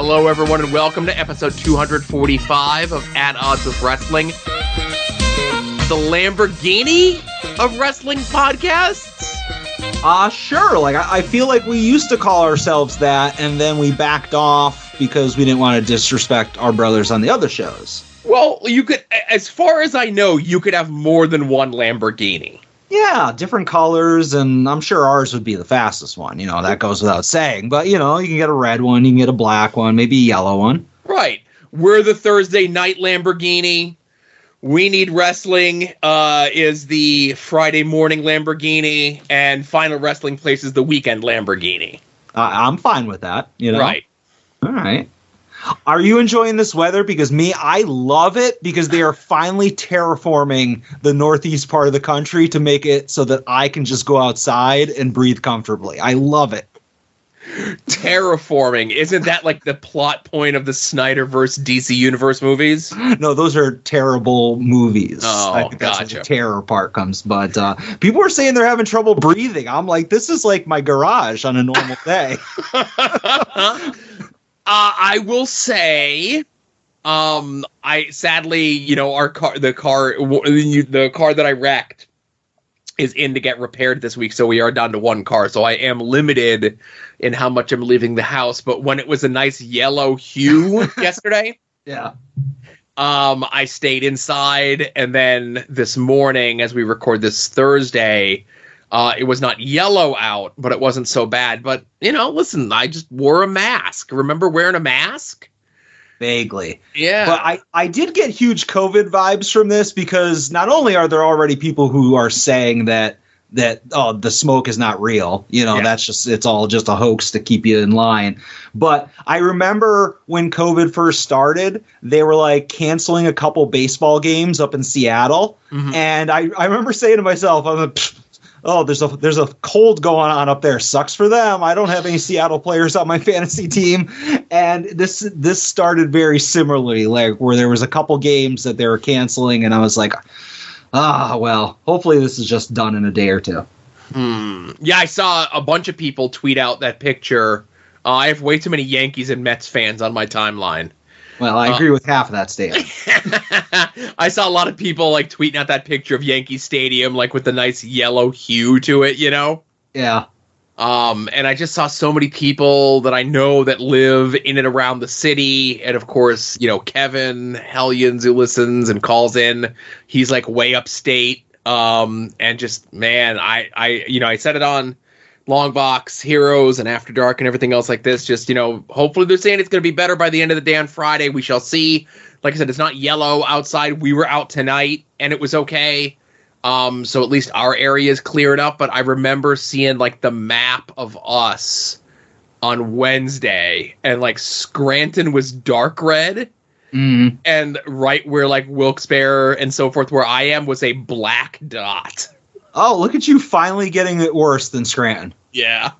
Hello, everyone, and welcome to episode 245 of At Odds with Wrestling, the Lamborghini of wrestling podcasts. Sure. Like, I feel like we used to call ourselves that, and then we backed off because we didn't want to disrespect our brothers on the other shows. Well, you could, as far as I know, you could have more than one Lamborghini. Yeah, different colors, and I'm sure ours would be the fastest one. You know, that goes without saying. But, you know, you can get a red one, you can get a black one, maybe a yellow one. Right. We're the Thursday night Lamborghini. We Need Wrestling is the Friday morning Lamborghini, and Final Wrestling Place is the weekend Lamborghini. I'm fine with that, you know? Right. All right. Are you enjoying this weather? Because I love it because they are finally terraforming the northeast part of the country to make it so that I can just go outside and breathe comfortably. I love it. Terraforming. Isn't that like the plot point of the Snyderverse DC Universe movies? No, those are terrible movies. Oh, I think that's gotcha. where the terror part comes. But people are saying they're having trouble breathing. I'm like, this is like my garage on a normal day. I will say, I sadly, you know, the car that I wrecked is in to get repaired this week, so we are down to one car. So I am limited in how much I'm leaving the house. But when it was a nice yellow hue yesterday, Yeah. I stayed inside, and then this morning, as we record this Thursday, it was not yellow out, but it wasn't so bad. But, you know, listen, I just wore a mask. Remember wearing a mask? Vaguely. Yeah. But I did get huge COVID vibes from this because not only are there already people who are saying that the smoke is not real, you know, it's all just a hoax to keep you in line. But I remember when COVID first started, they were like canceling a couple baseball games up in Seattle. Mm-hmm. And I remember saying to myself, I'm like, oh, there's a cold going on up there. Sucks for them. I don't have any Seattle players on my fantasy team. And this started very similarly, like where there was a couple games that they were canceling, and I was like, well, hopefully this is just done in a day or two. Yeah, I saw a bunch of people tweet out that picture. I have way too many Yankees and Mets fans on my timeline. Well, I agree with half of that statement. I saw a lot of people like tweeting out that picture of Yankee Stadium, like with the nice yellow hue to it, you know? Yeah. And I just saw so many people that I know that live in and around the city. And of course, you know, Kevin Hellions, who listens and calls in, he's like way upstate. And just, man, I said it on Long Box, Heroes, and After Dark and everything else like this. Just, you know, hopefully they're saying it's going to be better by the end of the day on Friday. We shall see. Like I said, it's not yellow outside. We were out tonight, and it was okay. So at least our area is cleared up. But I remember seeing, like, the map of us on Wednesday, and, like, Scranton was dark red. Mm. And right where, like, Wilkes-Barre and so forth, where I am, was a black dot. Oh, look at you finally getting it worse than Scranton. Yeah.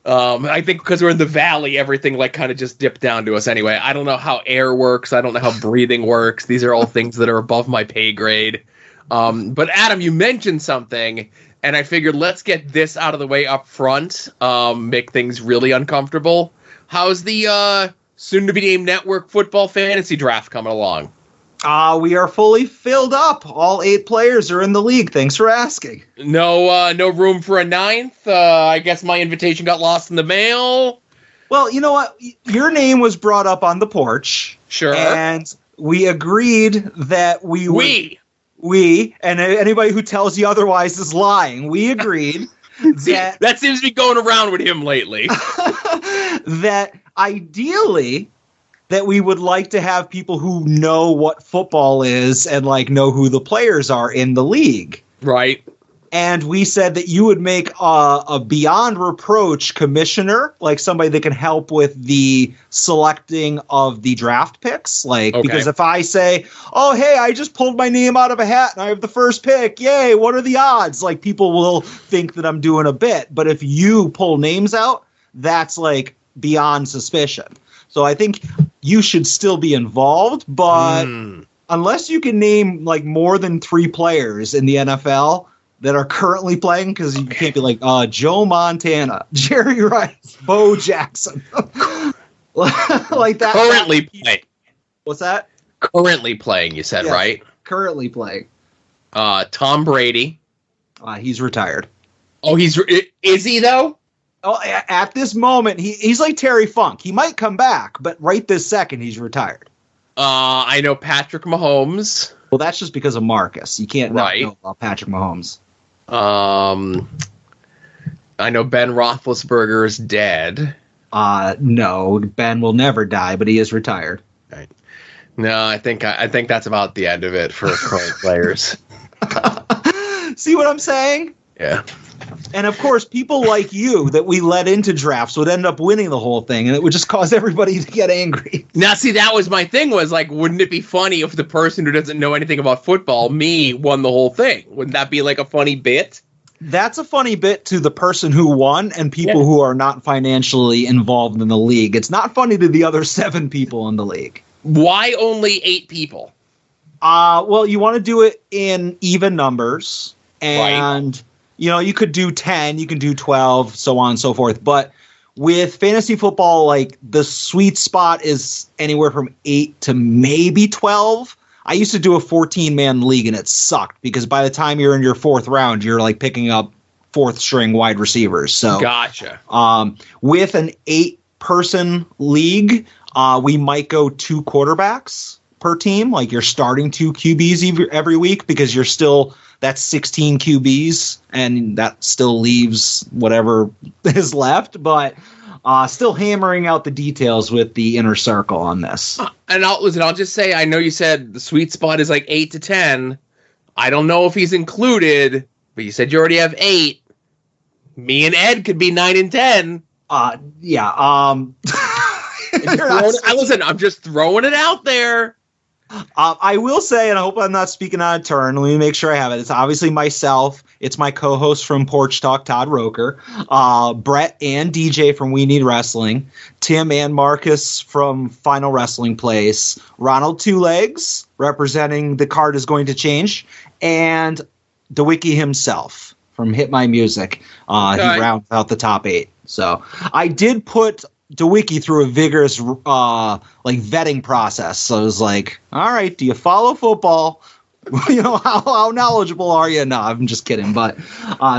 I think because we're in the valley, everything like kind of just dipped down to us anyway. I don't know how air works. I don't know how breathing works. These are all things that are above my pay grade. But Adam, you mentioned something, and I figured let's get this out of the way up front, make things really uncomfortable. How's the soon-to-be-named network football fantasy draft coming along? We are fully filled up. All 8 players are in the league. Thanks for asking. No room for a 9th. I guess my invitation got lost in the mail. Well, you know what? Your name was brought up on the porch. Sure. And we agreed that we, and anybody who tells you otherwise is lying. We agreed that seems to be going around with him lately. That ideally that we would like to have people who know what football is and like know who the players are in the league. Right. And we said that you would make a beyond reproach commissioner, like somebody that can help with the selecting of the draft picks. Like, okay. Because if I say, oh, hey, I just pulled my name out of a hat and I have the first pick. Yay. What are the odds? Like, people will think that I'm doing a bit. But if you pull names out, that's like beyond suspicion. So I think you should still be involved, but unless you can name like more than 3 players in the NFL that are currently playing, because you can't be like Joe Montana, Jerry Rice, Bo Jackson. like that. Currently playing. What's that? Currently playing, you said, right? Currently playing. Tom Brady. He's retired. Oh, is he though? Oh, at this moment, he's like Terry Funk. He might come back, but right this second, he's retired. I know Patrick Mahomes. Well, that's just because of Marcus. You can't not know about Patrick Mahomes. I know Ben Roethlisberger is dead. No, Ben will never die, but he is retired. Right. No, I think that's about the end of it for current players. See what I'm saying? Yeah. And of course, people like you that we let into drafts would end up winning the whole thing, and it would just cause everybody to get angry. Now, see, that was my thing. Was like, wouldn't it be funny if the person who doesn't know anything about football, me, won the whole thing? Wouldn't that be like a funny bit? That's a funny bit to the person who won and people who are not financially involved in the league. It's not funny to the other 7 people in the league. Why only 8 people? Well, you want to do it in even numbers, and right. You could do 10, you can do 12, so on and so forth. But with fantasy football, like the sweet spot is anywhere from 8 to maybe 12. I used to do a 14-man league, and it sucked because by the time you're in your 4th round, you're like picking up 4th-string wide receivers. So, gotcha. With an 8-person league, we might go 2 quarterbacks per team. Like you're starting 2 QBs every week because that's 16 QBs, and that still leaves whatever is left. But still hammering out the details with the inner circle on this. And I'll just say, I know you said the sweet spot is like 8 to 10. I don't know if he's included, but you said you already have 8. Me and Ed could be 9 and 10. Yeah. Listen, I'm just throwing it out there. I will say, and I hope I'm not speaking out of turn, let me make sure I have it. It's obviously myself. It's my co-host from Porch Talk, Todd Roker, Brett and DJ from We Need Wrestling, Tim and Marcus from Final Wrestling Place, Ronald Two Legs, representing The Card Is Going to Change, and DeWicki himself from Hit My Music. He rounds out the top 8. So I did put DeWicki through a vigorous vetting process. So it was like, all right, do you follow football? How knowledgeable are you? No, I'm just kidding. But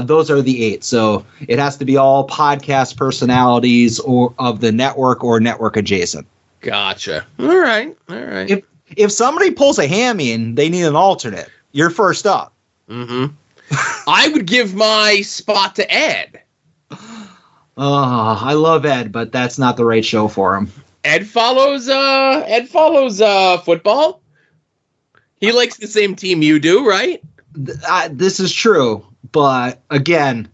those are the 8. So it has to be all podcast personalities or of the network or network adjacent. Gotcha. All right. If somebody pulls a hammy and they need an alternate, you're first up. Mm-hmm. I would give my spot to Ed. I love Ed, but that's not the right show for him. Ed follows football. He likes the same team you do, right? This is true, but again,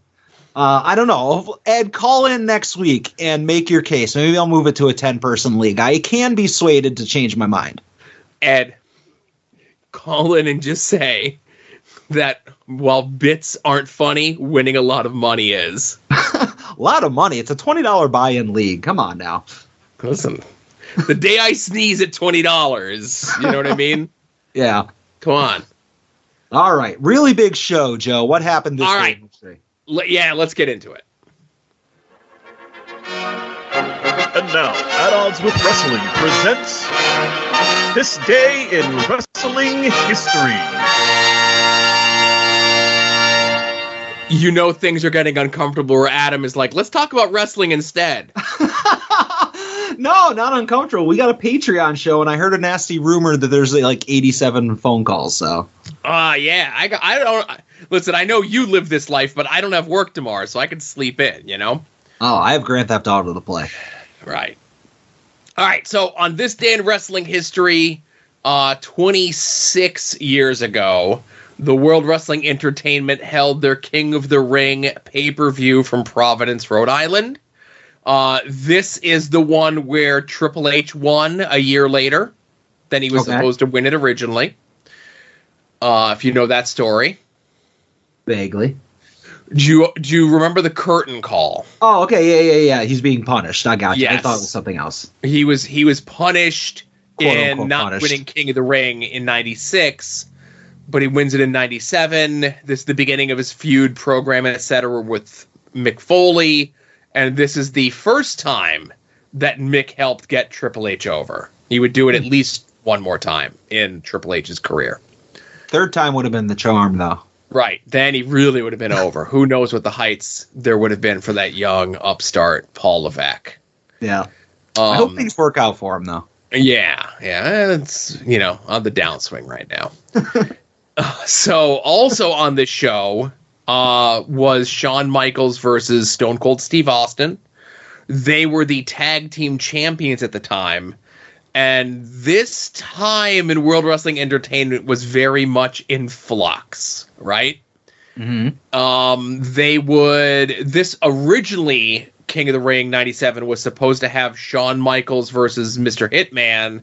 I don't know. Ed, call in next week and make your case. Maybe I'll move it to a 10-person league. I can be swayed to change my mind. Ed, call in and just say that while bits aren't funny, winning a lot of money is. A lot of money. It's a $20 buy-in league. Come on now. Listen, the day I sneeze at $20, you know what I mean? Yeah. Come on. All right. Really big show, Joe. What happened this week? Yeah, let's get into it. And now, At Odds with Wrestling presents This Day in Wrestling History. You know things are getting uncomfortable where Adam is like, let's talk about wrestling instead. No, not uncomfortable. We got a Patreon show, and I heard a nasty rumor that there's like 87 phone calls. So, yeah, I don't listen. I know you live this life, but I don't have work tomorrow, so I can sleep in. You know. Oh, I have Grand Theft Auto to play. Right. All right. So on this day in wrestling history, 26 years ago, the World Wrestling Entertainment held their King of the Ring pay-per-view from Providence, Rhode Island. This is the one where Triple H won a year later than he was supposed to win it originally. If you know that story. Vaguely. Do you remember the curtain call? Oh, okay. Yeah. He's being punished. I got you. Yes. I thought it was something else. He was punished in not punished. winning King of the Ring in 96. But he wins it in 97. This is the beginning of his feud program, etc., with Mick Foley. And this is the first time that Mick helped get Triple H over. He would do it at least one more time in Triple H's career. Third time would have been the charm, though. Right. Then he really would have been over. Who knows what the heights there would have been for that young upstart Paul Levesque. Yeah. I hope things work out for him, though. Yeah. It's, on the downswing right now. So also on this show was Shawn Michaels versus Stone Cold Steve Austin. They were the tag team champions at the time. And this time in World Wrestling Entertainment was very much in flux, right? Mm-hmm. This originally, King of the Ring 97 was supposed to have Shawn Michaels versus Mr. Hitman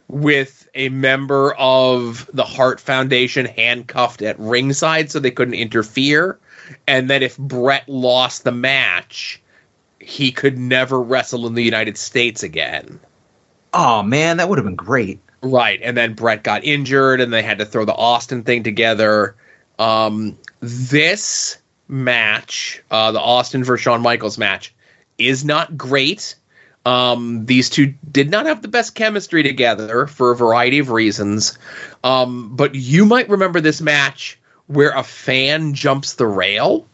with a member of the Hart Foundation handcuffed at ringside so they couldn't interfere. And that if Brett lost the match, he could never wrestle in the United States again. Oh, man, that would have been great. Right, and then Brett got injured, and they had to throw the Austin thing together. This match, the Austin versus Shawn Michaels match, is not great. These two did not have the best chemistry together for a variety of reasons. But you might remember this match where a fan jumps the rail.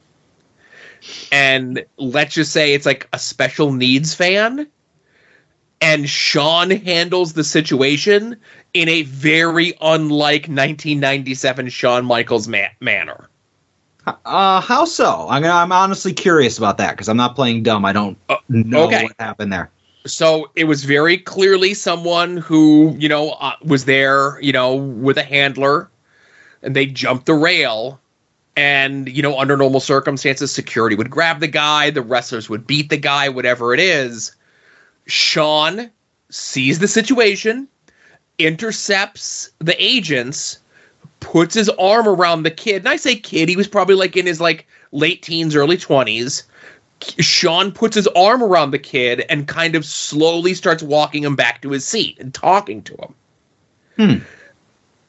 And let's just say it's like a special needs fan. And Shawn handles the situation in a very unlike 1997 Shawn Michaels manner. How so? I'm honestly curious about that because I'm not playing dumb. I don't know what happened there. So it was very clearly someone who, was there, with a handler, and they jumped the rail. And, under normal circumstances, security would grab the guy, the wrestlers would beat the guy, whatever it is. Shawn sees the situation, intercepts the agents, puts his arm around the kid. And I say kid, he was probably in his late teens, early 20s. Shawn puts his arm around the kid and kind of slowly starts walking him back to his seat and talking to him.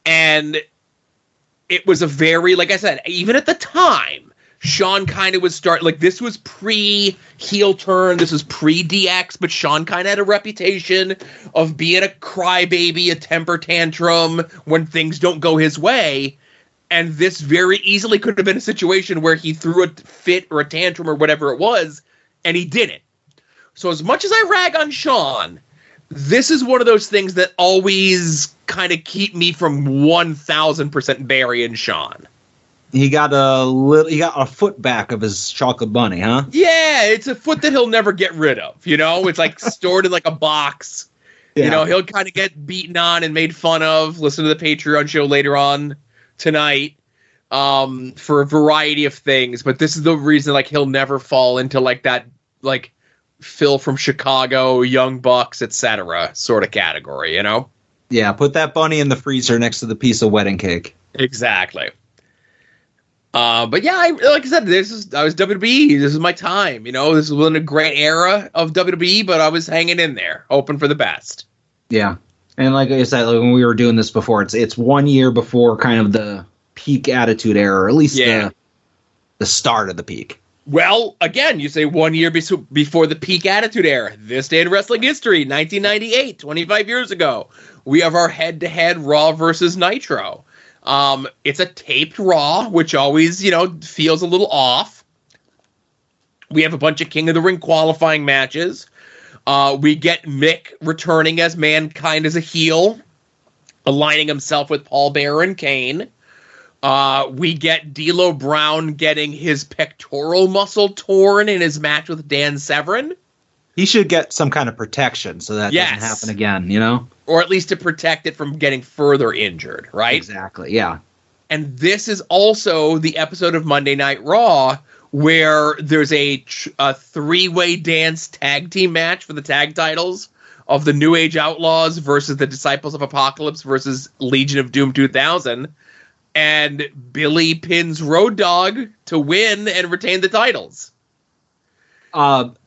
And it was a very, like I said, even at the time, Shawn kind of was this was pre-heel turn, this was pre-DX, but Shawn kind of had a reputation of being a crybaby, a temper tantrum when things don't go his way, and this very easily could have been a situation where he threw a fit or a tantrum or whatever it was, and he didn't. So as much as I rag on Shawn, this is one of those things that always kind of keep me from 1,000% burying Shawn. He got a foot back of his chocolate bunny, huh? Yeah, it's a foot that he'll never get rid of. It's stored in a box. Yeah. He'll kind of get beaten on and made fun of. Listen to the Patreon show later on tonight for a variety of things. But this is the reason he'll never fall into that Phil from Chicago, Young Bucks, etc. sort of category. Yeah, put that bunny in the freezer next to the piece of wedding cake. Exactly. But yeah, like I said, I was WWE. This is my time. This was in a great era of WWE, but I was hanging in there, hoping for the best. Yeah, and like I said, when we were doing this before, it's 1 year before kind of the peak Attitude Era, or at least the start of the peak. Well, again, you say 1 year before the peak Attitude Era. This day in wrestling history, 1998, 25 years ago, we have our head-to-head Raw versus Nitro. It's a taped Raw, which always, feels a little off. We have a bunch of King of the Ring qualifying matches. We get Mick returning as Mankind as a heel, aligning himself with Paul Bearer and Kane. We get D'Lo Brown getting his pectoral muscle torn in his match with Dan Severn. He should get some kind of protection so that doesn't happen again, Or at least to protect it from getting further injured, right? Exactly, yeah. And this is also the episode of Monday Night Raw where there's a three-way dance tag team match for the tag titles of the New Age Outlaws versus the Disciples of Apocalypse versus Legion of Doom 2000. And Billy pins Road Dogg to win and retain the titles.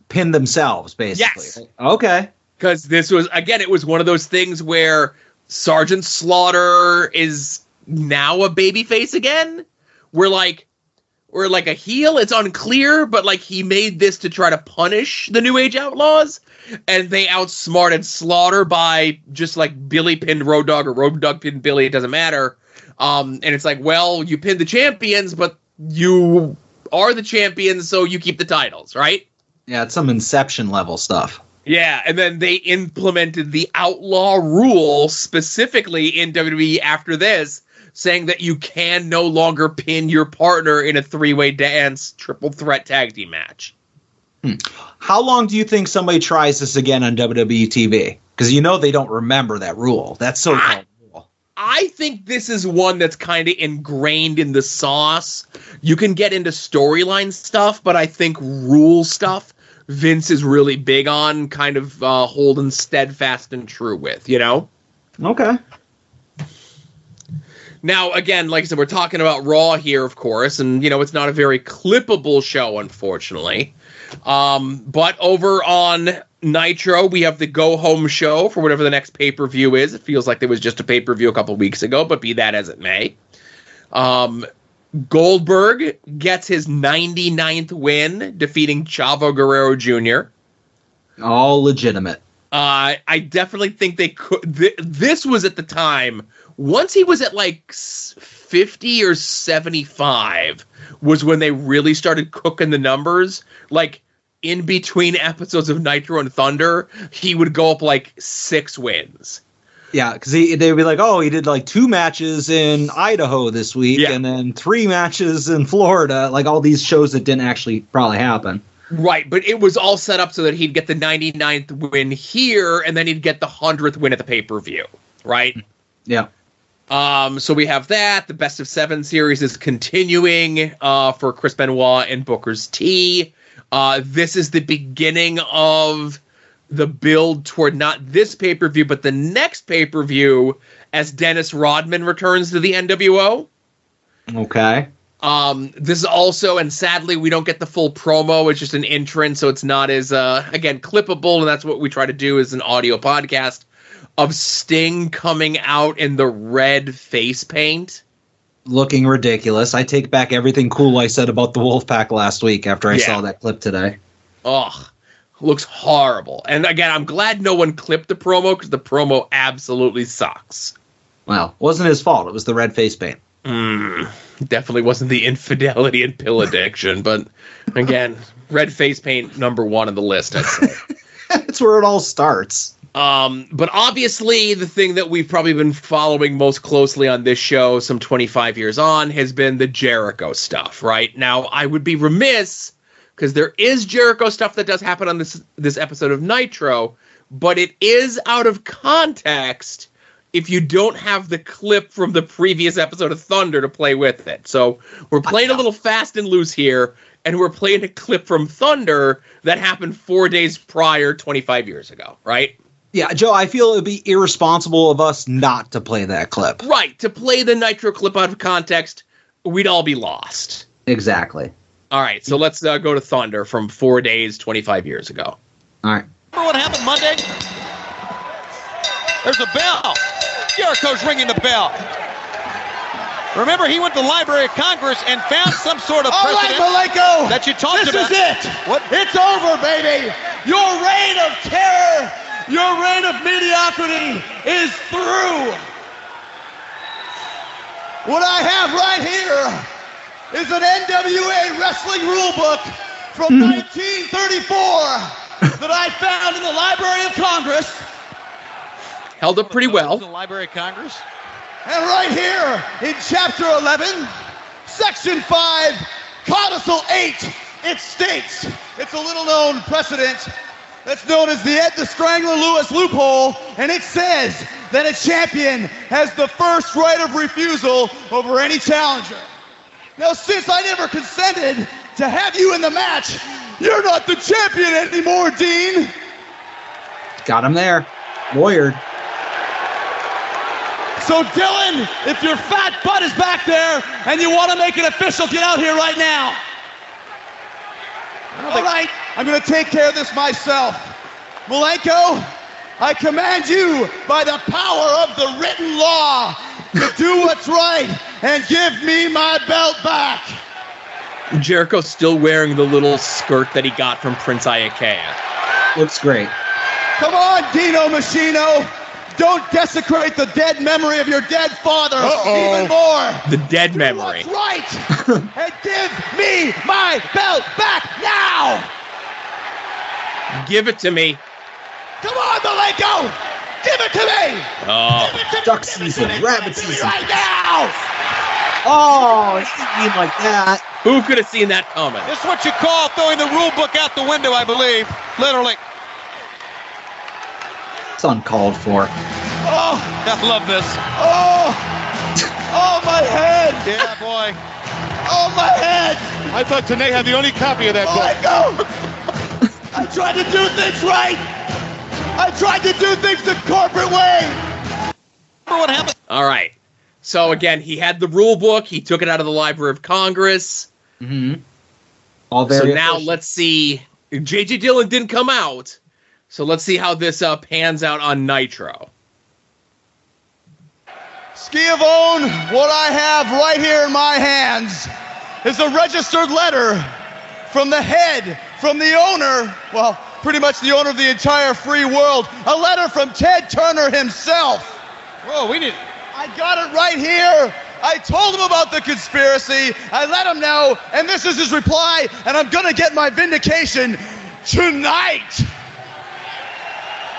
Pin themselves, basically. Yes. Okay. Because this was, again, it was one of those things where Sergeant Slaughter is now a babyface again. We're or like a heel. It's unclear, but like he made this to try to punish the New Age Outlaws, and they outsmarted Slaughter by just like Billy pinned Road Dogg or Road Dogg pinned Billy. It doesn't matter. And it's like, well, you pinned the champions, but you are the champions, so you keep the titles, right? Yeah, it's some Inception level stuff. Yeah, and then they implemented the outlaw rule specifically in WWE after this, saying that you can no longer pin your partner in a three-way dance triple threat tag team match. How long do you think somebody tries this again on WWE TV? Because you know they don't remember that rule. That's so-called rule. I think this is one that's kind of ingrained in the sauce. You can get into storyline stuff, but I think rule stuff Vince is really big on, kind of holding steadfast and true with, you know? Okay. Now, again, like I said, we're talking about Raw here, of course, and, you know, it's not a very clippable show, unfortunately. But over on Nitro, we have the go-home show for whatever the next pay-per-view is. It feels like there was just a pay-per-view a couple weeks ago, but be that as it may. Goldberg gets his 99th win, defeating Chavo Guerrero Jr. All legitimate. I definitely think they could. This was at the time, once he was at like 50 or 75, was when they really started cooking the numbers. Like, in between episodes of Nitro and Thunder, he would go up like 6 wins. Yeah, because they'd be like, oh, he did like 2 matches in Idaho this week, and then 3 matches in Florida, like all these shows that didn't actually probably happen. Right, but it was all set up so that he'd get the 99th win here, and then he'd get the 100th win at the pay-per-view, right? Yeah. So we have that. The Best of 7 series is continuing for Chris Benoit and Booker's T. This is the beginning of the build toward not this pay-per-view, but the next pay-per-view as Dennis Rodman returns to the NWO. Okay. This is also, and sadly, we don't get the full promo. It's just an entrance, so it's not as, again, clippable, and that's what we try to do as an audio podcast, of Sting coming out in the red face paint. Looking ridiculous. I take back everything cool I said about the Wolfpack last week after I saw that clip today. Ugh. Looks horrible. And again, I'm glad no one clipped the promo, because the promo absolutely sucks. Well, it wasn't his fault. It was the red face paint. Definitely wasn't the infidelity and pill addiction, but again, red face paint number 1 on the list, I'd say. That's where it all starts. But obviously, the thing that we've probably been following most closely on this show, some 25 years on, has been the Jericho stuff, right? Now, I would be remiss, because there is Jericho stuff that does happen on this episode of Nitro, but it is out of context if you don't have the clip from the previous episode of Thunder to play with it. So we're playing a little fast and loose here, and we're playing a clip from Thunder that happened 4 days prior, 25 years ago, right? Yeah, Joe, I feel it would be irresponsible of us not to play that clip. Right, to play the Nitro clip out of context, we'd all be lost. Exactly. All right, so let's go to Thunder from 4 days, 25 years ago. All right. Remember what happened Monday? There's a bell. Jericho's ringing the bell. Remember, he went to the Library of Congress and found some sort of precedent. All right, Malenko. That you talked about. This is it. What? It's over, baby. Your reign of terror, your reign of mediocrity is through. What I have right here is an NWA wrestling rule book from 1934 that I found in the Library of Congress. Held up pretty well. The Library of Congress. And right here in Chapter 11, Section 5, Codicil 8, it states, it's a little-known precedent that's known as the Ed the Strangler Lewis loophole, and it says that a champion has the first right of refusal over any challenger. Now, since I never consented to have you in the match, you're not the champion anymore, Dean. Got him there. Lawyered. So, Dylan, if your fat butt is back there and you want to make it official, get out here right now. All right, I'm going to take care of this myself. Malenko, I command you by the power of the written law to do what's right and give me my belt back. Jericho's still wearing the little skirt that he got from Prince Iaukea. Looks great. Come on, Dino Machino. Don't desecrate the dead memory of your dead father even more. The dead memory. That's right. And give me my belt back now. Give it to me. Come on, Malenko. Give it to me. Oh. Give it to me. Duck Give it to season, me. rabbit Give it to me season. right now. Oh, he didn't mean like that. Who could have seen that coming? This is what you call throwing the rule book out the window, I believe. Literally. It's uncalled for. Oh, I love this. oh, oh, my head. Yeah, boy. Oh, my head. I thought Tanay had the only copy of that book. Malenko. I tried to do things right. I tried to do things the corporate way. Remember what happened? All right. So again, he had the rule book. He took it out of the Library of Congress. Mm-hmm. All very So now efficient. let's see. J.J. Dillon didn't come out. So let's see how this pans out on Nitro. Schiavone, what I have right here in my hands is a registered letter from the head, from the owner, well, pretty much the owner of the entire free world. A letter from Ted Turner himself. Whoa, we need... I got it right here. I told him about the conspiracy. I let him know, and this is his reply, and I'm gonna get my vindication tonight.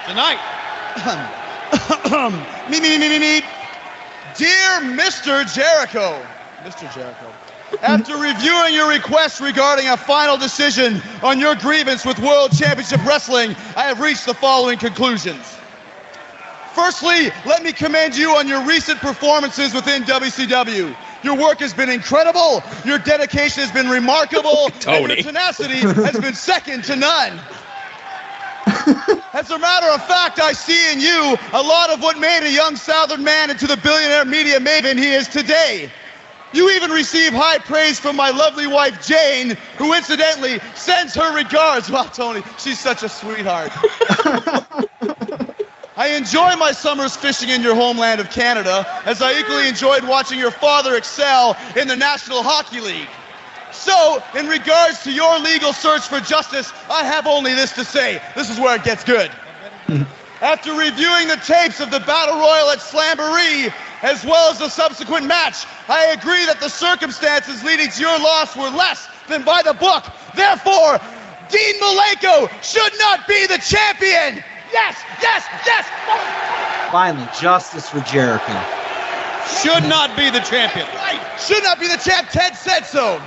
Tonight. Me. Dear Mr. Jericho. Mr. Jericho. After reviewing your request regarding a final decision on your grievance with World Championship Wrestling, I have reached the following conclusions. Firstly, let me commend you on your recent performances within WCW. Your work has been incredible, your dedication has been remarkable, and your tenacity has been second to none. As a matter of fact, I see in you a lot of what made a young Southern man into the billionaire media maven he is today. You even receive high praise from my lovely wife, Jane, who incidentally sends her regards. Wow, Tony, she's such a sweetheart. I enjoy my summers fishing in your homeland of Canada, as I equally enjoyed watching your father excel in the National Hockey League. So, in regards to your legal search for justice, I have only this to say. This is where it gets good. After reviewing the tapes of the Battle Royal at Slamboree, as well as the subsequent match, I agree that the circumstances leading to your loss were less than by the book. Therefore, Dean Malenko should not be the champion! Yes! Finally, justice for Jericho. Should not be the champion. Right! Should not be the champ. Ted said so.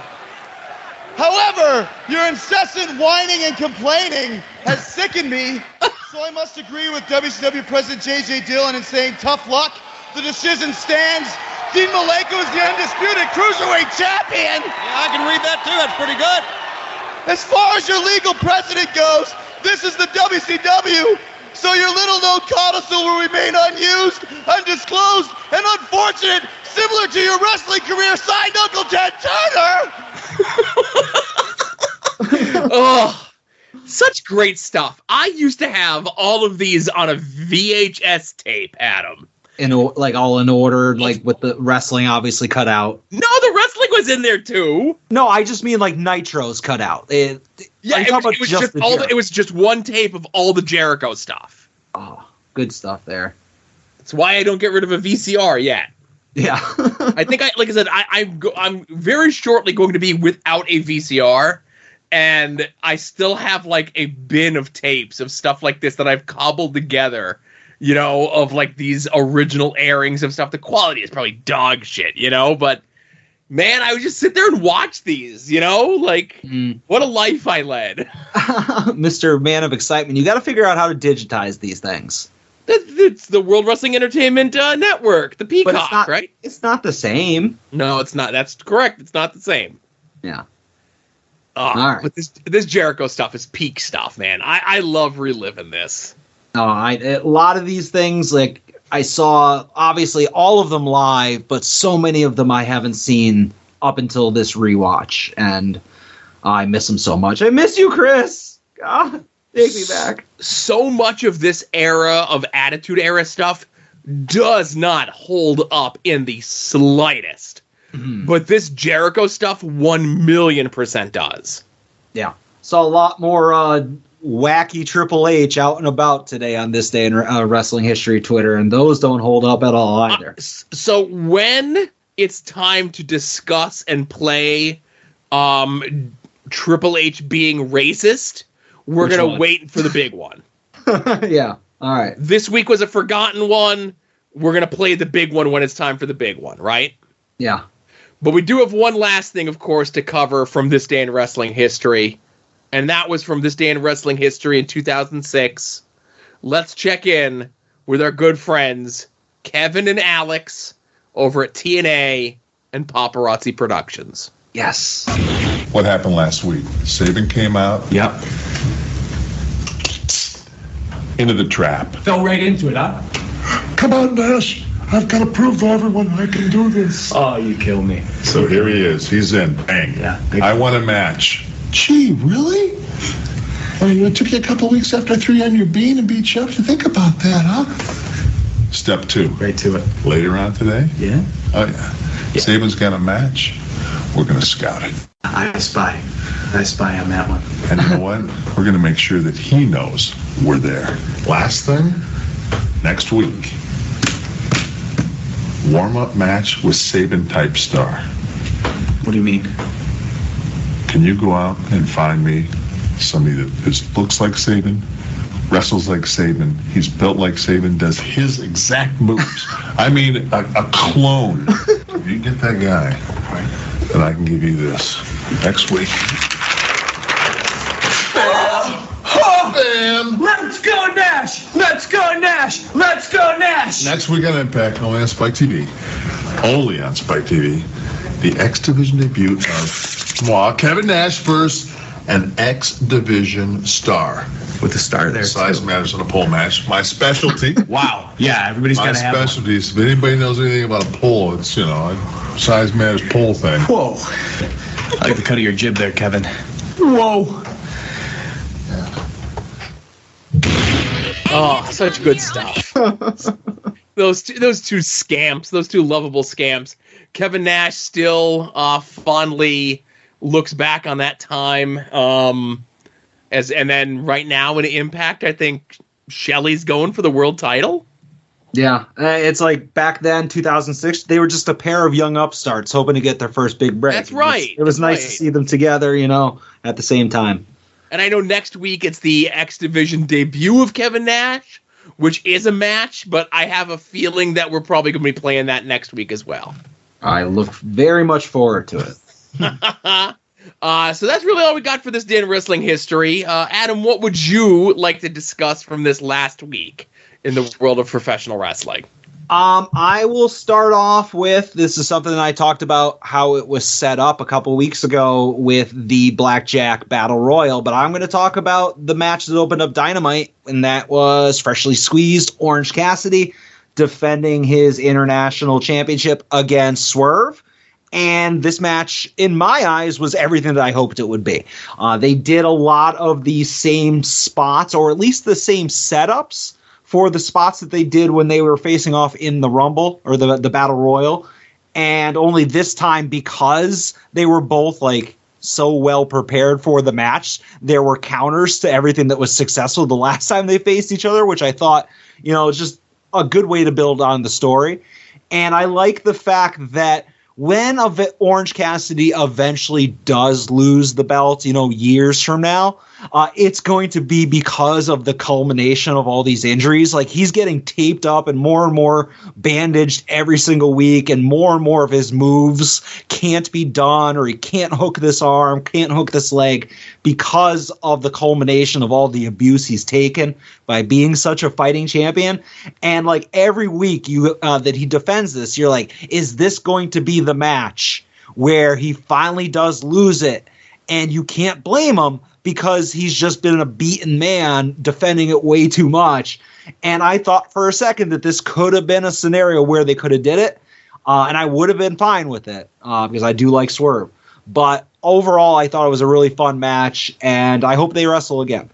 However, your incessant whining and complaining has sickened me, so I must agree with WCW President J.J. Dillon in saying tough luck. The decision stands. Dean Malenko is the undisputed Cruiserweight champion. Yeah, I can read that too. That's pretty good. As far as your legal precedent goes, this is the WCW, so your little-known codicil will remain unused, undisclosed, and unfortunate, similar to your wrestling career, signed Uncle Ted Turner. Oh, such great stuff. I used to have all of these on a VHS tape, Adam. All in order, like with the wrestling obviously cut out. No, the wrestling was in there too. No, I just mean like Nitro's cut out. It was just one tape of all the Jericho stuff. Oh, good stuff there. That's why I don't get rid of a VCR yet. Yeah. I think I'm very shortly going to be without a VCR, and I still have like a bin of tapes of stuff like this that I've cobbled together, you know, of like these original airings of stuff. The quality is probably dog shit, you know, but man, I would just sit there and watch these, you know, like what a life I led. Mr. Man of Excitement, you got to figure out how to digitize these things. It's the World Wrestling Entertainment Network, the Peacock, but it's not, right? It's not the same. No, it's not. That's correct. It's not the same. Yeah. All right. But this Jericho stuff is peak stuff, man. I love reliving this. A lot of these things, like I saw, obviously all of them live, but so many of them I haven't seen up until this rewatch, and I miss them so much. I miss you, Chris. God, take me back. So much of this era of Attitude Era stuff does not hold up in the slightest. but this Jericho stuff 1,000,000% does. Yeah. Saw a lot more wacky Triple H out and about today on this day in wrestling history Twitter, and those don't hold up at all either. So when it's time to discuss and play Triple H being racist, we're going to wait for the big one. Yeah. All right. This week was a forgotten one. We're going to play the big one when it's time for the big one, right? Yeah. But we do have one last thing, of course, to cover from this day in wrestling history. And that was from this day in wrestling history in 2006. Let's check in with our good friends, Kevin and Alex, over at TNA and Paparazzi Productions. Yes. What happened last week? Saban came out. Yep. Into the trap. Fell right into it, huh? Come on, Nash. I've got to prove to everyone I can do this. Oh, you kill me. So here he is. He's in. Bang. Yeah. I want a match. Gee, really? I mean, it took you a couple of weeks after I threw you on your bean and beat you up to think about that, huh? Step 2. Right to it. Later on today? Yeah? Oh, yeah. Saban's got a match. We're going to scout it. I spy on that one. And you know what? We're going to make sure that he knows we're there. Last thing, next week, warm-up match with Saban type star. What do you mean? Can you go out and find me somebody that looks like Saban, wrestles like Saban, he's built like Saban, does his exact moves? I mean, a clone. If you get that guy, then I can give you this next week. Bam! Let's go, Nash! Let's go, Nash! Let's go, Nash! Next week on Impact, only on Spike TV. Only on Spike TV. The X Division debut of Kevin Nash versus an X Division star. With the star there, Size matters in a pole match. My specialty. Wow. Yeah, everybody's got to have one. My specialties. If anybody knows anything about a pole, it's, size matters pole thing. Whoa. I like the cut of your jib there, Kevin. Whoa. Oh, such good stuff. Those two scamps, those two lovable scamps. Kevin Nash still fondly looks back on that time. And then right now in Impact, I think Shelley's going for the world title. Yeah, it's like back then, 2006, they were just a pair of young upstarts hoping to get their first big break. That's right. It was nice to see them together, at the same time. And I know next week it's the X Division debut of Kevin Nash, which is a match, but I have a feeling that we're probably going to be playing that next week as well. I look very much forward to it. So that's really all we got for this day in wrestling history. Adam, what would you like to discuss from this last week in the world of professional wrestling? I will start off with, this is something that I talked about how it was set up a couple weeks ago with the Blackjack Battle Royal, but I'm going to talk about the match that opened up Dynamite, and that was freshly squeezed Orange Cassidy defending his international championship against Swerve. And this match, in my eyes, was everything that I hoped it would be. They did a lot of the same spots, or at least the same setups, for the spots that they did when they were facing off in the Rumble or the Battle Royal. And only this time, because they were both so well prepared for the match, there were counters to everything that was successful the last time they faced each other, which I thought, is just a good way to build on the story. And I like the fact that when Orange Cassidy eventually does lose the belt, years from now, it's going to be because of the culmination of all these injuries. He's getting taped up and more bandaged every single week, and more of his moves can't be done, or he can't hook this arm, can't hook this leg, because of the culmination of all the abuse he's taken by being such a fighting champion. And every week that he defends this, you're like, is this going to be the match where he finally does lose it? And you can't blame him, because he's just been a beaten man defending it way too much. And I thought for a second that this could have been a scenario where they could have did it, and I would have been fine with it, because I do like Swerve. But overall, I thought it was a really fun match, and I hope they wrestle again.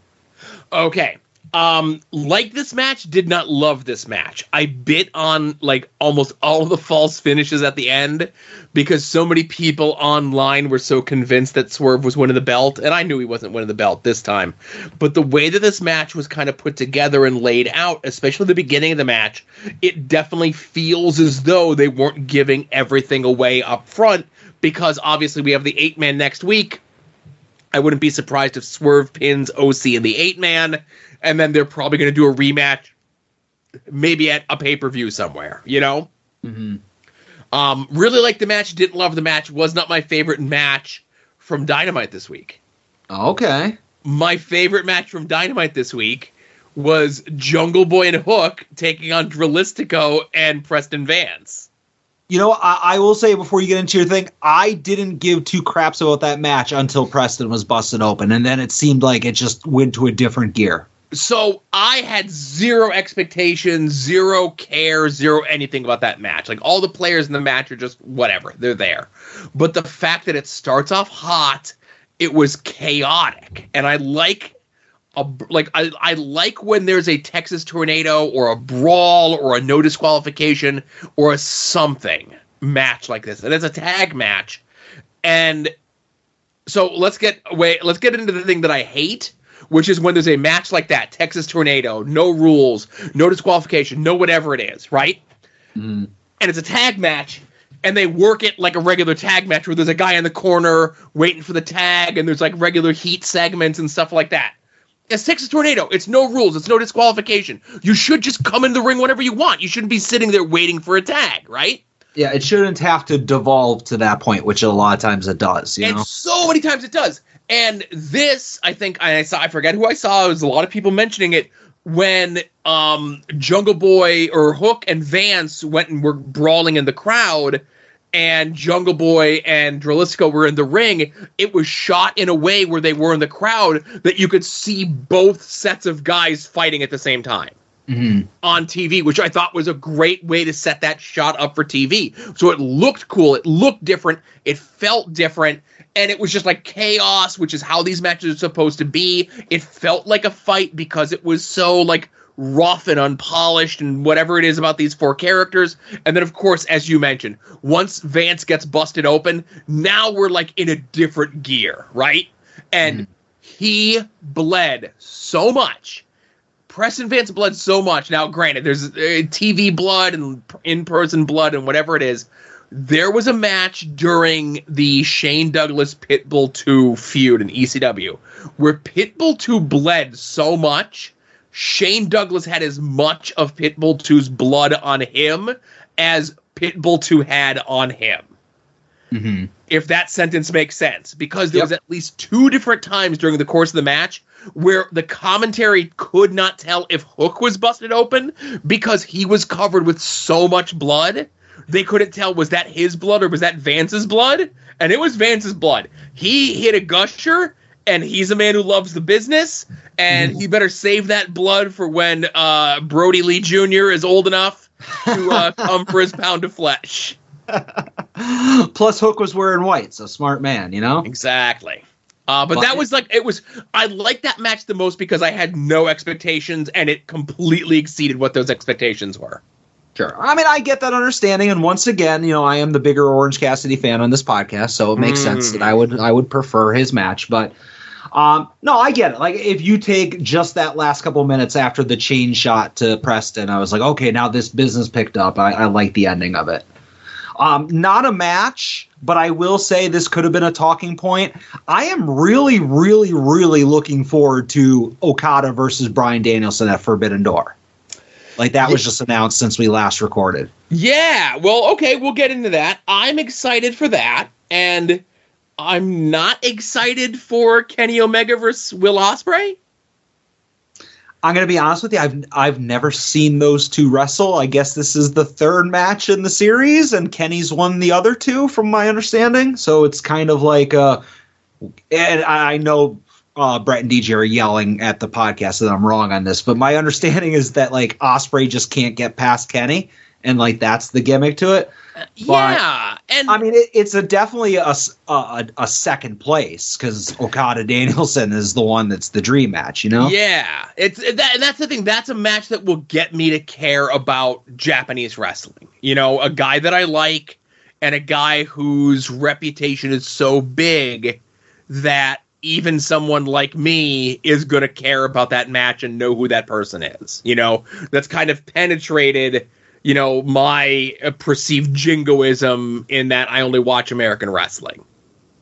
Okay. Like this match, did not love this match. I bit on like almost all of the false finishes at the end because so many people online were so convinced that Swerve was winning the belt, and I knew he wasn't winning the belt this time. But the way that this match was kind of put together and laid out, especially the beginning of the match, it definitely feels as though they weren't giving everything away up front, because obviously we have the 8-man next week. I wouldn't be surprised if Swerve pins OC in the 8-man, and then they're probably going to do a rematch, maybe at a pay-per-view somewhere, you know? Mm-hmm. Really liked the match, didn't love the match, was not my favorite match from Dynamite this week. Okay. My favorite match from Dynamite this week was Jungle Boy and Hook taking on Drillistico and Preston Vance. You know, I will say before you get into your thing, I didn't give two craps about that match until Preston was busted open, and then it seemed like it just went to a different gear. So I had zero expectations, zero care, zero anything about that match. Like, all the players in the match are just whatever. They're there. But the fact that it starts off hot, it was chaotic. And I like I like when there's a Texas Tornado or a brawl or a no disqualification or a something match like this. And it's a tag match. And so let's get into the thing that I hate, which is when there's a match like that, Texas Tornado, no rules, no disqualification, no whatever it is, right? Mm. And it's a tag match, and they work it like a regular tag match where there's a guy in the corner waiting for the tag, and there's like regular heat segments and stuff like that. It's Texas Tornado. It's no rules. It's no disqualification. You should just come in the ring whenever you want. You shouldn't be sitting there waiting for a tag, right? Yeah, it shouldn't have to devolve to that point, which a lot of times it does. You know? So many times it does. And this, I think, I forget who I saw. It was a lot of people mentioning it when Jungle Boy or Hook and Vance went and were brawling in the crowd, and Jungle Boy and Drillistico were in the ring. It was shot in a way where they were in the crowd that you could see both sets of guys fighting at the same time. Mm-hmm. On TV, which I thought was a great way to set that shot up for TV. So it looked cool, it looked different, it felt different, and it was just like chaos, which is how these matches are supposed to be. It felt like a fight because it was so like rough and unpolished and whatever it is about these four characters. And then, of course, as you mentioned, once Vance gets busted open, now we're like in a different gear, right? And he bled so much. Preston Vance bled so much. Now, granted, there's TV blood and in-person blood and whatever it is. There was a match during the Shane Douglas Pitbull 2 feud in ECW where Pitbull 2 bled so much, Shane Douglas had as much of Pitbull 2's blood on him as Pitbull 2 had on him. Mm-hmm. If that sentence makes sense. Because there was at least 2 different times during the course of the match where the commentary could not tell if Hook was busted open because he was covered with so much blood. They couldn't tell, was that his blood or was that Vance's blood? And it was Vance's blood. He hit a gusher, and he's a man who loves the business, and he better save that blood for when Brody Lee Jr. is old enough to come for his pound of flesh. Plus, Hook was wearing white, so smart man, you know? Exactly. But that was like, I liked that match the most because I had no expectations, and it completely exceeded what those expectations were. Sure. I mean, I get that understanding, and once again, you know, I am the bigger Orange Cassidy fan on this podcast, so it makes sense that I would prefer his match. But no, I get it. Like, if you take just that last couple minutes after the chain shot to Preston, I was like, okay, now this business picked up. I like the ending of it. Not a match, but I will say this could have been a talking point. I am really, really, really looking forward to Okada versus Bryan Danielson at Forbidden Door. Like, that was just announced since we last recorded. Yeah, well, okay, we'll get into that. I'm excited for that, and I'm not excited for Kenny Omega versus Will Ospreay. I'm going to be honest with you. I've never seen those two wrestle. I guess this is the third match in the series, and Kenny's won the other two, from my understanding. So it's kind of like, and I know Brett and DJ are yelling at the podcast that I'm wrong on this, but my understanding is that like Ospreay just can't get past Kenny, and like that's the gimmick to it. Yeah, and I mean, it's definitely a second place because Okada Danielson is the one that's the dream match, you know? Yeah, and that's the thing. That's a match that will get me to care about Japanese wrestling. You know, a guy that I like and a guy whose reputation is so big that even someone like me is going to care about that match and know who that person is. You know, that's kind of penetrated, you know, my perceived jingoism in that I only watch American wrestling.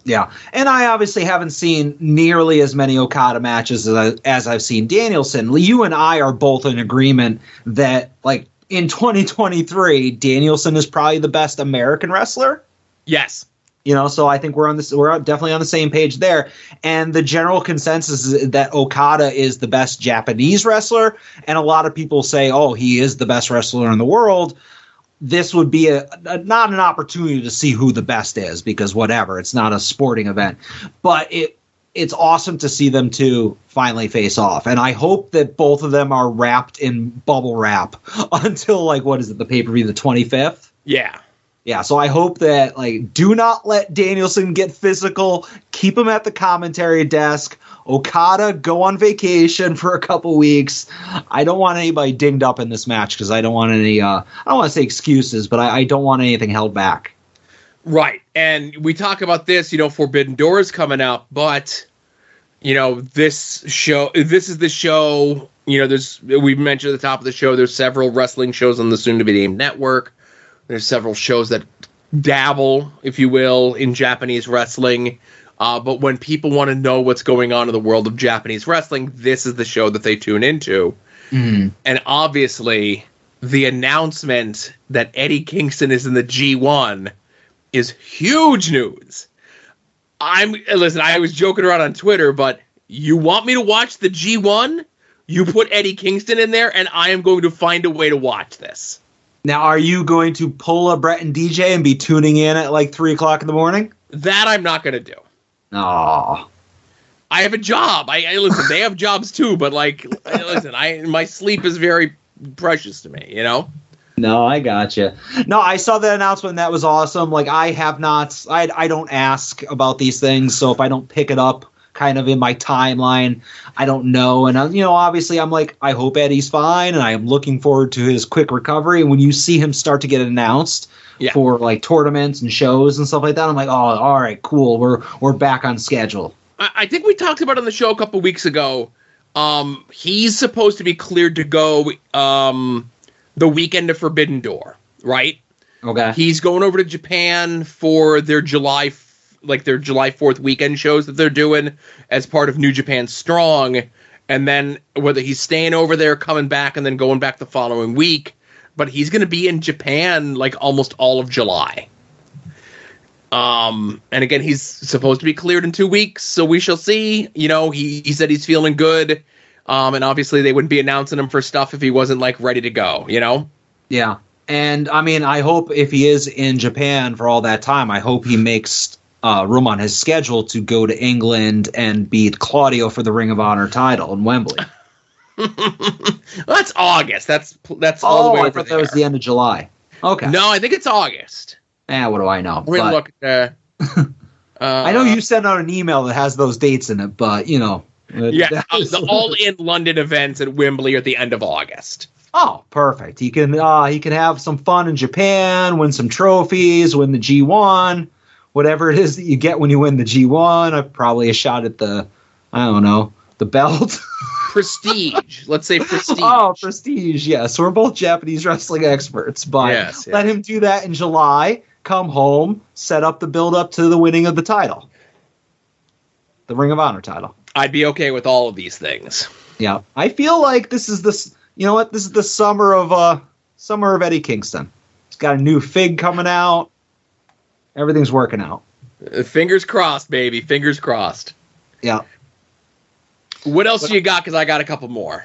Yeah, and I obviously haven't seen nearly as many Okada matches as I've seen Danielson. You and I are both in agreement that, like, in 2023, Danielson is probably the best American wrestler. Yes. You know, so I think we're definitely on the same page there. And the general consensus is that Okada is the best Japanese wrestler, and a lot of people say, "Oh, he is the best wrestler in the world." This would be not an opportunity to see who the best is, because whatever, it's not a sporting event. But it's awesome to see them two finally face off. And I hope that both of them are wrapped in bubble wrap until, like, what is it, the pay-per-view, the 25th? Yeah. Yeah, so I hope that, like, do not let Danielson get physical. Keep him at the commentary desk. Okada, go on vacation for a couple weeks. I don't want anybody dinged up in this match because I don't want any, I don't want to say excuses, but I don't want anything held back. Right. And we talk about this, you know, Forbidden Door is coming up, but, you know, this is the show, you know, we mentioned at the top of the show, there's several wrestling shows on the soon-to-be-named network. There's several shows that dabble, if you will, in Japanese wrestling. But when people want to know what's going on in the world of Japanese wrestling, this is the show that they tune into. Mm. And obviously, the announcement that Eddie Kingston is in the G1 is huge news. Listen, I was joking around on Twitter, but you want me to watch the G1? You put Eddie Kingston in there, and I am going to find a way to watch this. Now, are you going to pull a Brett and DJ and be tuning in at like 3 o'clock in the morning? That I'm not going to do. Oh, I have a job. I listen. They have jobs too, but like, listen. My sleep is very precious to me. You know. No, I gotcha. No, I saw that announcement. That was awesome. Like, I have not. I don't ask about these things, so if I don't pick it up, kind of in my timeline, I don't know. And you know, obviously, I'm like, I hope Eddie's fine, and I am looking forward to his quick recovery. And when you see him start to get announced. Yeah. For like tournaments and shows and stuff like that, I'm like, oh, all right, cool. We're back on schedule. I think we talked about it on the show a couple weeks ago. He's supposed to be cleared to go the weekend of Forbidden Door, right? Okay. He's going over to Japan for their July 4th weekend shows that they're doing as part of New Japan Strong, and then whether he's staying over there, coming back, and then going back the following week. But he's going to be in Japan like almost all of July. And again, he's supposed to be cleared in 2 weeks, so we shall see. You know, he said he's feeling good. And obviously they wouldn't be announcing him for stuff if he wasn't like ready to go, you know? Yeah. And I mean, I hope if he is in Japan for all that time, I hope he makes room on his schedule to go to England and beat Claudio for the Ring of Honor title in Wembley. Well, that's August. That's all the way over there. That was the end of July. Okay. No, I think it's August. What do I know? We're gonna look. I know you sent out an email that has those dates in it, but you know. Yeah, the all-in London events at Wembley are at the end of August. Oh, perfect. He can have some fun in Japan, win some trophies, win the G1, whatever it is that you get when you win the G1. Probably a shot at the belt. Prestige. Let's say prestige. Oh, prestige. Yes, we're both Japanese wrestling experts, but yes. Let him do that in July. Come home, set up the build-up to the winning of the title, the Ring of Honor title. I'd be okay with all of these things. Yeah, I feel like this is this. You know what? This is the summer of Eddie Kingston. He's got a new Fig coming out. Everything's working out. Fingers crossed, baby. Fingers crossed. Yeah. What else do you got? Because I got a couple more.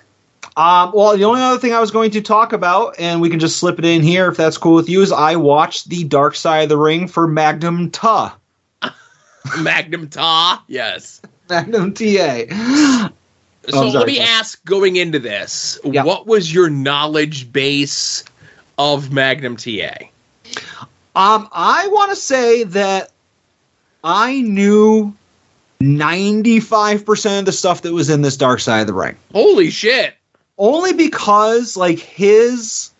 Well, the only other thing I was going to talk about, and we can just slip it in here if that's cool with you, is I watched the Dark Side of the Ring for Magnum Ta. Magnum Ta? Yes. Magnum TA. So let me ask, going into this, what was your knowledge base of Magnum TA? I want to say that I knew 95% of the stuff that was in this Dark Side of the Ring. Holy shit. Only because, like, his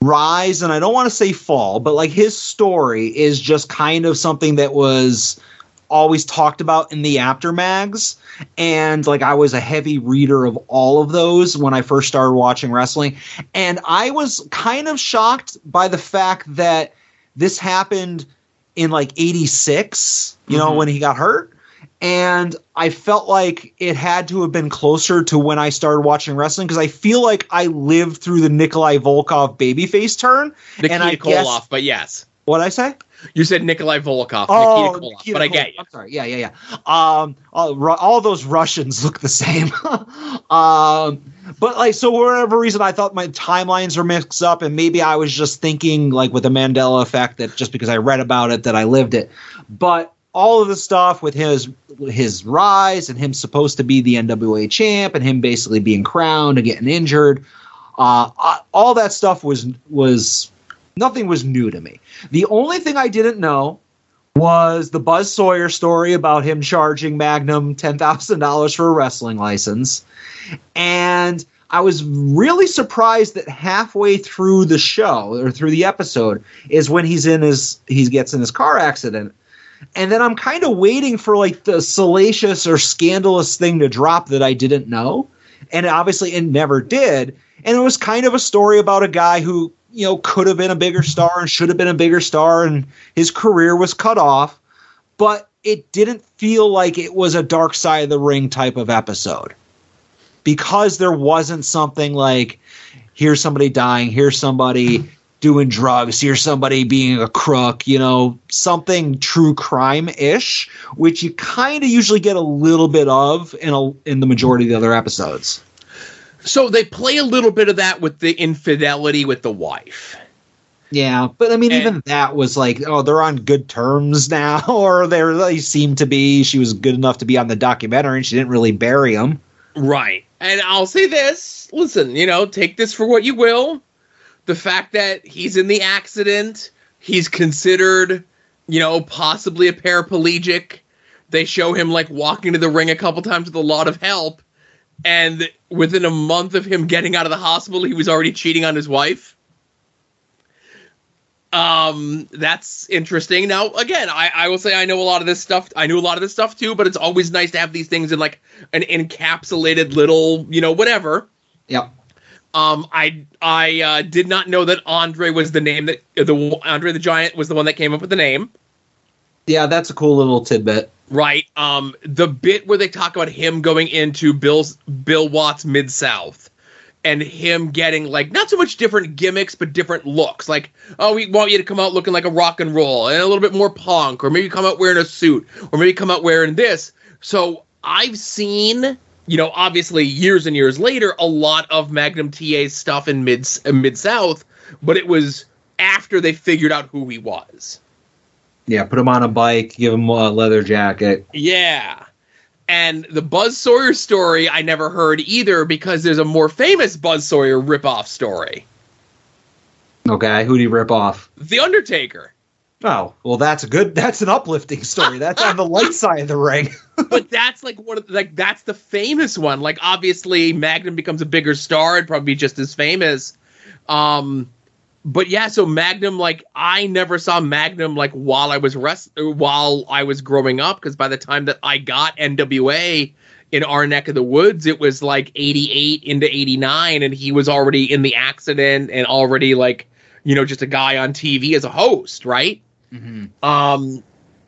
rise, and I don't want to say fall, but, like, his story is just kind of something that was always talked about in the aftermags. And, like, I was a heavy reader of all of those when I first started watching wrestling. And I was kind of shocked by the fact that this happened in, like, 86, you know, when he got hurt. And I felt like it had to have been closer to when I started watching wrestling, because I feel like I lived through the Nikolai Volkov babyface turn. Nikita Koloff, but yes. What'd I say? You said Nikolai Volkov, Nikita Koloff, but I get you. I'm sorry. Yeah. All those Russians look the same. But, like, so for whatever reason, I thought my timelines were mixed up, and maybe I was just thinking, like, with the Mandela effect, that just because I read about it that I lived it. But all of the stuff with his rise and him supposed to be the NWA champ and him basically being crowned and getting injured, all that stuff was nothing was new to me. The only thing I didn't know was the Buzz Sawyer story about him charging Magnum $10,000 for a wrestling license. And I was really surprised that halfway through the show, or through the episode, is when he gets in his car accident. And then I'm kind of waiting for, like, the salacious or scandalous thing to drop that I didn't know. And obviously it never did. And it was kind of a story about a guy who, you know, could have been a bigger star and should have been a bigger star, and his career was cut off. But it didn't feel like it was a Dark Side of the Ring type of episode, because there wasn't something like, here's somebody dying, here's somebody doing drugs, here's somebody being a crook, you know, something true crime-ish, which you kind of usually get a little bit of in the majority of the other episodes. So they play a little bit of that with the infidelity with the wife. Yeah, but I mean, even that was like, oh, they're on good terms now, or they seem to be. She was good enough to be on the documentary, and she didn't really bury him. Right. And I'll say this. Listen, you know, take this for what you will. The fact that he's in the accident, he's considered, you know, possibly a paraplegic. They show him, like, walking to the ring a couple times with a lot of help. And within a month of him getting out of the hospital, he was already cheating on his wife. That's interesting. Now, again, I will say I know a lot of this stuff. I knew a lot of this stuff too, but it's always nice to have these things in, like, an encapsulated little, you know, whatever. Yep. I did not know that Andre was the name that Andre the Giant was the one that came up with the name. Yeah, that's a cool little tidbit. Right. The bit where they talk about him going into Bill Watts Mid-South and him getting, like, not so much different gimmicks, but different looks. Like, oh, we want you to come out looking like a rock and roll and a little bit more punk, or maybe come out wearing a suit, or maybe come out wearing this. So I've seen, you know, obviously years and years later, a lot of Magnum TA's stuff in Mid-South, but it was after they figured out who he was. Yeah, put him on a bike, give him a leather jacket. Yeah. And the Buzz Sawyer story I never heard either, because there's a more famous Buzz Sawyer ripoff story. Okay, who'd he rip off? The Undertaker. Oh, well, that's an uplifting story. That's on the light side of the ring. But that's like that's the famous one. Like, obviously Magnum becomes a bigger star, it'd probably be just as famous. But yeah, so Magnum, like, I never saw Magnum, like, while I was growing up, because by the time that I got NWA in our neck of the woods, it was like 88 into 89, and he was already in the accident and already, like, you know, just a guy on TV as a host, right? Mm-hmm.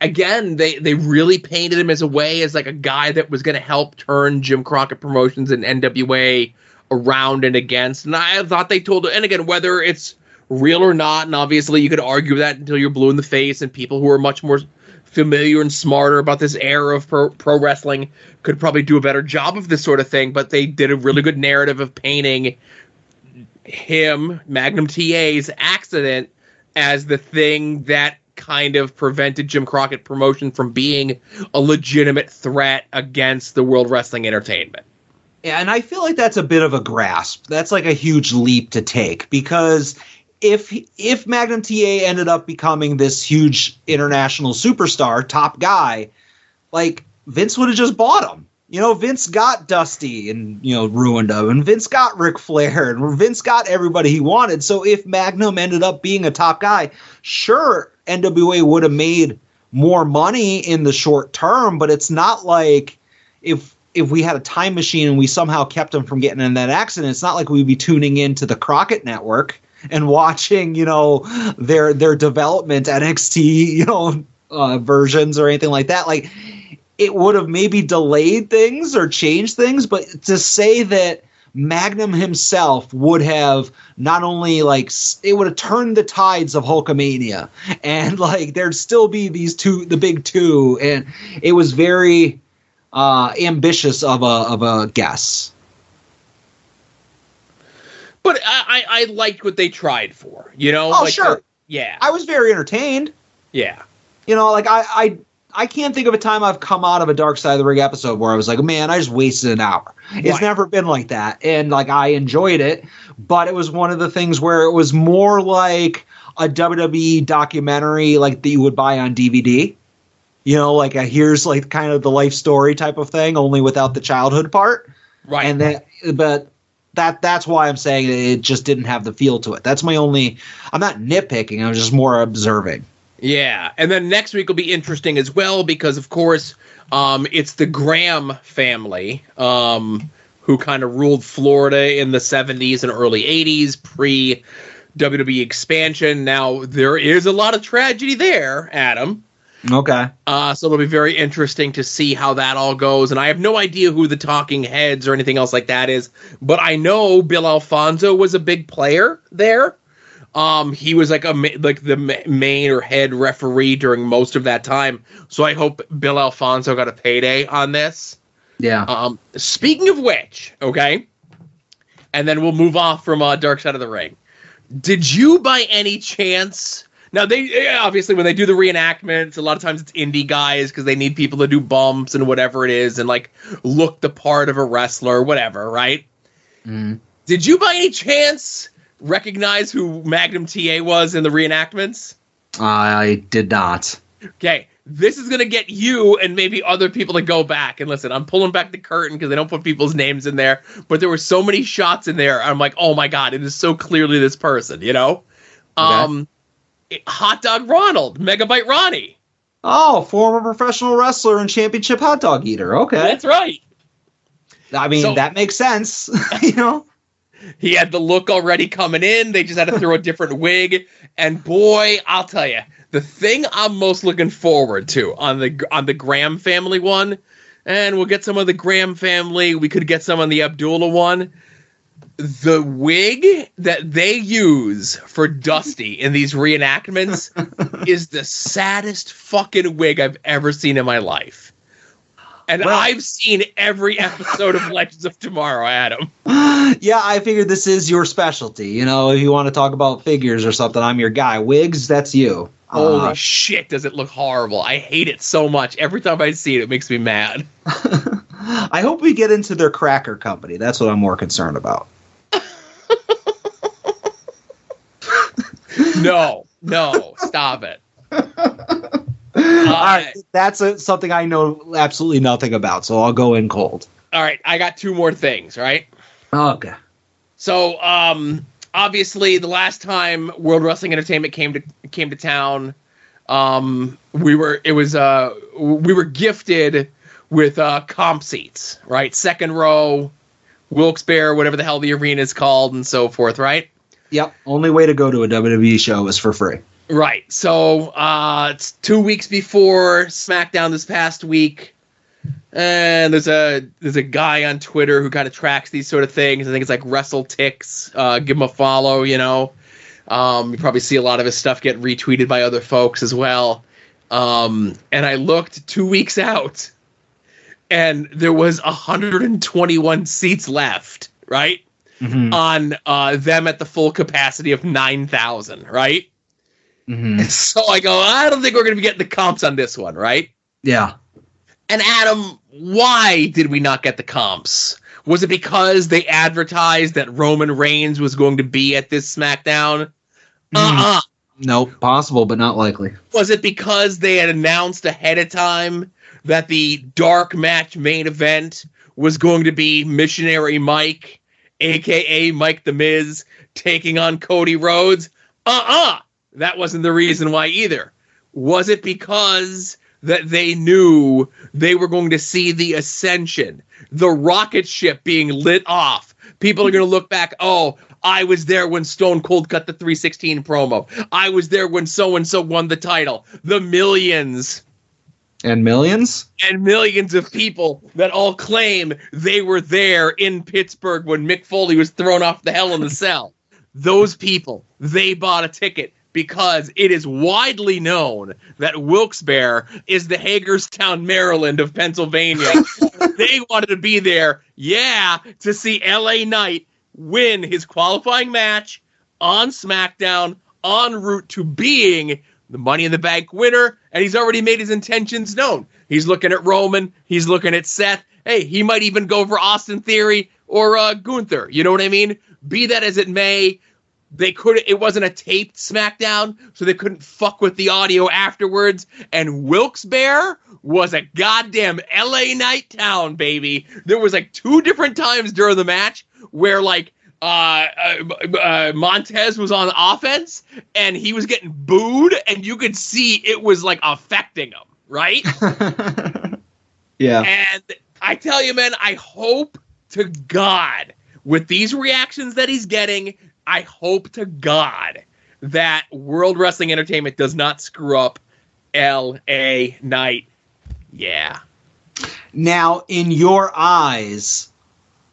Again, they really painted him as like a guy that was going to help turn Jim Crockett Promotions and NWA around and against. And I thought they told, and again, whether it's real or not, and obviously you could argue that until you're blue in the face, and people who are much more familiar and smarter about this era of pro wrestling could probably do a better job of this sort of thing, but they did a really good narrative of painting him, Magnum TA's accident, as the thing that kind of prevented Jim Crockett Promotion from being a legitimate threat against the World Wrestling Entertainment. Yeah, and I feel like that's a bit of a grasp. That's like a huge leap to take, because if Magnum TA ended up becoming this huge international superstar, top guy, like Vince would have just bought him. Vince got Dusty and, ruined him. And Vince got Ric Flair. And Vince got everybody he wanted. So if Magnum ended up being a top guy, sure, NWA would have made more money in the short term. But it's not like if we had a time machine and we somehow kept him from getting in that accident, it's not like we'd be tuning into the Crockett Network and watching, their development NXT, versions or anything like that. Like, it would have maybe delayed things or changed things, but to say that Magnum himself would have not only it would have turned the tides of Hulkamania, and there'd still be the big two, and it was very ambitious of a guess. But I liked what they tried for, Oh, sure. Yeah. I was very entertained. Yeah. I can't think of a time I've come out of a Dark Side of the Ring episode where I was like, man, I just wasted an hour. It's never been like that. And I enjoyed it, but it was one of the things where it was more like a WWE documentary that you would buy on DVD. Here's kind of the life story type of thing, only without the childhood part. Right. And that's why I'm saying it just didn't have the feel to it. That's my only, I'm not nitpicking. I'm just more observing. Yeah, and then next week will be interesting as well because, of course, it's the Graham family who kind of ruled Florida in the 70s and early 80s, pre-WWE expansion. Now, there is a lot of tragedy there, Adam. Okay. So it'll be very interesting to see how that all goes. And I have no idea who the talking heads or anything else like that is, but I know Bill Alfonso was a big player there. He was the main or head referee during most of that time. So I hope Bill Alfonso got a payday on this. Yeah. Speaking of which, okay, and then we'll move off from Dark Side of the Ring. Did you by any chance? Now they obviously when they do the reenactments, a lot of times it's indie guys because they need people to do bumps and whatever it is and look the part of a wrestler, whatever, right? Mm. Did you by any chance recognize who Magnum TA was in the reenactments? I did not. Okay, this is going to get you and maybe other people to go back and listen. I'm pulling back the curtain because they don't put people's names in there, but there were so many shots in there. I'm like, oh my God, it is so clearly this person, Okay. Hot Dog Ronald, Megabyte Ronnie. Oh, former professional wrestler and championship hot dog eater. Okay. That's right. I mean, that makes sense, He had the look already coming in. They just had to throw a different wig. And boy, I'll tell you, the thing I'm most looking forward to on the Graham family one, and we'll get some of the Graham family. We could get some on the Abdullah one. The wig that they use for Dusty in these reenactments is the saddest fucking wig I've ever seen in my life. And I've seen every episode of Legends of Tomorrow, Adam. Yeah, I figured this is your specialty. If you want to talk about figures or something, I'm your guy. Wigs, that's you. Holy shit, does it look horrible. I hate it so much. Every time I see it, it makes me mad. I hope we get into their cracker company. That's what I'm more concerned about. No, stop it. All right, that's something I know absolutely nothing about, so I'll go in cold. All right, I got two more things, right? Okay. So, obviously, the last time World Wrestling Entertainment came to town, we were gifted with comp seats, right? Second row, Wilkes-Barre, whatever the hell the arena is called, and so forth, right? Yep. Only way to go to a WWE show is for free. Right. So it's 2 weeks before SmackDown this past week, and there's a guy on Twitter who kind of tracks these sort of things. I think it's like WrestleTix. Give him a follow. You probably see a lot of his stuff get retweeted by other folks as well. And I looked 2 weeks out, and there was 121 seats left. Right. Mm-hmm. On them at the full capacity of 9,000. Right. Mm-hmm. So I go, I don't think we're going to be getting the comps on this one, right? Yeah. And Adam, why did we not get the comps? Was it because they advertised that Roman Reigns was going to be at this SmackDown? Nope, possible, but not likely. Was it because they had announced ahead of time that the dark match main event was going to be Missionary Mike, a.k.a. Mike the Miz, taking on Cody Rhodes? That wasn't the reason why either. Was it because that they knew they were going to see the ascension, the rocket ship being lit off? People are going to look back, I was there when Stone Cold cut the 316 promo. I was there when so-and-so won the title. The millions. And millions? And millions of people that all claim they were there in Pittsburgh when Mick Foley was thrown off the Hell in the Cell. Those people, they bought a ticket because it is widely known that Wilkes-Barre is the Hagerstown, Maryland of Pennsylvania. They wanted to be there, to see LA Knight win his qualifying match on SmackDown en route to being the Money in the Bank winner, and he's already made his intentions known. He's looking at Roman, he's looking at Seth. Hey, he might even go for Austin Theory or Gunther. You know what I mean? Be that as it may, it wasn't a taped SmackDown, so they couldn't fuck with the audio afterwards, and Wilkes-Barre was a goddamn LA Knight town, baby. There was like 2 different times during the match where Montez was on offense and he was getting booed, and you could see it was like affecting him, right? Yeah. And I tell you, man, I hope to God with these reactions that he's getting, I hope to God that World Wrestling Entertainment does not screw up LA Knight. Yeah. Now, in your eyes,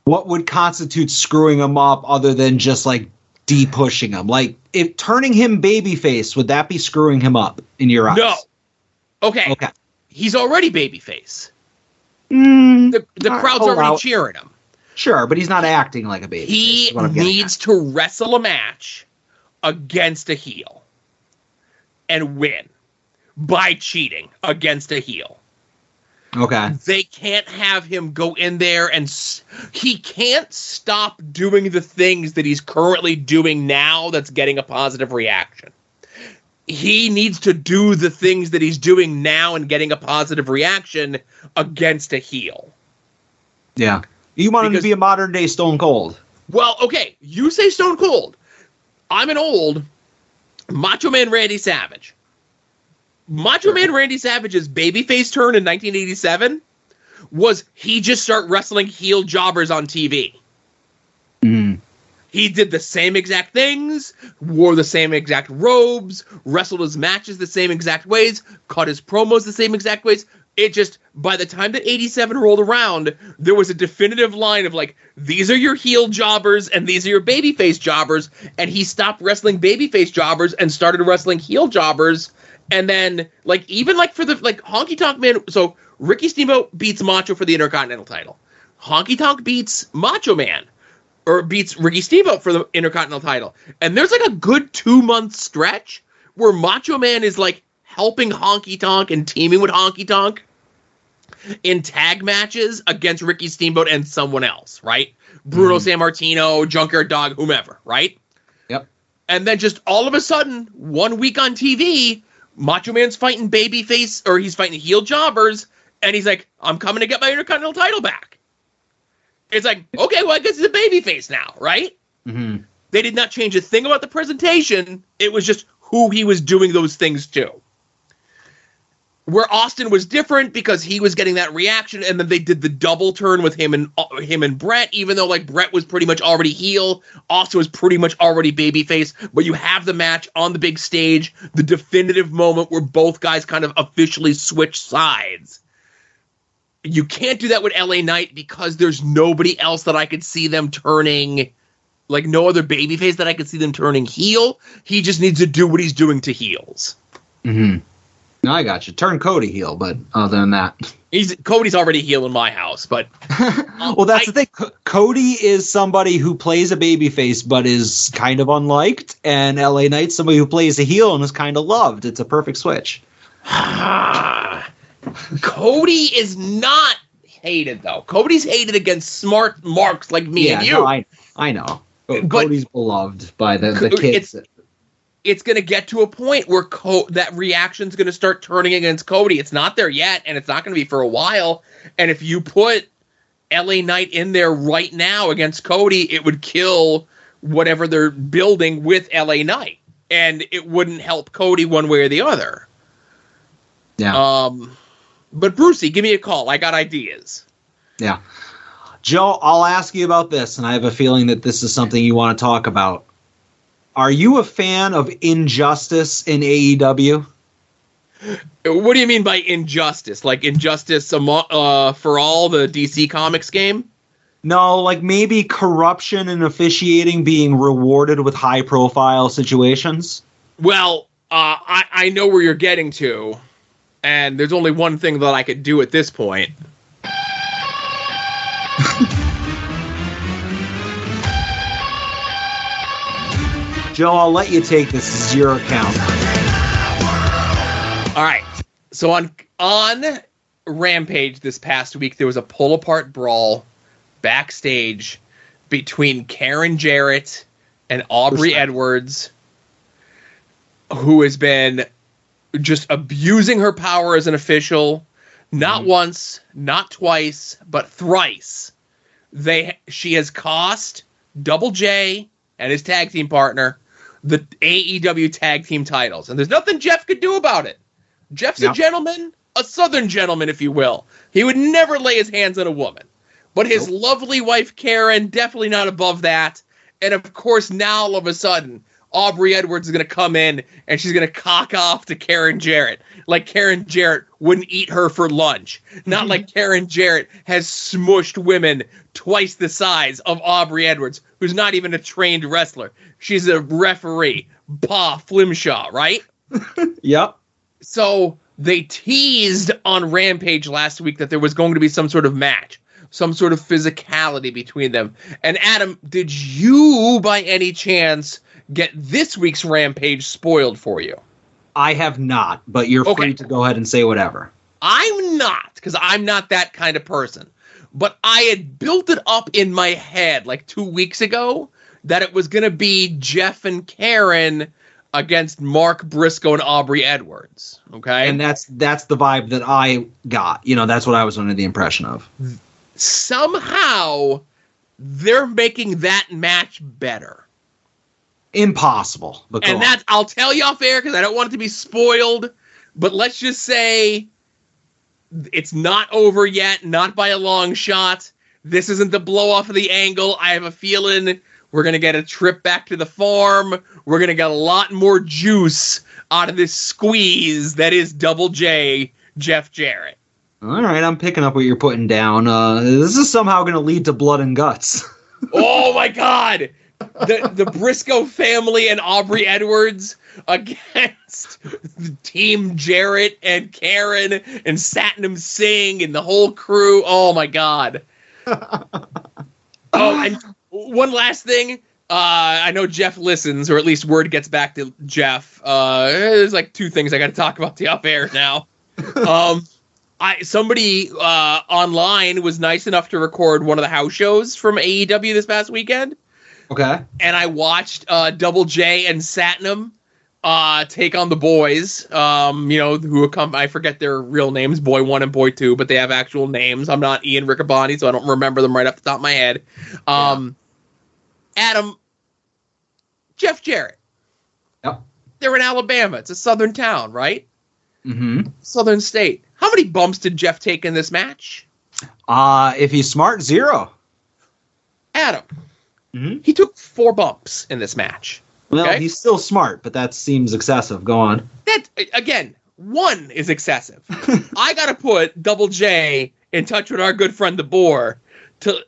what would constitute screwing him up other than just like de-pushing him? Like, if turning him babyface, would that be screwing him up in your eyes? No. Okay. He's already babyface. The crowd's already cheering him. Sure, but he's not acting like a babyface. He needs to wrestle a match against a heel and win by cheating against a heel. Okay. They can't have him go in there and he can't stop doing the things that he's currently doing now that's getting a positive reaction. He needs to do the things that he's doing now and getting a positive reaction against a heel. Yeah. You want him to be a modern day Stone Cold. Well, okay. You say Stone Cold. I'm an old Macho Man Randy Savage. Macho Man Randy Savage's babyface turn in 1987 was he just start wrestling heel jobbers on TV. He did the same exact things, wore the same exact robes, wrestled his matches the same exact ways, cut his promos the same exact ways. It just, by the time that 87 rolled around, there was a definitive line of like, these are your heel jobbers and these are your babyface jobbers. And he stopped wrestling babyface jobbers and started wrestling heel jobbers. And then, like, even like for the like Honky Tonk Man, so Ricky Steamboat beats Macho for the Intercontinental title. Honky Tonk beats Macho Man, or beats Ricky Steamboat for the Intercontinental title. And there's like a good 2-month stretch where Macho Man is like helping Honky Tonk and teaming with Honky Tonk in tag matches against Ricky Steamboat and someone else, right? Bruno Sammartino, Junkyard Dog, whomever, right? Yep. And then just all of a sudden, 1 week on TV, Macho Man's fighting babyface, or he's fighting heel jobbers, and he's like, I'm coming to get my Intercontinental title back. It's like, okay, well, I guess he's a babyface now, right? Mm-hmm. They did not change a thing about the presentation. It was just who he was doing those things to. Where Austin was different because he was getting that reaction, and then they did the double turn with him and Brett, even though like Brett was pretty much already heel, Austin was pretty much already babyface. But you have the match on the big stage, the definitive moment where both guys kind of officially switch sides. You can't do that with LA Knight because there's nobody else that I could see them turning, like no other babyface that I could see them turning heel. He just needs to do what he's doing to heels. Mm-hmm. No, I got you. Turn Cody heel, but other than that, Cody's already heel in my house. But well, that's the thing. Cody is somebody who plays a babyface but is kind of unliked, and LA Knight's somebody who plays a heel and is kind of loved. It's a perfect switch. Cody is not hated though. Cody's hated against smart marks like me and you. No, I know. But Cody's beloved by the kids. it's going to get to a point where that reaction's going to start turning against Cody. It's not there yet, and it's not going to be for a while. And if you put LA Knight in there right now against Cody, it would kill whatever they're building with LA Knight, and it wouldn't help Cody one way or the other. Yeah. But Brucey, give me a call. I got ideas. Yeah. Joe, I'll ask you about this, and I have a feeling that this is something you want to talk about. Are you a fan of Injustice in AEW? What do you mean by Injustice? Like Injustice for All, the DC Comics game? No, like maybe corruption and officiating being rewarded with high-profile situations? Well, I know where you're getting to, and there's only one thing that I could do at this point. Joe, I'll let you take this. This is your account. All right. So on Rampage this past week, there was a pull-apart brawl backstage between Karen Jarrett and Aubrey Edwards, who has been just abusing her power as an official, not once, not twice, but thrice. She has cost Double J and his tag team partner the AEW tag team titles, and there's nothing Jeff could do about it. Jeff's a gentleman, a Southern gentleman, if you will. He would never lay his hands on a woman. But his lovely wife, Karen, definitely not above that. And, of course, now, all of a sudden, Aubrey Edwards is going to come in, and she's going to cock off to Karen Jarrett. Like Karen Jarrett wouldn't eat her for lunch. Not like Karen Jarrett has smushed women twice the size of Aubrey Edwards, who's not even a trained wrestler. She's a referee. Pa Flimshaw, right? Yep. So they teased on Rampage last week that there was going to be some sort of match, some sort of physicality between them. And Adam, did you by any chance get this week's Rampage spoiled for you? I have not, but you're free to go ahead and say whatever. I'm not, because I'm not that kind of person. But I had built it up in my head like 2 weeks ago that it was going to be Jeff and Karen against Mark Briscoe and Aubrey Edwards. Okay? And that's the vibe that I got. You know, that's what I was under the impression of. Somehow, they're making that match better. Impossible. And that I'll tell you off air because I don't want it to be spoiled. But let's just say it's not over yet, not by a long shot. This isn't the blow off of the angle. I have a feeling we're going to get a trip back to the farm. We're going to get a lot more juice out of this squeeze that is Double J, Jeff Jarrett. All right, I'm picking up what you're putting down. This is somehow going to lead to blood and guts. Oh, my God. The Briscoe family and Aubrey Edwards against Team Jarrett and Karen and Satnam Singh and the whole crew. Oh, my God. Oh, and one last thing. I know Jeff listens, or at least word gets back to Jeff. There's like two things I got to talk about the off air now. Somebody online was nice enough to record one of the house shows from AEW this past weekend. Okay. And I watched Double J and Satnam take on the boys, who I forget their real names, Boy 1 and Boy 2, but they have actual names. I'm not Ian Riccaboni, so I don't remember them right off the top of my head. Adam, Jeff Jarrett. Yep. They're in Alabama. It's a southern town, right? Mm-hmm. Southern state. How many bumps did Jeff take in this match? If he's smart, 0. Adam. Mm-hmm. He took 4 bumps in this match. Well, he's still smart, but that seems excessive. Go on. That, again, 1 is excessive. I got to put Double J in touch with our good friend, the Boar,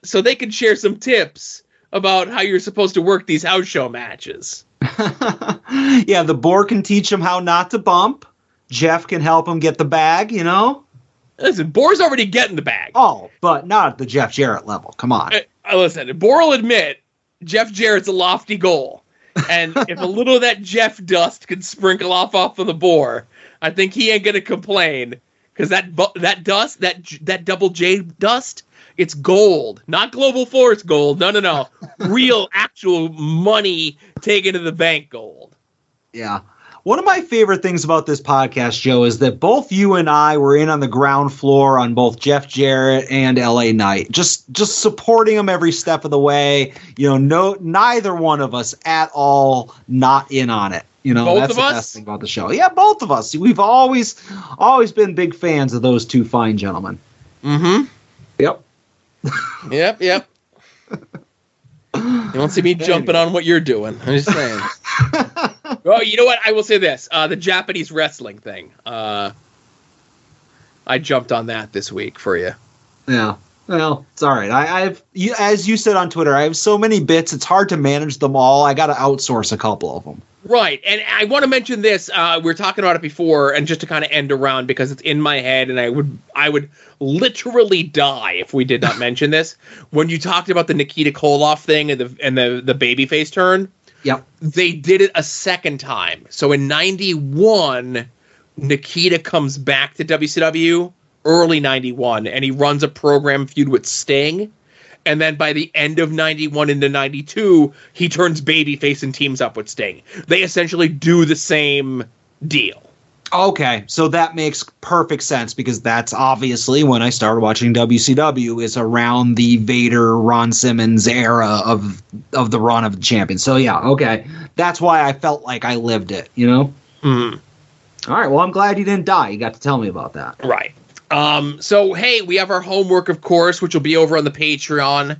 so they can share some tips about how you're supposed to work these house show matches. Yeah, the Boar can teach him how not to bump. Jeff can help him get the bag, you know? Listen, Boar's already getting the bag. Oh, but not at the Jeff Jarrett level. Come on. Listen, Boar will admit Jeff Jarrett's a lofty goal. And if a little of that Jeff dust could sprinkle off of the Boar, I think he ain't going to complain. Because that dust, that Double J dust, it's gold. Not Global Force gold. No. Real, actual money taken to the bank gold. Yeah. One of my favorite things about this podcast, Joe, is that both you and I were in on the ground floor on both Jeff Jarrett and LA Knight, just supporting them every step of the way. Neither one of us at all not in on it. That's the best thing about the show. Yeah, both of us. We've always been big fans of those two fine gentlemen. Mm-hmm. Yep. Yep. You won't see me jumping on what you're doing. I'm just saying. Oh, you know what? I will say this. The Japanese wrestling thing. I jumped on that this week for you. Yeah. Well, it's all right. As you said on Twitter, I have so many bits, it's hard to manage them all. I got to outsource a couple of them. Right. And I want to mention this. We were talking about it before, and just to kind of end around, because it's in my head, and I would literally die if we did not mention this. When you talked about the Nikita Koloff thing and the babyface turn, yep, they did it a second time. So in 91, Nikita comes back to WCW, early 91, and he runs a program feud with Sting. And then by the end of 91 into 92, he turns babyface and teams up with Sting. They essentially do the same deal. Okay, so that makes perfect sense, because that's obviously when I started watching WCW, is around the Vader, Ron Simmons era of the run of the champion. So yeah, okay. That's why I felt like I lived it, Mm-hmm. All right, well, I'm glad you didn't die. You got to tell me about that. Right. So, hey, we have our homework, of course, which will be over on the Patreon,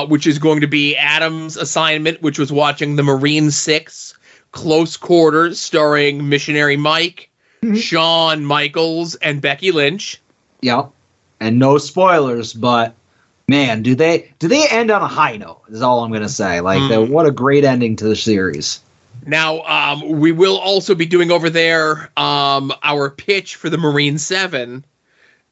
which is going to be Adam's assignment, which was watching the Marine 6 Close Quarters, starring Missionary Mike, Shawn Michaels, and Becky Lynch. Yep. And no spoilers, but man, do they end on a high note, is all I'm going to say. What a great ending to the series. Now, we will also be doing over there our pitch for the Marine 7.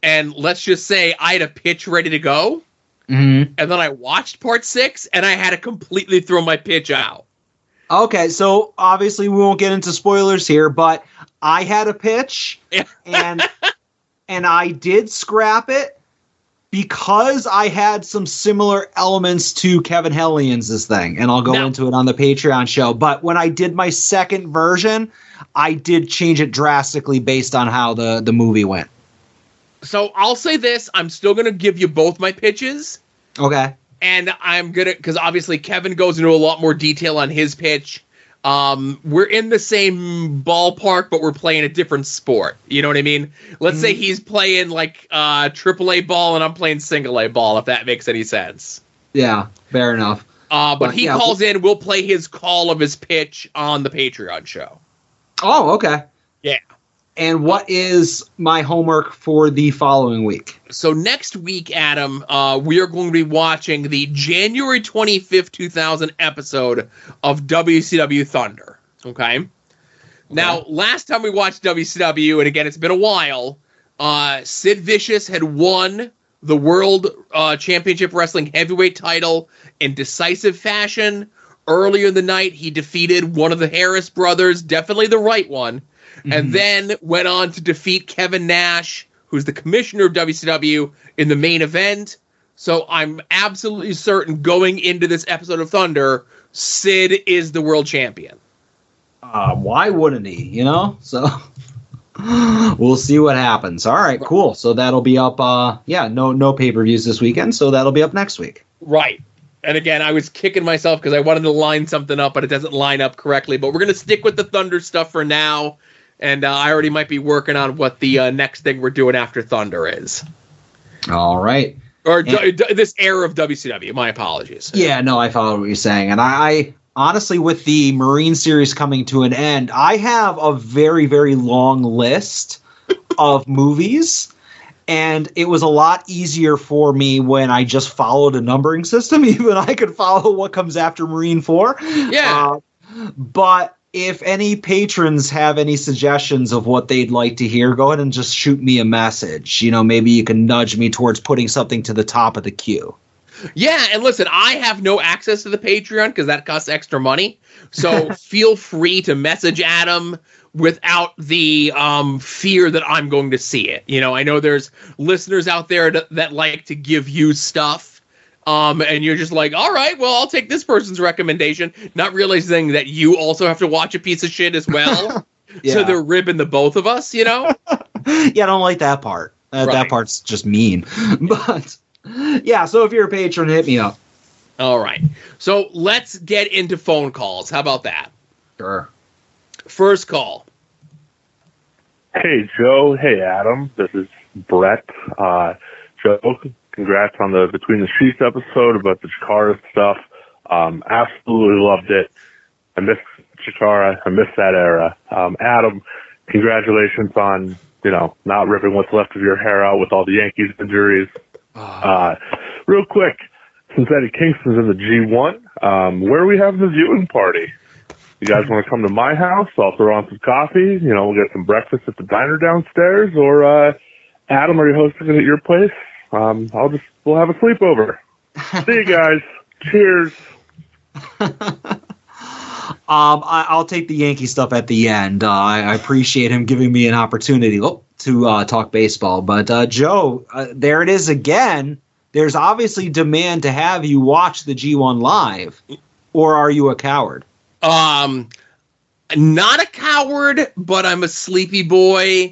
And let's just say I had a pitch ready to go. Mm-hmm. And then I watched part 6, and I had to completely throw my pitch out. Okay, so obviously we won't get into spoilers here, but I had a pitch, and I did scrap it because I had some similar elements to Kevin Hellions' thing, and I'll go into it on the Patreon show. But when I did my second version, I did change it drastically based on how the movie went. So I'll say this, I'm still going to give you both my pitches. Okay. And I'm going to, because obviously Kevin goes into a lot more detail on his pitch. We're in the same ballpark, but we're playing a different sport. You know what I mean? Let's say he's playing like AAA ball and I'm playing single A ball, if that makes any sense. Yeah, fair enough. But he calls in, we'll play his call of his pitch on the Patreon show. Oh, okay. Yeah. And what is my homework for the following week? So next week, Adam, we are going to be watching the January 25th, 2000 episode of WCW Thunder. Okay? Now, last time we watched WCW, and again, it's been a while, Sid Vicious had won the World Championship Wrestling Heavyweight title in decisive fashion. Earlier in the night, he defeated one of the Harris brothers, definitely the right one, and then went on to defeat Kevin Nash, who's the commissioner of WCW, in the main event. So I'm absolutely certain going into this episode of Thunder, Sid is the world champion. Why wouldn't he, So we'll see what happens. All right, cool. So that'll be up, no pay-per-views this weekend, so that'll be up next week. Right. And again, I was kicking myself because I wanted to line something up, but it doesn't line up correctly. But we're going to stick with the Thunder stuff for now. And I already might be working on what the next thing we're doing after Thunder is. All right. Or this era of WCW. My apologies. Yeah, no, I follow what you're saying. And I honestly, with the Marine series coming to an end, I have a very, very long list of movies. And it was a lot easier for me when I just followed a numbering system. Even I could follow what comes after Marine 4. Yeah. But if any patrons have any suggestions of what they'd like to hear, go ahead and just shoot me a message. Maybe you can nudge me towards putting something to the top of the queue. Yeah, and listen, I have no access to the Patreon because that costs extra money. So feel free to message Adam without the fear that I'm going to see it. I know there's listeners out there that like to give you stuff. And you're just like, all right, well, I'll take this person's recommendation, not realizing that you also have to watch a piece of shit as well. Yeah. So they're ribbing the both of us, Yeah, I don't like that part. Right. That part's just mean. But yeah, so if you're a patron, hit me up. All right. So let's get into phone calls. How about that? Sure. First call. Hey, Joe. Hey, Adam. This is Brett. Joe, congrats on the Between the Sheets episode about the Chikara stuff. Absolutely loved it. I miss Chikara. I miss that era. Adam, congratulations on, not ripping what's left of your hair out with all the Yankees injuries. Real quick, since Eddie Kingston's in the G1, where are we having the viewing party? You guys want to come to my house? I'll throw on some coffee. We'll get some breakfast at the diner downstairs. Or, Adam, are you hosting it at your place? We'll have a sleepover. See you guys. Cheers. I'll take the Yankee stuff at the end. I appreciate him giving me an opportunity to talk baseball. But, Joe, there it is again. There's obviously demand to have you watch the G1 live. Or are you a coward? Not a coward, but I'm a sleepy boy.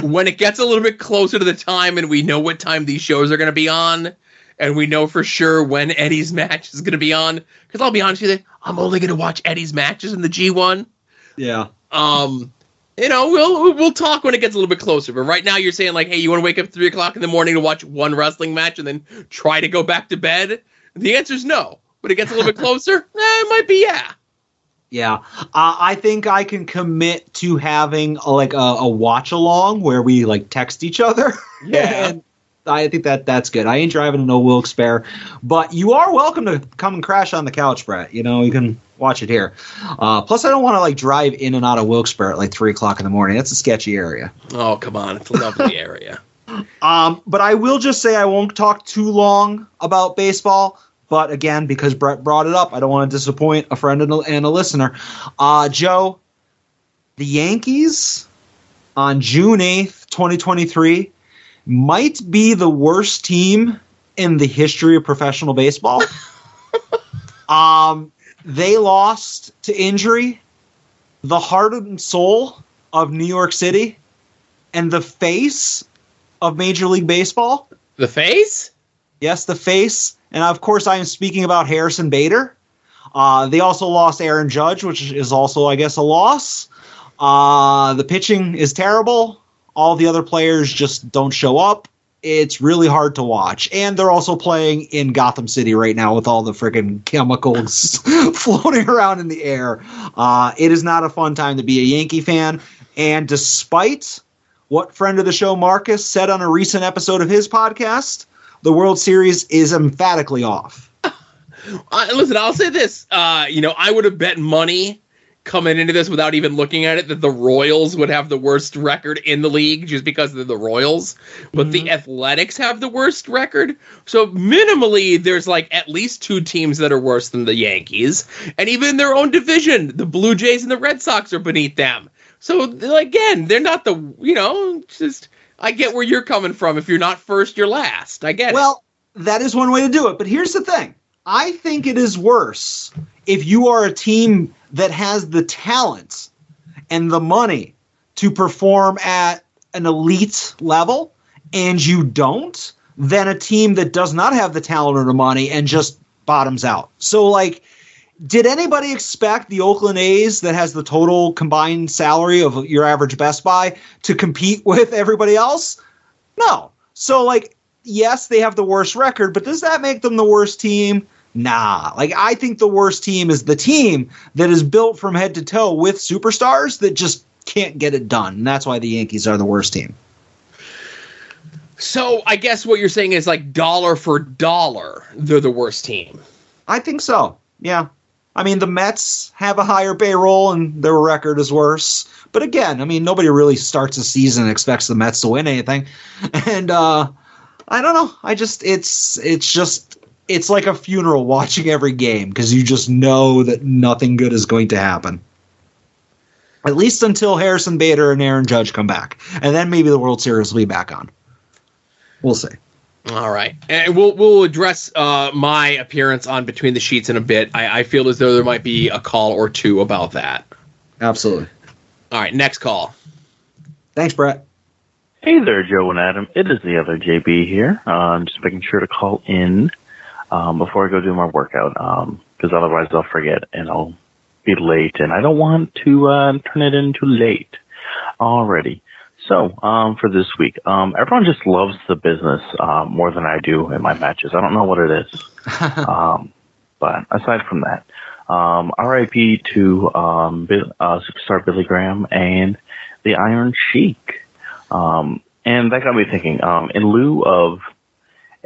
When it gets a little bit closer to the time and we know what time these shows are going to be on, and we know for sure when Eddie's match is going to be on, because I'll be honest with you, I'm only going to watch Eddie's matches in the G1. Yeah. We'll talk when it gets a little bit closer. But right now you're saying like, hey, you want to wake up at 3 o'clock in the morning to watch one wrestling match and then try to go back to bed? The answer is no. But it gets a little bit closer? It might be yeah. Yeah, I think I can commit to having a watch along where we text each other. Yeah, and I think that's good. I ain't driving to no Wilkes-Barre, but you are welcome to come and crash on the couch, Brett. You can watch it here. Plus, I don't want to drive in and out of Wilkes-Barre at 3 o'clock in the morning. That's a sketchy area. Oh, come on, it's a lovely area. But I will just say I won't talk too long about baseball. But again, because Brett brought it up, I don't want to disappoint a friend and a listener. Joe, the Yankees on June 8th, 2023, might be the worst team in the history of professional baseball. They lost to injury, the heart and soul of New York City, and the face of Major League Baseball. The face? Yes, the face. And, of course, I am speaking about Harrison Bader. They also lost Aaron Judge, which is also, I guess, a loss. The pitching is terrible. All the other players just don't show up. It's really hard to watch. And they're also playing in Gotham City right now with all the freaking chemicals floating around in the air. It is not a fun time to be a Yankee fan. And despite what friend of the show Marcus said on a recent episode of his podcast, the World Series is emphatically off. Listen, I'll say this. I would have bet money coming into this without even looking at it that the Royals would have the worst record in the league just because they're the Royals. But the Athletics have the worst record. So minimally, there's at least 2 teams that are worse than the Yankees. And even in their own division, the Blue Jays and the Red Sox are beneath them. So, again, they're not I get where you're coming from. If you're not first, you're last. I get it. Well, that is one way to do it. But here's the thing. I think it is worse if you are a team that has the talent and the money to perform at an elite level and you don't, than a team that does not have the talent or the money and just bottoms out. So, did anybody expect the Oakland A's that has the total combined salary of your average Best Buy to compete with everybody else? No. So, yes, they have the worst record, but does that make them the worst team? Nah. I think the worst team is the team that is built from head to toe with superstars that just can't get it done. And that's why the Yankees are the worst team. So, I guess what you're saying is dollar for dollar, they're the worst team. I think so. Yeah. I mean, the Mets have a higher payroll and their record is worse. But again, nobody really starts a season and expects the Mets to win anything. And I don't know. It's like a funeral watching every game because you just know that nothing good is going to happen. At least until Harrison Bader and Aaron Judge come back. And then maybe the World Series will be back on. We'll see. All right, and we'll address my appearance on Between the Sheets in a bit. I feel as though there might be a call or two about that. Absolutely. All right, next call. Thanks, Brett. Hey there, Joe and Adam. It is the other JB here. I'm just making sure to call in before I go do my workout, because otherwise I'll forget and I'll be late, and I don't want to turn it into late. Alrighty. So, for this week, everyone just loves the business more than I do in my matches. I don't know what it is. But aside from that, RIP to Superstar Billy Graham and the Iron Sheik. And that got me thinking, in lieu of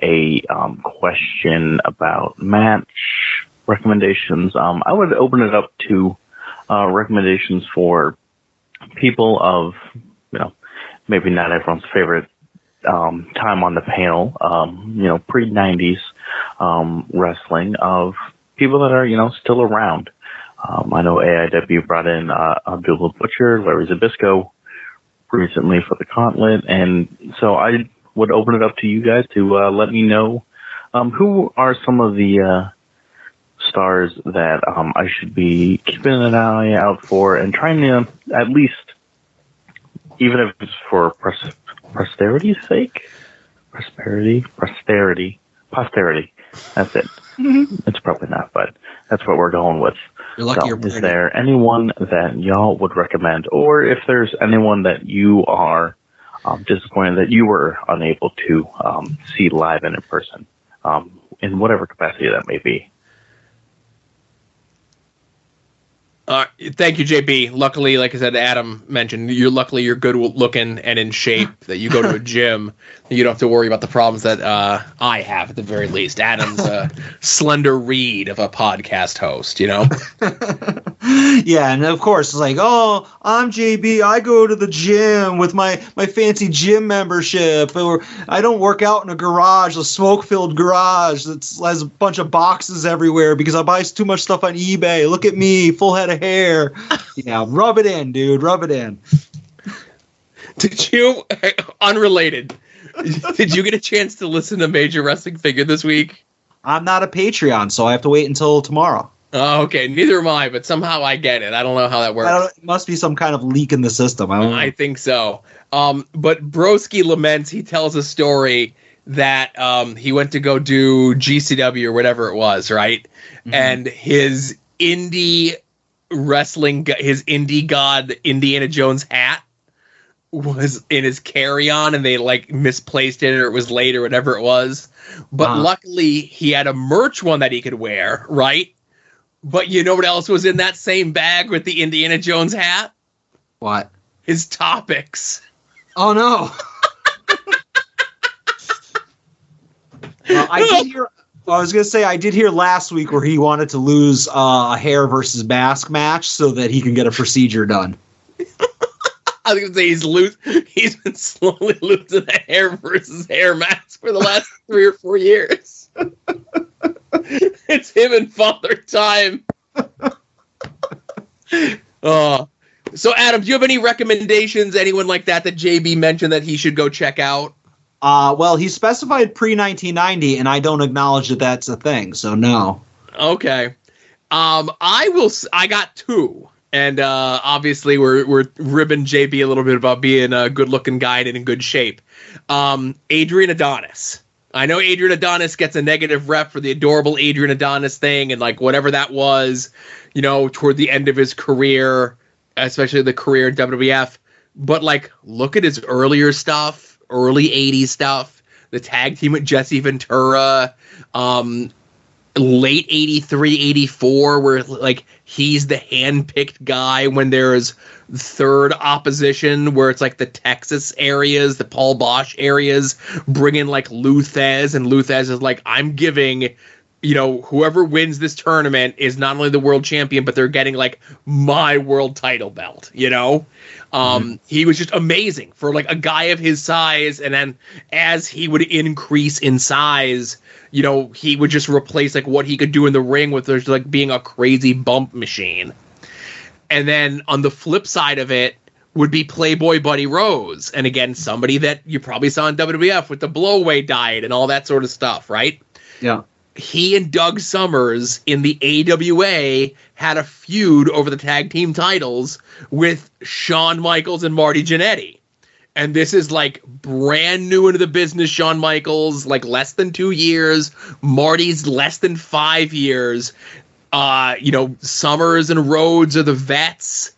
a question about match recommendations, I would open it up to recommendations for people of, maybe not everyone's favorite time on the panel, pre-90s wrestling, of people that are, still around. I know AIW brought in Abdullah Butcher, Larry Zbyszko recently for the Gauntlet, and so I would open it up to you guys to let me know who are some of the stars that I should be keeping an eye out for and trying to at least, even if it's for posterity's sake, posterity. That's it. It's probably not, but that's what we're going with. You're lucky. So, is there anyone that y'all would recommend, or if there's anyone that you are disappointed that you were unable to see live and in person, in whatever capacity that may be? Thank you, JB. Luckily, like I said, Adam mentioned, you're good looking and in shape, that you go to a gym. You don't have to worry about the problems that I have, at the very least. Adam's a slender reed of a podcast host, Yeah, and of course, it's like, oh, I'm JB. I go to the gym with my fancy gym membership. Or I don't work out in a garage, a smoke-filled garage that has a bunch of boxes everywhere because I buy too much stuff on eBay. Look at me, full head of hair. Yeah, rub it in, dude. Rub it in. Did you, unrelated, did you get a chance to listen to Major Wrestling Figure this week? I'm not a Patreon, so I have to wait until tomorrow. Oh, okay. Neither am I, but somehow I get it. I don't know how that works. It must be some kind of leak in the system. I think so. But Broski laments, he tells a story that he went to go do GCW or whatever it was, right? Mm-hmm. And his indie wrestling, his indie god Indiana Jones hat was in his carry-on, and they misplaced it, or it was late, or whatever it was. But luckily, he had a merch one that he could wear, right? But you know what else was in that same bag with the Indiana Jones hat? What? His topics. Oh, no. Well, I did hear... Well, I was going to say, I did hear last week where he wanted to lose a hair versus mask match so that he can get a procedure done. I was going to say he's been slowly losing a hair versus hair mask for the last 3 or 4 years. It's him and Father Time. So, Adam, do you have any recommendations, anyone like that JB mentioned that he should go check out? Well, he specified pre-1990, and I don't acknowledge that that's a thing, so no. Okay. I got 2. And obviously, we're ribbing JB a little bit about being a good-looking guy and in good shape. Adrian Adonis. I know Adrian Adonis gets a negative rep for the adorable Adrian Adonis thing and whatever that was, toward the end of his career, especially the career in WWF. But look at his earlier stuff, early 80s stuff, the tag team with Jesse Ventura, late 83, 84, where he's the hand-picked guy when there's third opposition, where it's the Texas areas, the Paul Bosch areas, bring in Lou Thez, and Lou Thez is I'm giving, whoever wins this tournament is not only the world champion, but they're getting my world title belt, He was just amazing for a guy of his size, and then as he would increase in size, he would just replace what he could do in the ring with being a crazy bump machine. And then on the flip side of it, would be Playboy Buddy Rose. And again, somebody that you probably saw in WWF with the blowaway diet and all that sort of stuff, right? Yeah. He and Doug Summers in the AWA had a feud over the tag team titles with Shawn Michaels and Marty Jannetty. And this is like brand new into the business, Shawn Michaels, like less than 2 years. Marty's less than 5 years. Summers and Rhodes are the vets.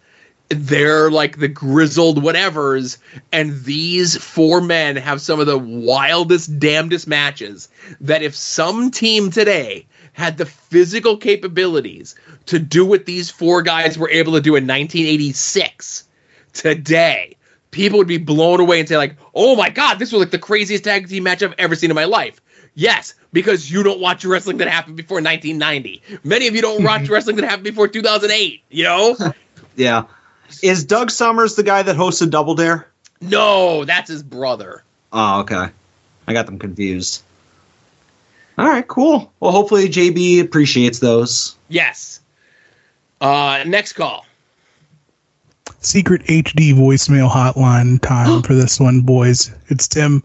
They're like the grizzled whatevers. And these four men have some of the wildest, damnedest matches that if some team today had the physical capabilities to do what these four guys were able to do in 1986 today, people would be blown away and say like, oh my God, this was like the craziest tag team match I've ever seen in my life. Yes, because you don't watch wrestling that happened before 1990. Many of you don't watch wrestling that happened before 2008, you know? Yeah. Is Doug Summers the guy that hosted Double Dare? No, that's his brother. Oh, okay. I got them confused. All right, cool. Well, hopefully JB appreciates those. Yes. Next call. Secret HD voicemail hotline time for this one, boys. It's Tim.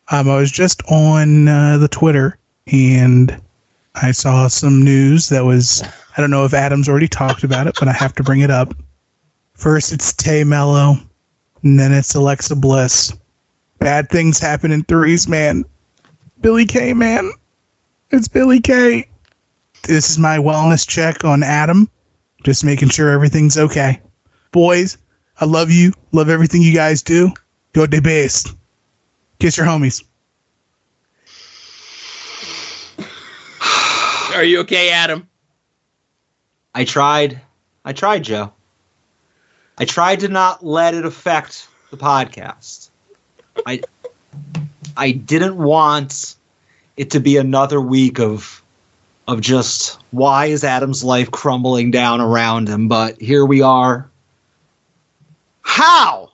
I was just on the Twitter, and I saw some news that was, I don't know if Adam's already talked about it, but I have to bring it up. First, it's Tay Mello, and then it's Alexa Bliss. Bad things happen in threes, man. Billy Kay, man. It's Billy Kay. This is my wellness check on Adam. Just making sure everything's okay. Boys, I love you. Love everything you guys do. Go de base. Kiss your homies. Are you okay, Adam? I tried, Joe. I tried to not let it affect the podcast. I didn't want it to be another week of just why is Adam's life crumbling down around him, but here we are. How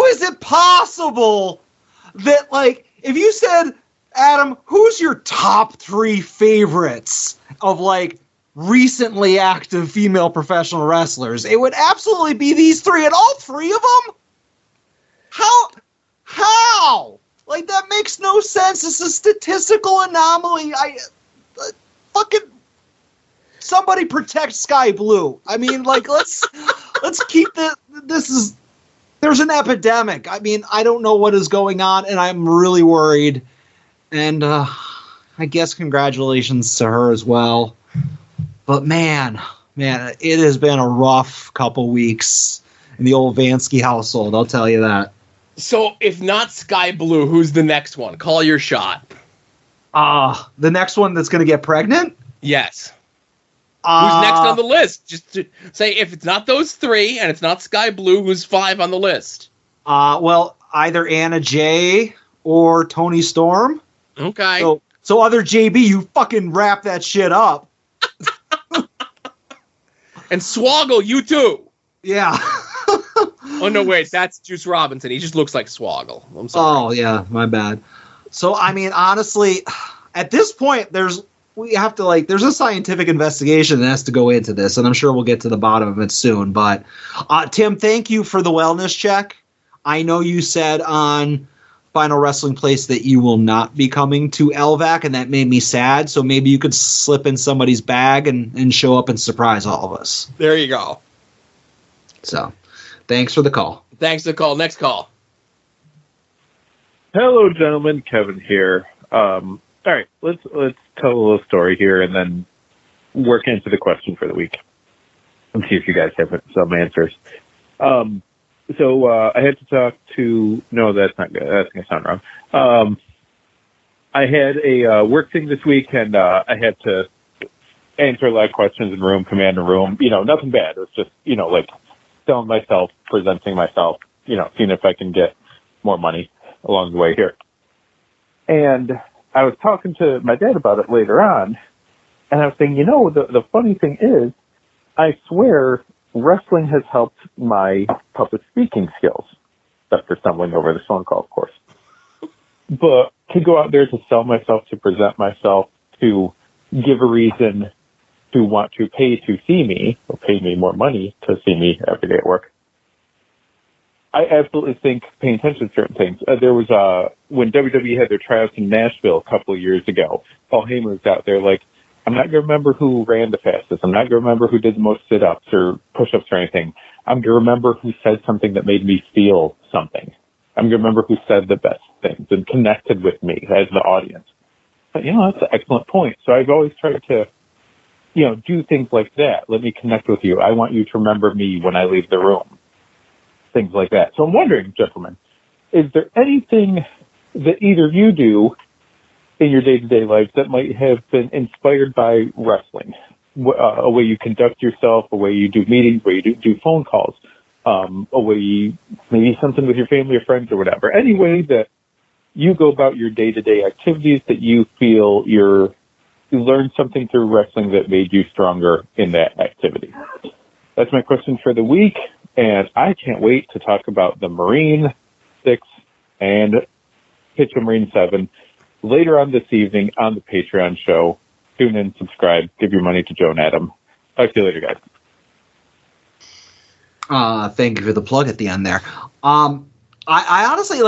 is it possible that, like, if you said, Adam, who's your top 3 favorites of, like, recently active female professional wrestlers, it would absolutely be these 3, and all 3 of them? How? Like, that makes no sense. It's a statistical anomaly. Fucking somebody protect Sky Blue. I mean, like, let's keep there's an epidemic. I mean, I don't know what is going on, and I'm really worried. And I guess congratulations to her as well. But man, it has been a rough couple weeks in the old Vansky household, I'll tell you that. So, if not Sky Blue, who's the next one? Call your shot. The next one that's going to get pregnant? Yes. Who's next on the list? Just to say, if it's not those 3 and it's not Sky Blue, who's 5 on the list? Well, either Anna Jay or Tony Storm. Okay. So other JB, you fucking wrap that shit up. And Swoggle, you too. Yeah. Oh, no, wait. That's Juice Robinson. He just looks like Swoggle. I'm sorry. Oh, yeah. My bad. So, I mean, honestly, at this point, there's a scientific investigation that has to go into this, and I'm sure we'll get to the bottom of it soon. But, Tim, thank you for the wellness check. I know you said on Final Wrestling Place that you will not be coming to LVAC, and that made me sad. So maybe you could slip in somebody's bag and show up and surprise all of us. There you go. So, thanks for the call. Thanks for the call. Next call. Hello, gentlemen. Kevin here. All right, let's tell a little story here and then work into the question for the week and see if you guys have some answers. So I had to talk to. No, that's not good. That's gonna sound wrong. I had a work thing this week, and I had to answer a lot of questions in room, command a room. You know, nothing bad. It was just like selling myself, presenting myself. Seeing if I can get more money along the way here. And I was talking to my dad about it later on, and I was saying, the funny thing is, I swear wrestling has helped my public speaking skills, except for stumbling over this phone call, of course. But to go out there to sell myself, to present myself, to give a reason to want to pay to see me, or pay me more money to see me every day at work, I absolutely think paying attention to certain things. There was when WWE had their tryouts in Nashville a couple of years ago, Paul Heyman was out there like, I'm not going to remember who ran the fastest. I'm not going to remember who did the most sit-ups or push-ups or anything. I'm going to remember who said something that made me feel something. I'm going to remember who said the best things and connected with me as the audience. But, that's an excellent point. So I've always tried to, do things like that. Let me connect with you. I want you to remember me when I leave the room. Things like that. So I'm wondering, gentlemen, is there anything that either you do in your day-to-day life that might have been inspired by wrestling? A way you conduct yourself, a way you do meetings, a way you do phone calls, a way maybe something with your family or friends or whatever. Any way that you go about your day-to-day activities that you feel you learned something through wrestling that made you stronger in that activity. That's my question for the week, and I can't wait to talk about the Marine 6 and Pitch a Marine 7 later on this evening on the Patreon show. Tune in, subscribe, give your money to Joe and Adam. Talk to you later, guys. Thank you for the plug at the end there. I honestly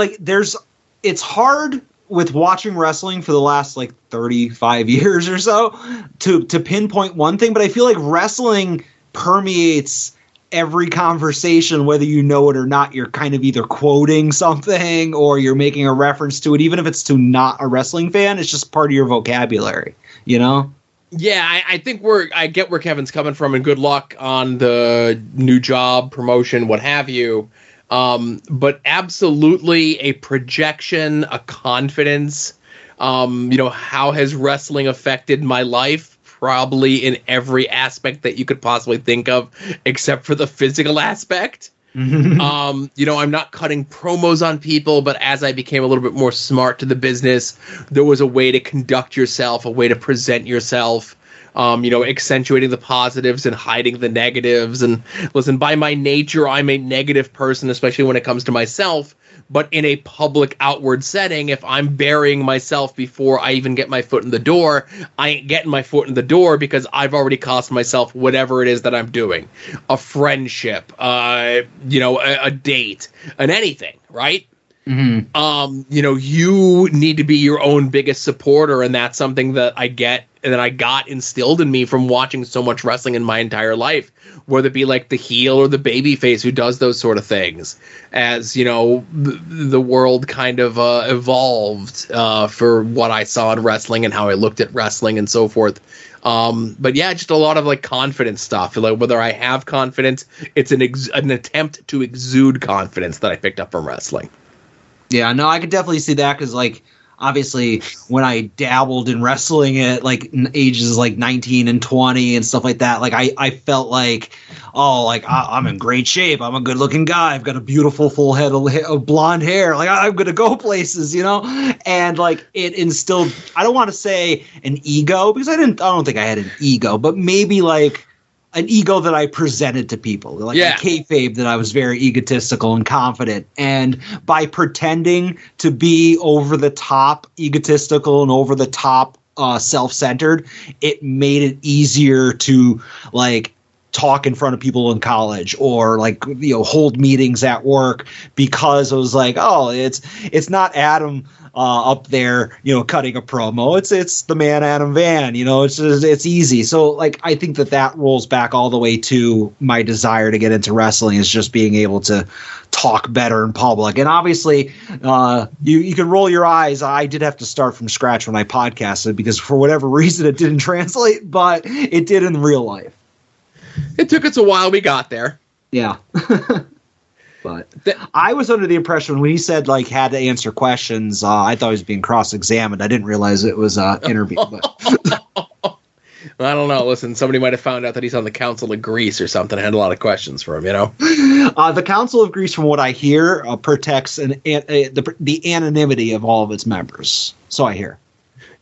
it's hard with watching wrestling for the last 35 years or so to pinpoint one thing, but I feel like wrestling permeates every conversation, whether you know it or not. You're kind of either quoting something or you're making a reference to it, even if it's to not a wrestling fan. It's just part of your vocabulary, Yeah, I think I get where Kevin's coming from, and good luck on the new job, promotion, what have you. But absolutely a projection, a confidence. How has wrestling affected my life? Probably in every aspect that you could possibly think of, except for the physical aspect. I'm not cutting promos on people, but as I became a little bit more smart to the business, there was a way to conduct yourself, a way to present yourself, accentuating the positives and hiding the negatives. And listen, by my nature, I'm a negative person, especially when it comes to myself. But in a public outward setting, if I'm burying myself before I even get my foot in the door, I ain't getting my foot in the door because I've already cost myself whatever it is that I'm doing. A friendship, a date, an anything, right? Mm-hmm. You need to be your own biggest supporter, and that's something that I get and that I got instilled in me from watching so much wrestling in my entire life, whether it be the heel or the baby face who does those sort of things. As the world kind of evolved for what I saw in wrestling and how I looked at wrestling and so forth. But yeah, just a lot of confidence stuff. Whether I have confidence, it's an attempt to exude confidence that I picked up from wrestling. Yeah, no, I could definitely see that because, obviously, when I dabbled in wrestling at, ages 19 and 20 and stuff like that, I felt I'm in great shape. I'm a good-looking guy. I've got a beautiful full head of blonde hair. I'm going to go places, And, it instilled, I don't want to say an ego, because I don't think I had an ego, but maybe, an ego that I presented to people, a kayfabe that I was very egotistical and confident. And by pretending to be over the top egotistical and over the top self-centered, it made it easier to talk in front of people in college or hold meetings at work, because it was it's not Adam up there, cutting a promo. It's the man Adam Van, it's easy. So I think that rolls back all the way to my desire to get into wrestling, is just being able to talk better in public. And obviously you can roll your eyes. I did have to start from scratch when I podcasted because for whatever reason it didn't translate, but it did in real life. It took us a while. We got there. Yeah. But I was under the impression when he said had to answer questions, I thought he was being cross-examined. I didn't realize it was an interview. But. Well, I don't know. Listen, somebody might have found out that he's on the Council of Greece or something. I had a lot of questions for him, The Council of Greece, from what I hear, protects the anonymity of all of its members. So I hear.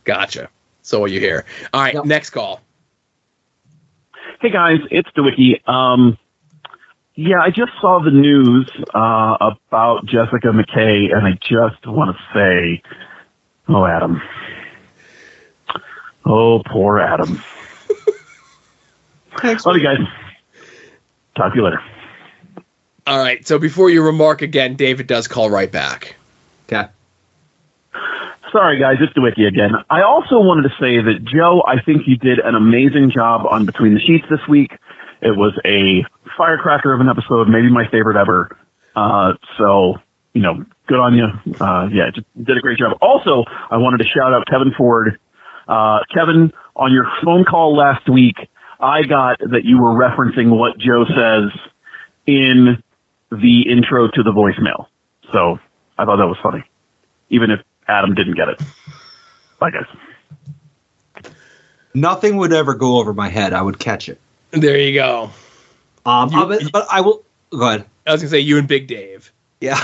Gotcha. So what you hear. All right, Next call. Hey guys, it's DeWicki. Yeah, I just saw the news about Jessica McKay, and I just want to say, oh, Adam. Oh, poor Adam. Thanks. Love you guys. Talk to you later. All right. So before you remark again, David does call right back. Okay. Sorry, guys, it's DeWicki again. I also wanted to say that, Joe, I think you did an amazing job on Between the Sheets this week. It was a firecracker of an episode, maybe my favorite ever. So, good on you. Just did a great job. Also, I wanted to shout out Kevin Ford. Kevin, on your phone call last week, I got that you were referencing what Joe says in the intro to the voicemail. So I thought that was funny, even if Adam didn't get it. Bye, guys. Nothing would ever go over my head. I would catch it. There you go. But I will go ahead. I was gonna say you and Big Dave. Yeah.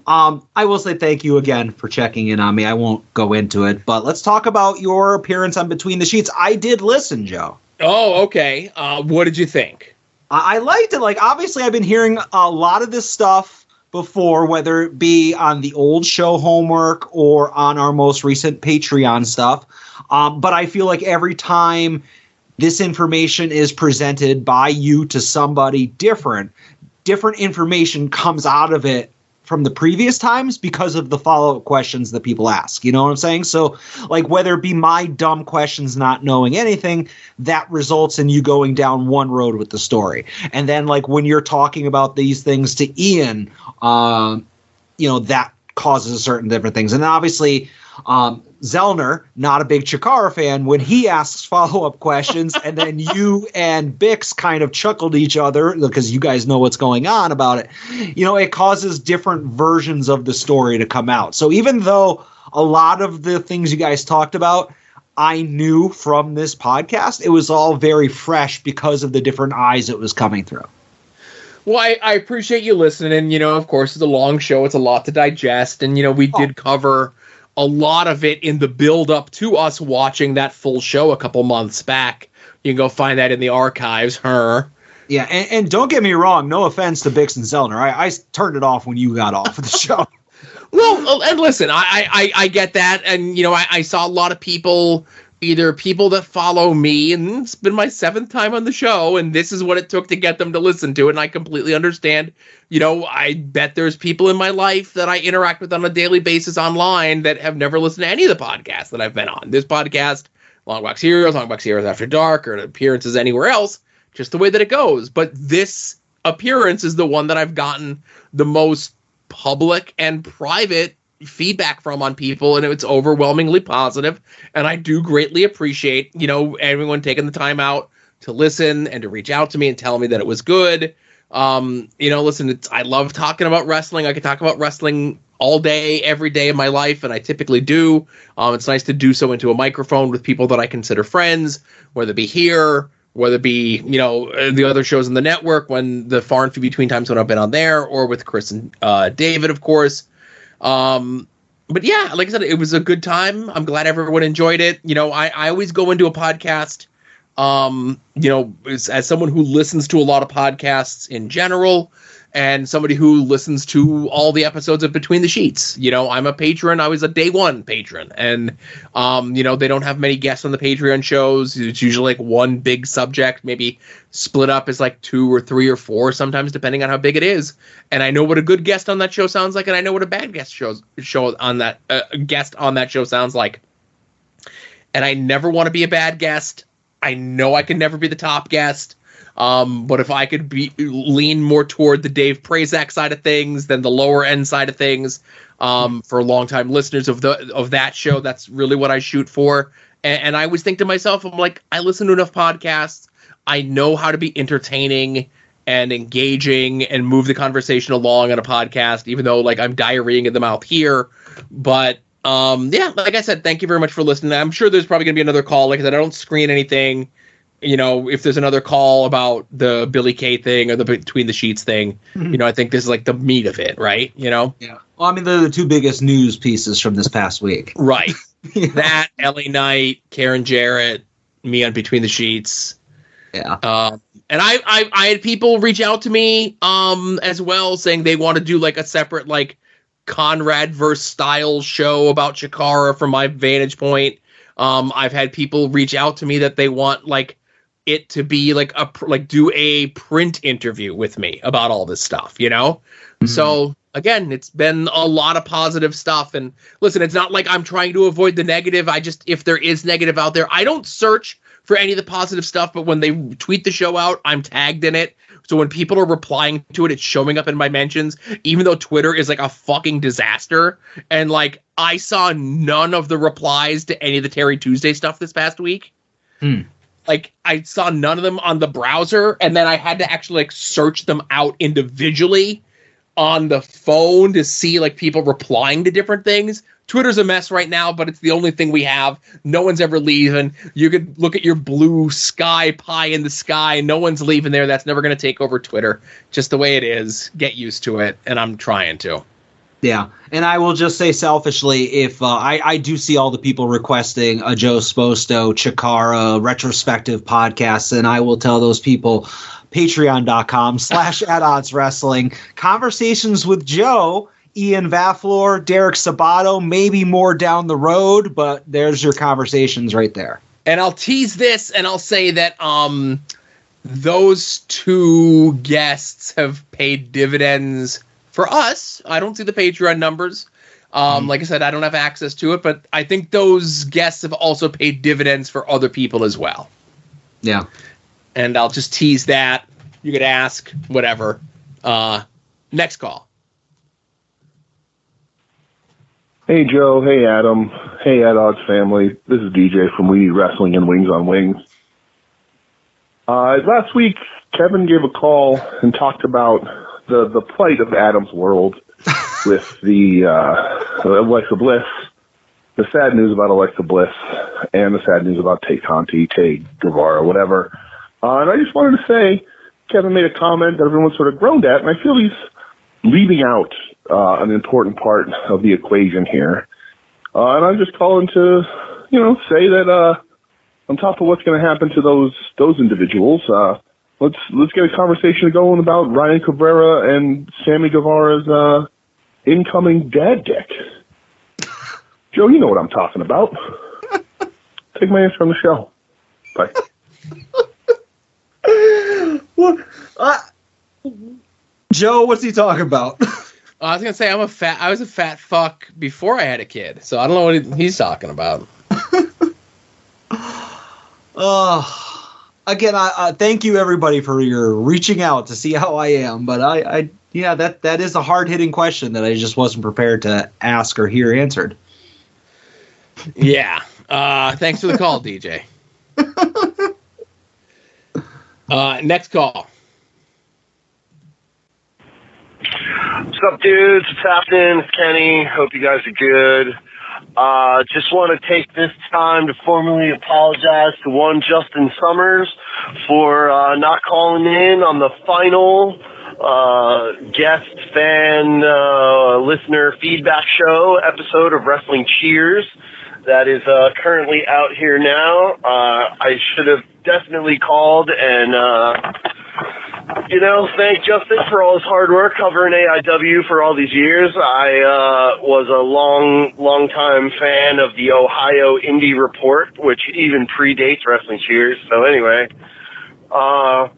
I will say thank you again for checking in on me. I won't go into it, but let's talk about your appearance on Between the Sheets. I did listen, Joe. Oh, okay. What did you think? I liked it. Like, obviously, I've been hearing a lot of this stuff before, whether it be on the old show Homework or on our most recent Patreon stuff. But I feel like every time this information is presented by you to somebody different information comes out of it from the previous times because of the follow-up questions that people ask. You know what I'm saying? So, like, whether it be my dumb questions not knowing anything, that results in you going down one road with the story. And then, like, when you're talking about these things to Ian, that causes certain different things. And obviously, Zellner, not a big Chikara fan, when he asks follow-up questions, and then you and Bix kind of chuckled each other because you guys know what's going on about it, it causes different versions of the story to come out. So even though a lot of the things you guys talked about I knew from this podcast, it was all very fresh because of the different eyes it was coming through. Well, I appreciate you listening. Of course, it's a long show. It's a lot to digest. And, we did cover a lot of it in the build up to us watching that full show a couple months back. You can go find that in the archives. Yeah, and don't get me wrong. No offense to Bix and Zellner. I turned it off when you got off of the show. Well, and listen, I get that. And, I saw a lot of people, either people that follow me, and it's been my 7th time on the show, and this is what it took to get them to listen to it, and I completely understand. I bet there's people in my life that I interact with on a daily basis online that have never listened to any of the podcasts that I've been on. This podcast, Long Box Heroes, Long Box Heroes After Dark, or appearances anywhere else, just the way that it goes. But this appearance is the one that I've gotten the most public and private feedback from on people, and it's overwhelmingly positive, and I do greatly appreciate everyone taking the time out to listen and to reach out to me and tell me that it was good. Listen, I love talking about wrestling. I could talk about wrestling all day, every day of my life, and I typically do. It's nice to do so into a microphone with people that I consider friends, whether it be here, whether it be the other shows on the network, when the far and few between times when I've been on there, or with Chris and David, of course. But yeah, like I said, it was a good time. I'm glad everyone enjoyed it. I always go into a podcast, as someone who listens to a lot of podcasts in general, and somebody who listens to all the episodes of Between the Sheets. I'm a patron. I was a day one patron, and they don't have many guests on the Patreon shows. It's usually like one big subject, maybe split up as like 2 or 3 or 4, sometimes depending on how big it is. And I know what a good guest on that show sounds like, and I know what a bad guest on that show sounds like. And I never want to be a bad guest. I know I can never be the top guest. But if I could lean more toward the Dave Prazak side of things than the lower end side of things, for longtime listeners of that show, that's really what I shoot for. And I always think to myself, I'm like, I listen to enough podcasts. I know how to be entertaining and engaging and move the conversation along on a podcast, even though like I'm diarrheaing in the mouth here. But like I said, thank you very much for listening. I'm sure there's probably gonna be another call. Like I said, I don't screen anything. If there's another call about the Billy Kay thing or the Between the Sheets thing, I think this is like the meat of it, right? Yeah. Well, I mean, they're the 2 biggest news pieces from this past week. Right. That, LA Knight, Karen Jarrett, me on Between the Sheets. Yeah. And I had people reach out to me as well, saying they want to do like a separate like Conrad verse style show about Chikara from my vantage point. I've had people reach out to me that they want like it to be like do a print interview with me about all this stuff, you know? Mm-hmm. So again, it's been a lot of positive stuff. And listen, it's not like I'm trying to avoid the negative. If there is negative out there, I don't search for any of the positive stuff, but when they tweet the show out, I'm tagged in it. So when people are replying to it, it's showing up in my mentions, even though Twitter is like a fucking disaster. And like, I saw none of the replies to any of the Terry Tuesday stuff this past week. Like, I saw none of them on the browser, and then I had to actually like search them out individually on the phone to see like people replying to different things. Twitter's a mess right now, but it's the only thing we have. No one's ever leaving. You could look at your blue sky pie in the sky. No one's leaving there. That's never going to take over Twitter. Just the way it is. Get used to it, and I'm trying to. Yeah, and I will just say selfishly, if I do see all the people requesting a Joe Sposto, Chikara, retrospective podcasts, and I will tell those people, patreon.com/@oddswrestling, conversations with Joe, Ian Vaflor, Derek Sabato, maybe more down the road, but there's your conversations right there. And I'll tease this, and I'll say that those two guests have paid dividends for us. I don't see the Patreon numbers. Like I said, I don't have access to it, but I think those guests have also paid dividends for other people as well. Yeah. And I'll just tease that. You could ask, whatever. Next call. Hey, Joe. Hey, Adam. Hey, At Odds family. This is DJ from We Eat Wrestling and Wings on Wings. Last week, Kevin gave a call and talked about the plight of Adam's world with the Alexa Bliss, the sad news about Alexa Bliss, and the sad news about Tay Conti, Tay Guevara, whatever. And I just wanted to say, Kevin made a comment that everyone sort of groaned at, and I feel he's leaving out an important part of the equation here. And I'm just calling to, say that on top of what's going to happen to those individuals, let's get a conversation going about Ryan Cabrera and Sammy Guevara's incoming dad dick. Joe, you know what I'm talking about. Take my answer on the show. Bye. Joe, what's he talking about? I was gonna say I was a fat fuck before I had a kid, so I don't know what he's talking about. Again, I thank you everybody for your reaching out to see how I am, but that is a hard hitting question that I just wasn't prepared to ask or hear answered. Yeah. Thanks for the call, DJ. Next call. What's up, dudes? What's happening? It's Kenny. Hope you guys are good. Just want to take this time to formally apologize to one Justin Summers for not calling in on the final guest fan listener feedback show episode of Wrestling Cheers that is currently out here now. I should have definitely called and thank Justin for all his hard work covering AIW for all these years. I was a long time fan of the Ohio Indie Report, which even predates Wrestling Cheers. So anyway, how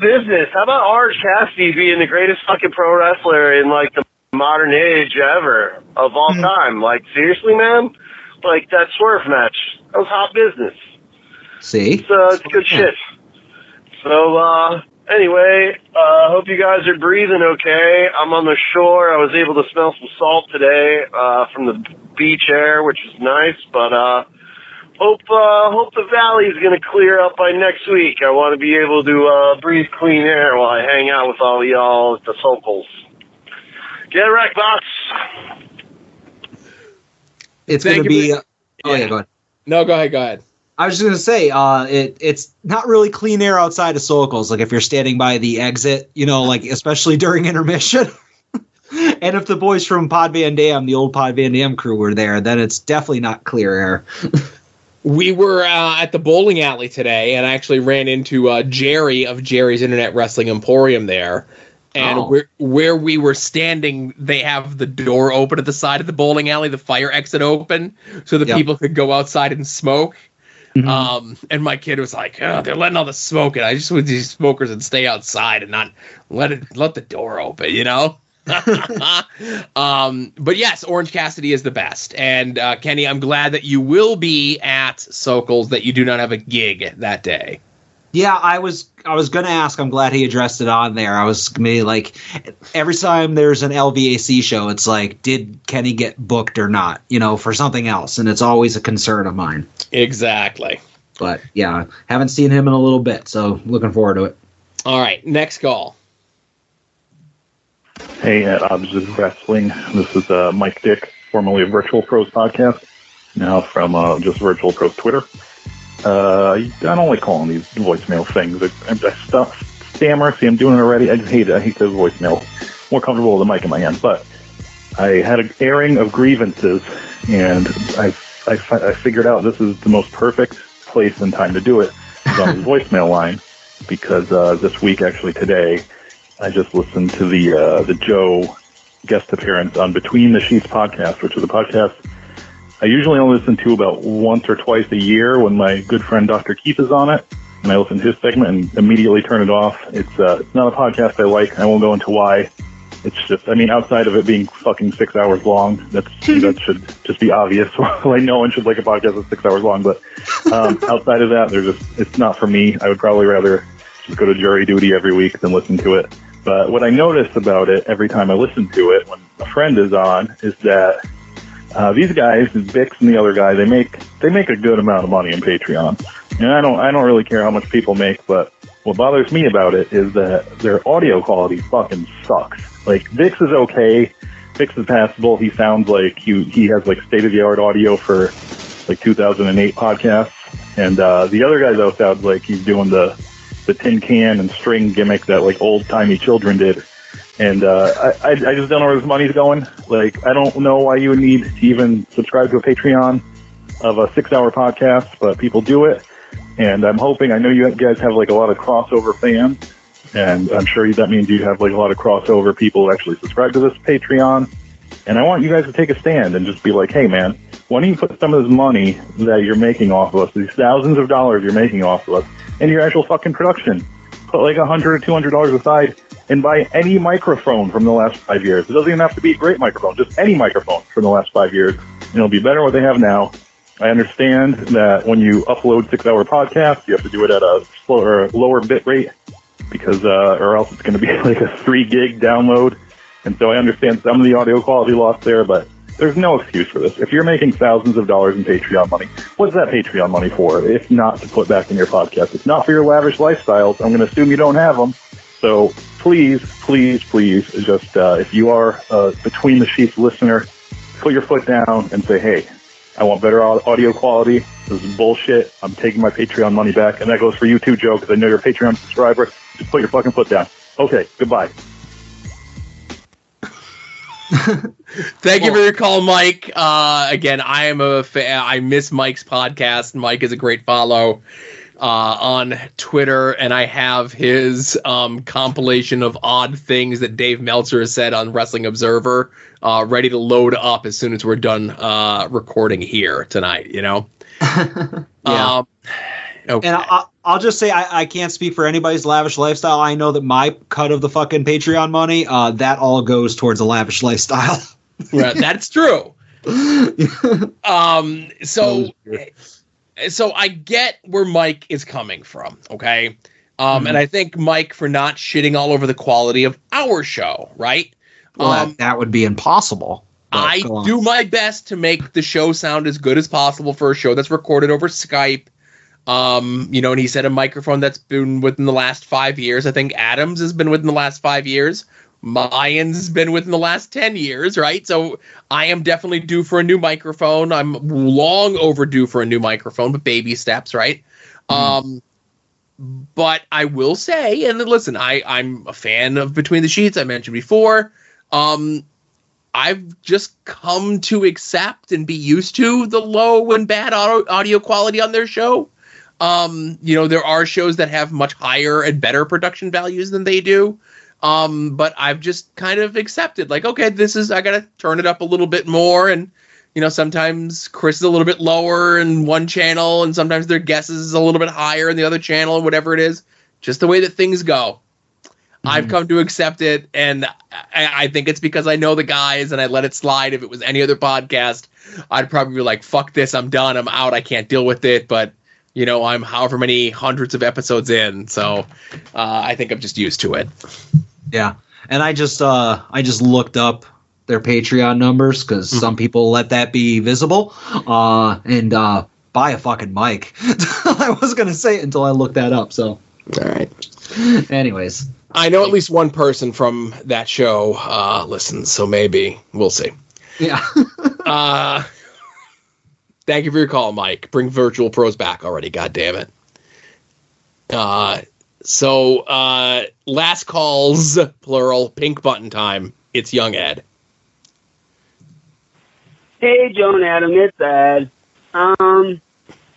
business? How about Orange Cassidy being the greatest fucking pro wrestler in like the modern age ever of all time? Like seriously, man? Like that Swerve match, that was hot business. See, it's good shit. So anyway, hope you guys are breathing okay. I'm on the shore. I was able to smell some salt today from the beach air, which is nice. But hope the valley is going to clear up by next week. I want to be able to breathe clean air while I hang out with all y'all at the Sokals. Get wrecked, box. It's going to be. Go ahead. No, go ahead. I was just going to say, it's not really clean air outside of Sokals. Like if you're standing by the exit, like especially during intermission. And if the boys from Pod Van Dam, the old Pod Van Dam crew were there, then it's definitely not clear air. We were at the bowling alley today, and I actually ran into Jerry of Jerry's Internet Wrestling Emporium there. And where we were standing, they have the door open at the side of the bowling alley, the fire exit open, so the people could go outside and smoke. And my kid was like, oh, they're letting all the smoke in. I just wish these smokers would stay outside and not let the door open, you know? But yes, Orange Cassidy is the best. And Kenny, I'm glad that you will be at Sokol's, that you do not have a gig that day. Yeah, I was going to ask. I'm glad he addressed it on there. I was maybe like, every time there's an LVAC show, it's like, did Kenny get booked or not? You know, for something else, and it's always a concern of mine. Exactly. But yeah, haven't seen him in a little bit, so looking forward to it. All right, next call. Hey, at Odds of Wrestling, this is Mike Dick, formerly of Virtual Pros Podcast, now from just Virtual Pros Twitter. I don't like calling these voicemail things. I stammer. See, I'm doing it already. I just hate it. I hate those voicemails. More comfortable with the mic in my hand. But I had an airing of grievances, and I figured out this is the most perfect place and time to do it on the voicemail line, because this week, actually today, I just listened to the Joe guest appearance on Between the Sheets podcast, which is a podcast I usually only listen to about once or twice a year when my good friend Dr. Keith is on it, and I listen to his segment and immediately turn it off. It's not a podcast I like. I won't go into why. It's just, I mean, outside of it being fucking 6 hours long, that should just be obvious. Like, no one should like a podcast that's 6 hours long, but outside of that, it's not for me. I would probably rather just go to jury duty every week than listen to it. But what I notice about it every time I listen to it when a friend is on is that these guys, Bix and the other guy, they make a good amount of money on Patreon. And I don't really care how much people make, but what bothers me about it is that their audio quality fucking sucks. Like, Bix is okay. Bix is passable. He sounds like he has like state-of-the-art audio for like 2008 podcasts. And the other guy, though, sounds like he's doing the tin can and string gimmick that like old-timey children did. And I just don't know where this money's going. Like, I don't know why you would need to even subscribe to a Patreon of a 6-hour podcast, but people do it. And I'm hoping, I know you guys have like a lot of crossover fans, and I'm sure that means you have like a lot of crossover people who actually subscribe to this Patreon. And I want you guys to take a stand and just be like, hey man, why don't you put some of this money that you're making off of us, these thousands of dollars you're making off of us, into your actual fucking production. Put like $100 or $200 aside and buy any microphone from the last 5 years. It doesn't even have to be a great microphone, just any microphone from the last 5 years. And it'll be better than what they have now. I understand that when you upload 6-hour podcasts, you have to do it at a slower, lower bit rate, because or else it's going to be like a 3 gig download. And so I understand some of the audio quality loss there, but there's no excuse for this. If you're making thousands of dollars in Patreon money, what's that Patreon money for? If not to put back in your podcast. It's not for your lavish lifestyles. I'm going to assume you don't have them. So please, please, please, just if you are a Between the Sheets listener, put your foot down and say, hey, I want better audio quality. This is bullshit. I'm taking my Patreon money back. And that goes for you too, Joe, because I know you're a Patreon subscriber. Just put your fucking foot down. Okay, goodbye. Thank you for your call, Mike. Again, I am a fan. I miss Mike's podcast. Mike is a great follow on Twitter, and I have his compilation of odd things that Dave Meltzer has said on Wrestling Observer ready to load up as soon as we're done recording here tonight, you know? Yeah. Okay. And I'll just say I can't speak for anybody's lavish lifestyle. I know that my cut of the fucking Patreon money, that all goes towards a lavish lifestyle. Right, that's true. So I get where Mike is coming from, okay? And I think Mike for not shitting all over the quality of our show, right? Well, that would be impossible. I do my best to make the show sound as good as possible for a show that's recorded over Skype. You know, and he said a microphone that's been within the last 5 years. I think Adams has been within the last 5 years. Mayans has been within the last 10 years, right? So I am definitely due for a new microphone. I'm long overdue for a new microphone, but baby steps, right? But I will say, and listen, I'm a fan of Between the Sheets. I mentioned before. I've just come to accept and be used to the low and bad audio quality on their show. You know, there are shows that have much higher and better production values than they do. But I've just kind of accepted, like, okay, I got to turn it up a little bit more. And, sometimes Chris is a little bit lower in one channel, and sometimes their guess is a little bit higher in the other channel, and whatever it is, just the way that things go. I've come to accept it, and I think it's because I know the guys, and I let it slide. If it was any other podcast, I'd probably be like, fuck this, I'm done, I'm out, I can't deal with it, but, I'm however many hundreds of episodes in, so I think I'm just used to it. Yeah, and I just looked up their Patreon numbers, because some people let that be visible, and buy a fucking mic. I was going to say it until I looked that up, so. All right. Anyways. I know at least one person from that show listens, so maybe. We'll see. Yeah. Thank you for your call, Mike. Bring Virtual Pros back already, God damn it. Last calls, plural, pink button time. It's young Ed. Hey, Joe and Adam, it's Ed. I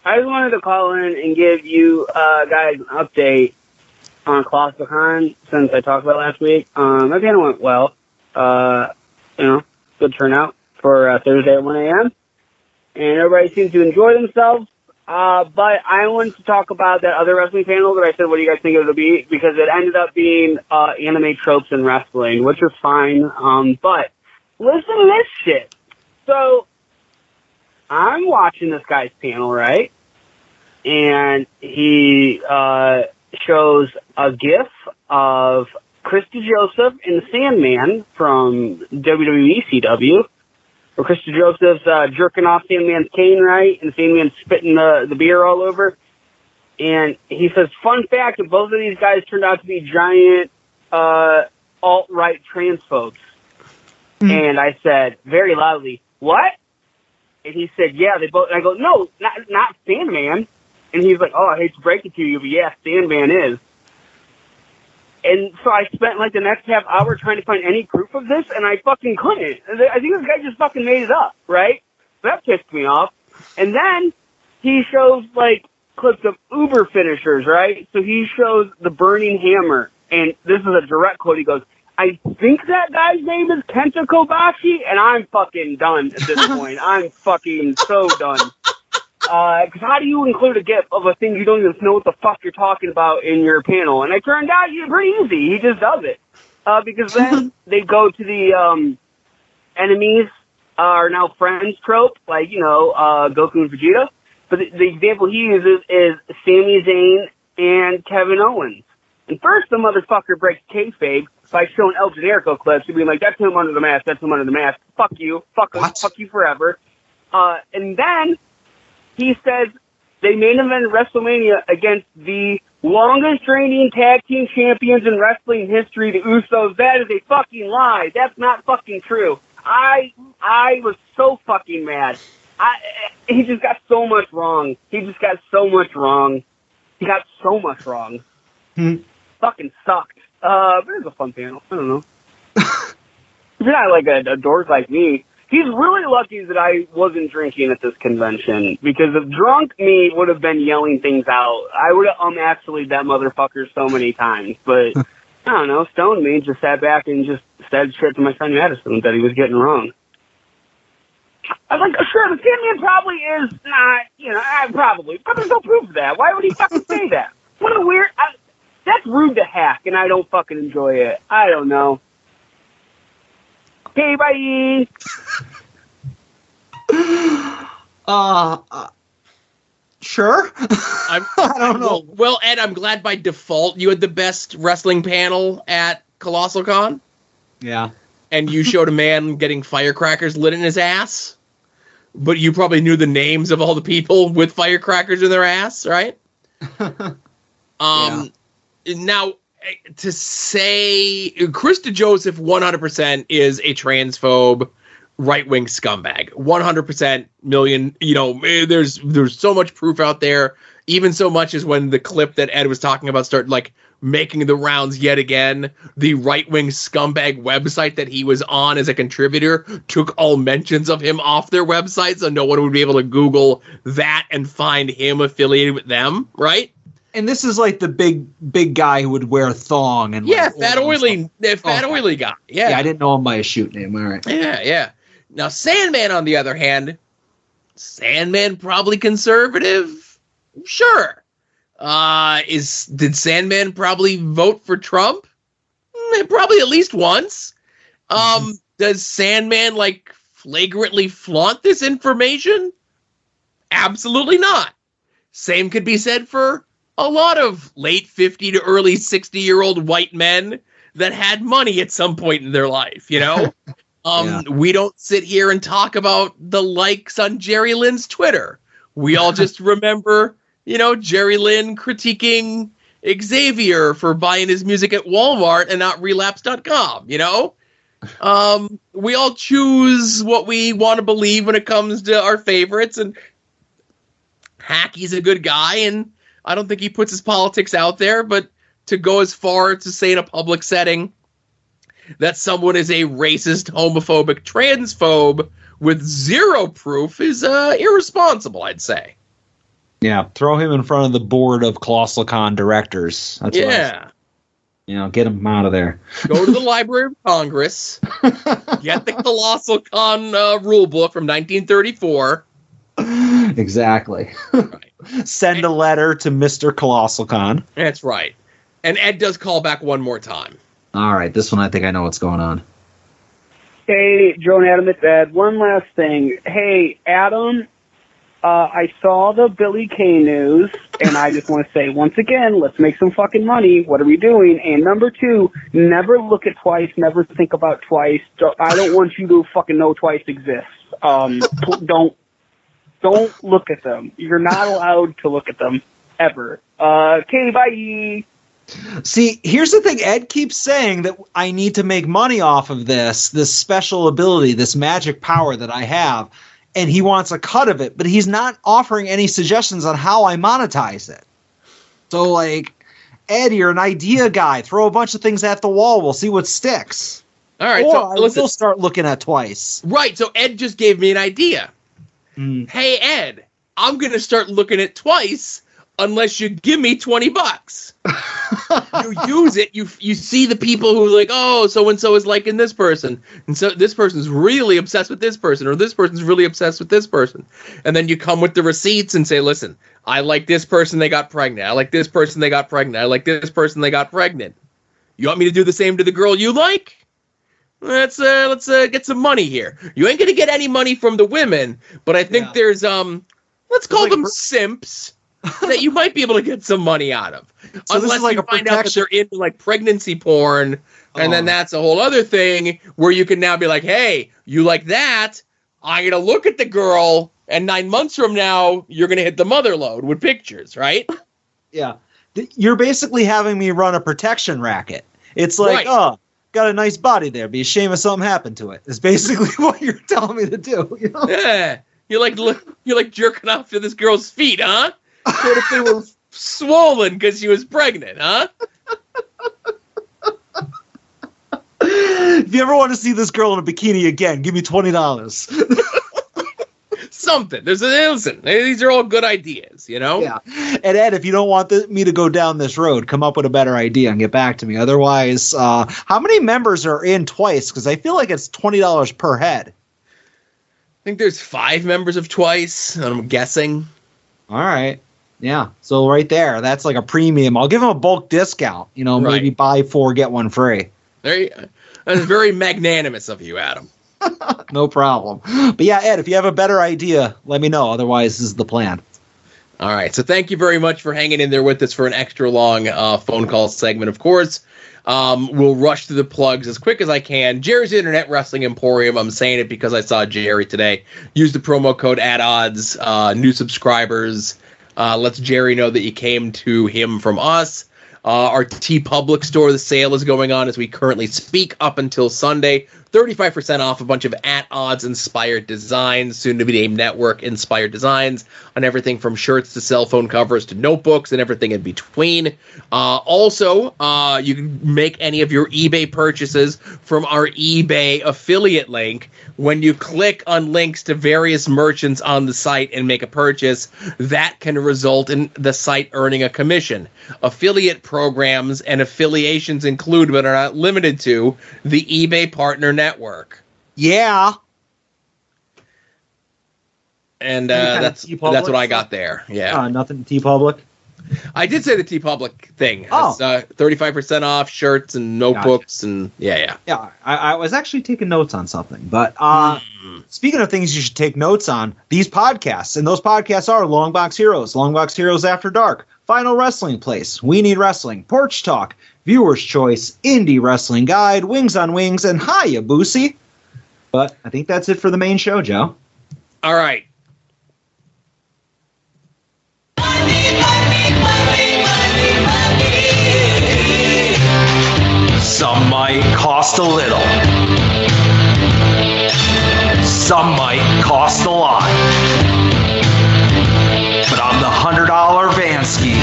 just wanted to call in and give you guys an update on ColossalCon since I talked about it last week. My panel went well. Good turnout for Thursday at 1 a.m. And everybody seemed to enjoy themselves. But I wanted to talk about that other wrestling panel that I said, what do you guys think it'll be? Because it ended up being anime tropes in wrestling, which is fine. But listen to this shit. So I'm watching this guy's panel, right? And he shows a GIF of Christy Joseph and Sandman from WWE CW, where Christy Joseph's jerking off Sandman's cane, right? And Sandman's spitting the beer all over. And he says, fun fact, that both of these guys turned out to be giant alt-right transphobes. And I said, very loudly, what? And he said, yeah, they both. And I go, no, not Sandman. And he's like, oh, I hate to break it to you, but yeah, Sandman is. And so I spent like the next half hour trying to find any proof of this, and I fucking couldn't. I think this guy just fucking made it up, right? So that pissed me off. And then he shows like clips of Uber finishers, right? So he shows the Burning Hammer, and this is a direct quote. He goes, I think that guy's name is Kenta Kobashi, and I'm fucking done at this point. I'm fucking so done. Because how do you include a GIF of a thing you don't even know what the fuck you're talking about in your panel? And it turned out pretty easy. He just does it. Because then they go to the enemies are now friends trope, like, Goku and Vegeta. But the example he uses is Sami Zayn and Kevin Owens. And first the motherfucker breaks kayfabe by showing El Generico clips and being like, that's him under the mask, that's him under the mask. Fuck you. Fuck you forever. And then he says they main evented WrestleMania against the longest reigning tag team champions in wrestling history, the Usos. That is a fucking lie. That's not fucking true. I was so fucking mad. He just got so much wrong. He got so much wrong. Fucking sucked. But it was a fun panel. I don't know. If you're not like a dork like me, he's really lucky that I wasn't drinking at this convention, because if drunk me would have been yelling things out, I would have actually that motherfucker so many times. But I don't know, stoned me, just sat back and just said shit to my friend Madison that he was getting wrong. I was like, sure, the Sandman probably is not, probably, but there's no proof of that. Why would he fucking say that? What a weird, that's rude to hack, and I don't fucking enjoy it. I don't know. Okay, bye. Sure. I don't know. Well, Ed, I'm glad by default you had the best wrestling panel at ColossalCon. Yeah. And you showed a man getting firecrackers lit in his ass, but you probably knew the names of all the people with firecrackers in their ass, right? Yeah. Now, to say Krista Joseph 100% is a transphobe, right-wing scumbag. 100% million. There's so much proof out there. Even so much as when the clip that Ed was talking about started like making the rounds yet again, the right-wing scumbag website that he was on as a contributor took all mentions of him off their website, so no one would be able to Google that and find him affiliated with them, right? And this is like the big guy who would wear a thong and fat oily guy. Yeah, I didn't know him by his shoot name. All right. Yeah. Now, Sandman, on the other hand, Sandman probably conservative? Sure. Did Sandman probably vote for Trump? Probably at least once. Does Sandman, like, flagrantly flaunt this information? Absolutely not. Same could be said for a lot of late 50 to early 60-year-old white men that had money at some point in their life, you know? We don't sit here and talk about the likes on Jerry Lynn's Twitter. We all just remember, you know, Jerry Lynn critiquing Xavier for buying his music at Walmart and not relapse.com, you know? We all choose what we want to believe when it comes to our favorites, and Hackey's a good guy, and I don't think he puts his politics out there, but to go as far to say in a public setting that someone is a racist, homophobic, transphobe with zero proof is irresponsible, I'd say. Yeah, throw him in front of the board of Colossal Con directors. That's get him out of there. Go to the Library of Congress, get the Colossal Con rule book from 1934. Exactly. Right. Send a letter to Mr. Colossal Con. That's right. And Ed does call back one more time. All right, this one I think I know what's going on. Hey, Joe and Adam, it's Ed. One last thing. Hey, Adam, I saw the Billy Kay news, and I just want to say, once again, let's make some fucking money. What are we doing? And number two, never look at twice, never think about twice. I don't want you to fucking know twice exists. Don't look at them. You're not allowed to look at them, ever. Okay, bye. See, here's the thing. Ed keeps saying that I need to make money off of this special ability, this magic power that I have, and he wants a cut of it, but he's not offering any suggestions on how I monetize it. So, like, Ed, you're an idea guy. Throw a bunch of things at the wall. We'll see what sticks. All right, or so I will start looking at twice. Right, so Ed just gave me an idea. Hey, Ed, I'm going to start looking at twice unless you give me $20. You use it, you see the people who are like, oh, so-and-so is liking this person, and so this person's really obsessed with this person, or this person's really obsessed with this person. And then you come with the receipts and say, listen, I like this person, they got pregnant. I like this person, they got pregnant. I like this person, they got pregnant. You want me to do the same to the girl you like? Let's get some money here. You ain't gonna get any money from the women, but I think there's let's call them simps that you might be able to get some money out of. So unless you find out that they're into like pregnancy porn, and then that's a whole other thing where you can now be like, hey, you like that? I'm gonna look at the girl, and 9 months from now, you're gonna hit the mother load with pictures, right? Yeah, you're basically having me run a protection racket. It's like, oh, got a nice body there. Be a shame if something happened to it. It's basically what you're telling me to do. You know? Yeah, you're like jerking off to this girl's feet, huh? What if they were swollen because she was pregnant, huh? If you ever want to see this girl in a bikini again, give me $20. Something. Listen, these are all good ideas, you know? Yeah. And Ed, if you don't want me to go down this road, come up with a better idea and get back to me. Otherwise, how many members are in Twice? Because I feel like it's $20 per head. I think there's 5 members of Twice, I'm guessing. All right. Yeah. So right there, that's like a premium. I'll give them a bulk discount. You know, maybe buy 4, get 1 free. That's very magnanimous of you, Adam. No problem. But yeah, Ed, if you have a better idea, let me know. Otherwise, this is the plan. All right. So thank you very much for hanging in there with us for an extra long phone call segment, of course. We'll rush through the plugs as quick as I can. Jerry's Internet Wrestling Emporium. I'm saying it because I saw Jerry today. Use the promo code ADODS. New subscribers. Lets Jerry know that you came to him from us. Our TeePublic store, the sale is going on as we currently speak up until Sunday. 35% off a bunch of At Odds inspired designs, soon to be named Network inspired designs on everything from shirts to cell phone covers to notebooks and everything in between. Also, you can make any of your eBay purchases from our eBay affiliate link. When you click on links to various merchants on the site and make a purchase, that can result in the site earning a commission. Affiliate programs and affiliations include, but are not limited to, the eBay Partner Network. Yeah. And that's what I got there. Yeah. Nothing TeePublic. I did say the TeePublic thing. Oh. It's 35% off shirts and notebooks and yeah. Yeah, I was actually taking notes on something. But speaking of things you should take notes on, these podcasts, and those podcasts are Longbox Heroes, Longbox Heroes After Dark, Final Wrestling Place, We Need Wrestling, Porch Talk, Viewer's Choice, Indie Wrestling Guide, Wings on Wings, and Hiya Boosie. But I think that's it for the main show, Joe. All right. Some might cost a little. Some might cost a lot. But I'm the $100 Vansky.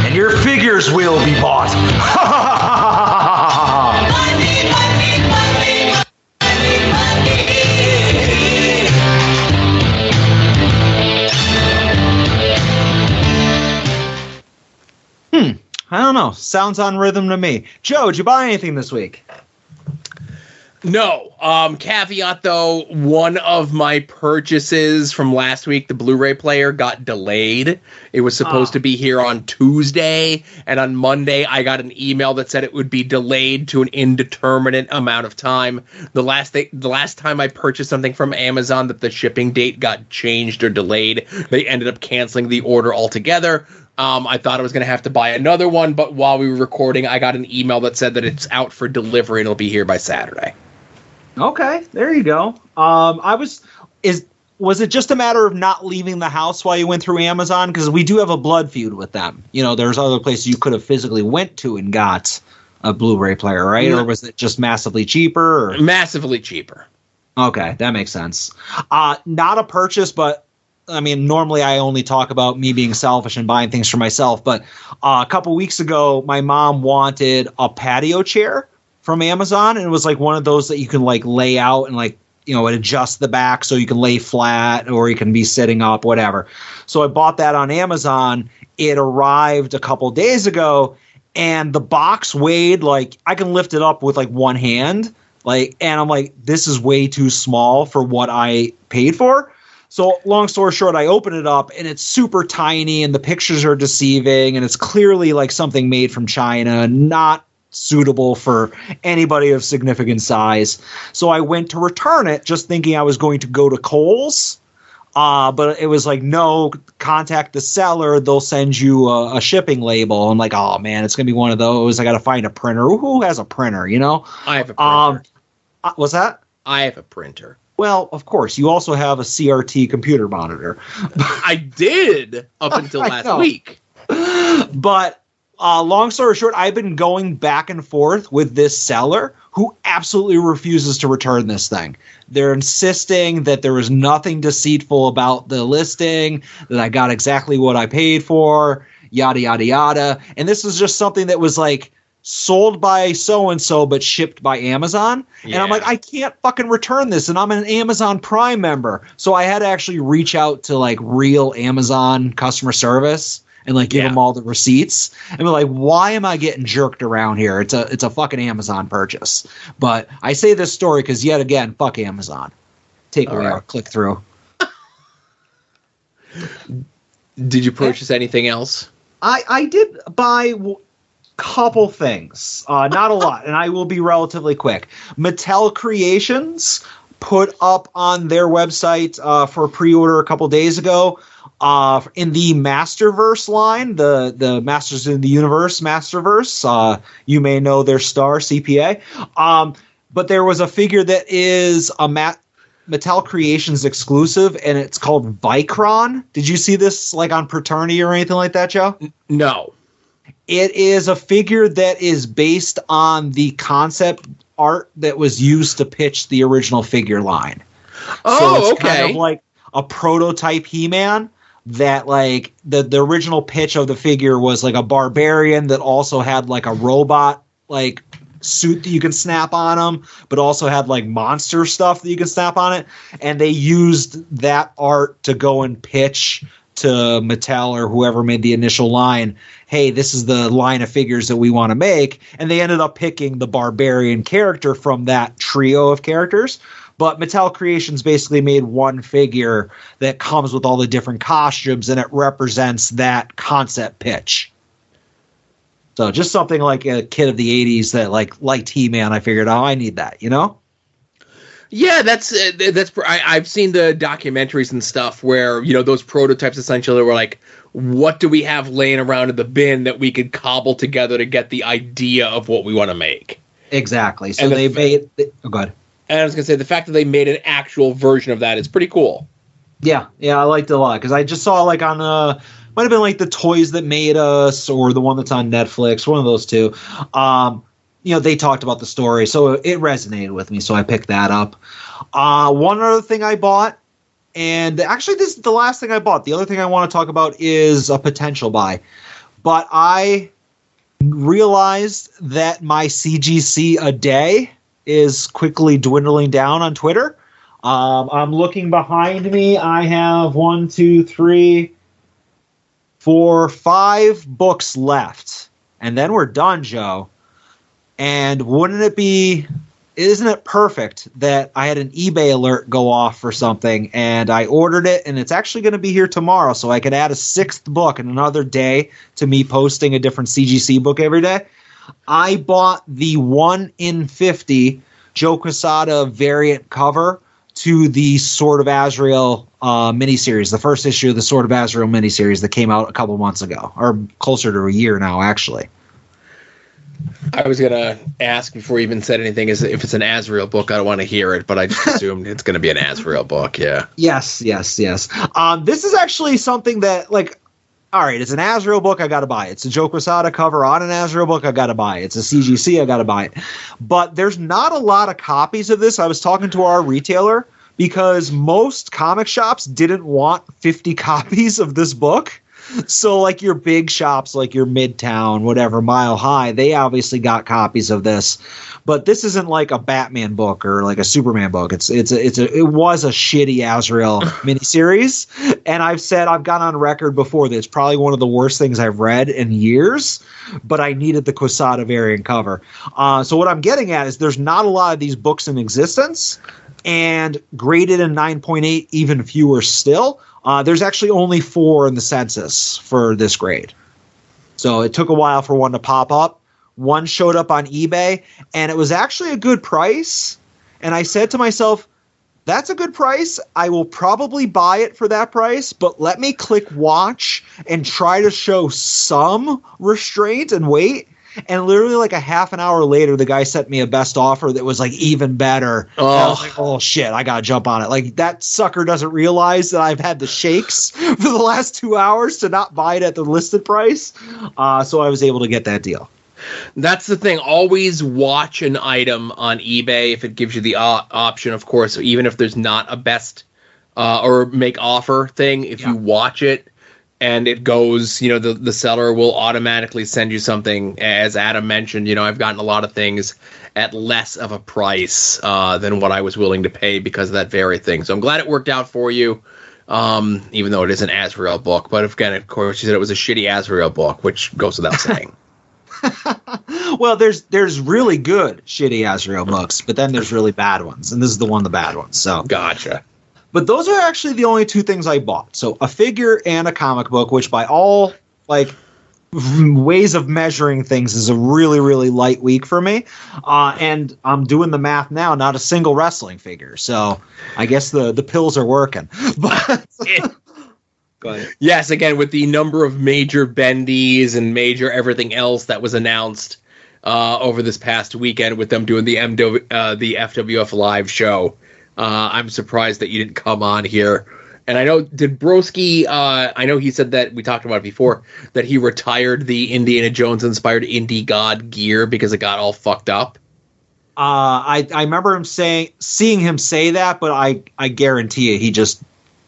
And your figures will be bought. I don't know. Sounds on rhythm to me. Joe, did you buy anything this week? No. Caveat though, one of my purchases from last week, the Blu-ray player, got delayed. It was supposed to be here on Tuesday, and on Monday I got an email that said it would be delayed to an indeterminate amount of time. The last time I purchased something from Amazon that the shipping date got changed or delayed, they ended up canceling the order altogether. I thought I was going to have to buy another one, but while we were recording, I got an email that said that it's out for delivery and it'll be here by Saturday. Okay, there you go. Was it just a matter of not leaving the house while you went through Amazon? Because we do have a blood feud with them. You know, there's other places you could have physically went to and got a Blu-ray player, right? Or was it just massively cheaper? Or? Massively cheaper. Okay, that makes sense. Not a purchase, but I mean, normally I only talk about me being selfish and buying things for myself, but a couple weeks ago, my mom wanted a patio chair from Amazon, and it was like one of those that you can like lay out and like, you know, adjust the back so you can lay flat or you can be sitting up, whatever. So I bought that on Amazon. It arrived a couple days ago, and the box weighed like, I can lift it up with like one hand, like, and I'm like, this is way too small for what I paid for. So long story short, I open it up and it's super tiny and the pictures are deceiving and it's clearly like something made from China, not suitable for anybody of significant size. So I went to return it just thinking I was going to go to Kohl's. But it was like, no, contact the seller. They'll send you a shipping label. I'm like, oh man, it's going to be one of those. I got to find a printer. Who has a printer, you know? I have a printer. What's that? I have a printer. Well, of course, you also have a CRT computer monitor. I did up until last week. But long story short, I've been going back and forth with this seller who absolutely refuses to return this thing. They're insisting that there was nothing deceitful about the listing, that I got exactly what I paid for, yada, yada, yada. And this is just something that was like sold by so-and-so but shipped by Amazon. Yeah. And I'm like, I can't fucking return this, and I'm an Amazon Prime member. So I had to actually reach out to like real Amazon customer service and like give them all the receipts. And be like, why am I getting jerked around here? It's a fucking Amazon purchase. But I say this story because yet again, fuck Amazon. Take away our click through. Did you purchase anything else? I did buy couple things, not a lot, and I will be relatively quick. Mattel Creations put up on their website for pre-order a couple days ago in the Masterverse line, the Masters in the Universe Masterverse. You may know their star CPA, but there was a figure that is a Mattel Creations exclusive, and it's called Vicron. Did you see this like on Paternity or anything like that, Joe? No. It is a figure that is based on the concept art that was used to pitch the original figure line. Oh, so it's okay. kind of like a prototype He-Man that like the original pitch of the figure was like a barbarian that also had like a robot like suit that you can snap on him, but also had like monster stuff that you can snap on it. And they used that art to go and pitch to Mattel or whoever made the initial line, hey, this is the line of figures that we want to make. And they ended up picking the barbarian character from that trio of characters. But Mattel Creations basically made one figure that comes with all the different costumes, and it represents that concept pitch. So just something like a kid of the 80s that liked He-Man, I figured, oh, I need that, you know? Yeah, I've seen the documentaries and stuff where, you know, those prototypes essentially were like, what do we have laying around in the bin that we could cobble together to get the idea of what we want to make? Exactly. So they made... Oh, go ahead. And I was going to say, the fact that they made an actual version of that is pretty cool. Yeah, I liked it a lot, because I just saw, like, on... might have been, like, The Toys That Made Us, or the one that's on Netflix, one of those two. You know, they talked about the story, so it resonated with me, so I picked that up. One other thing I bought, and actually this is the last thing I bought. The other thing I want to talk about is a potential buy. But I realized that my CGC a day is quickly dwindling down on Twitter. I'm looking behind me. I have 1, 2, 3, 4, 5 books left. And then we're done, Joe. And isn't it perfect that I had an eBay alert go off for something, and I ordered it, and it's actually going to be here tomorrow, so I could add a 6th book in another day to me posting a different CGC book every day. I bought the 1 in 50 Joe Quesada variant cover to the Sword of Azrael miniseries, the first issue of the Sword of Azrael miniseries that came out a couple months ago, or closer to a year now, actually. I was going to ask before you even said anything, is if it's an Azrael book, I don't want to hear it, but I just assumed it's going to be an Azrael book, yeah. Yes. This is actually something that, like, all right, it's an Azrael book, I got to buy it. It's a Joe Quesada cover on an Azrael book, I got to buy it. It's a CGC, I got to buy it. But there's not a lot of copies of this. I was talking to our retailer, because most comic shops didn't want 50 copies of this book. So, like, your big shops, like your Midtown, whatever, Mile High, they obviously got copies of this. But this isn't like a Batman book or like a Superman book. It was a shitty Azrael miniseries. And I've gone on record before that it's probably one of the worst things I've read in years. But I needed the Quesada variant cover. So what I'm getting at is there's not a lot of these books in existence. And graded in 9.8, even fewer still. There's actually only 4 in the census for this grade. So it took a while for one to pop up. One showed up on eBay, and it was actually a good price. And I said to myself, that's a good price. I will probably buy it for that price, but let me click watch and try to show some restraint and wait. And literally like a half an hour later, the guy sent me a best offer that was like even better. Oh, I was like, oh shit, I got to jump on it. Like, that sucker doesn't realize that I've had the shakes for the last 2 hours to not buy it at the listed price. So I was able to get that deal. That's the thing. Always watch an item on eBay if it gives you the option, of course, even if there's not a best or make offer thing. If you watch it, and it goes, you know, the seller will automatically send you something. As Adam mentioned, you know, I've gotten a lot of things at less of a price than what I was willing to pay because of that very thing. So I'm glad it worked out for you, even though it is an Azrael book. But again, of course, you said it was a shitty Azrael book, which goes without saying. Well, there's really good shitty Azrael books, but then there's really bad ones, and this is the bad ones. So gotcha. But those are actually the only 2 things I bought. So a figure and a comic book, which by all like ways of measuring things is a really, really light week for me. And I'm doing the math now, not a single wrestling figure. So I guess the pills are working. But go ahead. Yes, again, with the number of major bendies and major everything else that was announced over this past weekend with them doing the FWF live show. I'm surprised that you didn't come on here. And I know, did Broski, I know he said that, we talked about it before, that he retired the Indiana Jones-inspired Indie God gear because it got all fucked up. I remember seeing him say that, but I guarantee you he just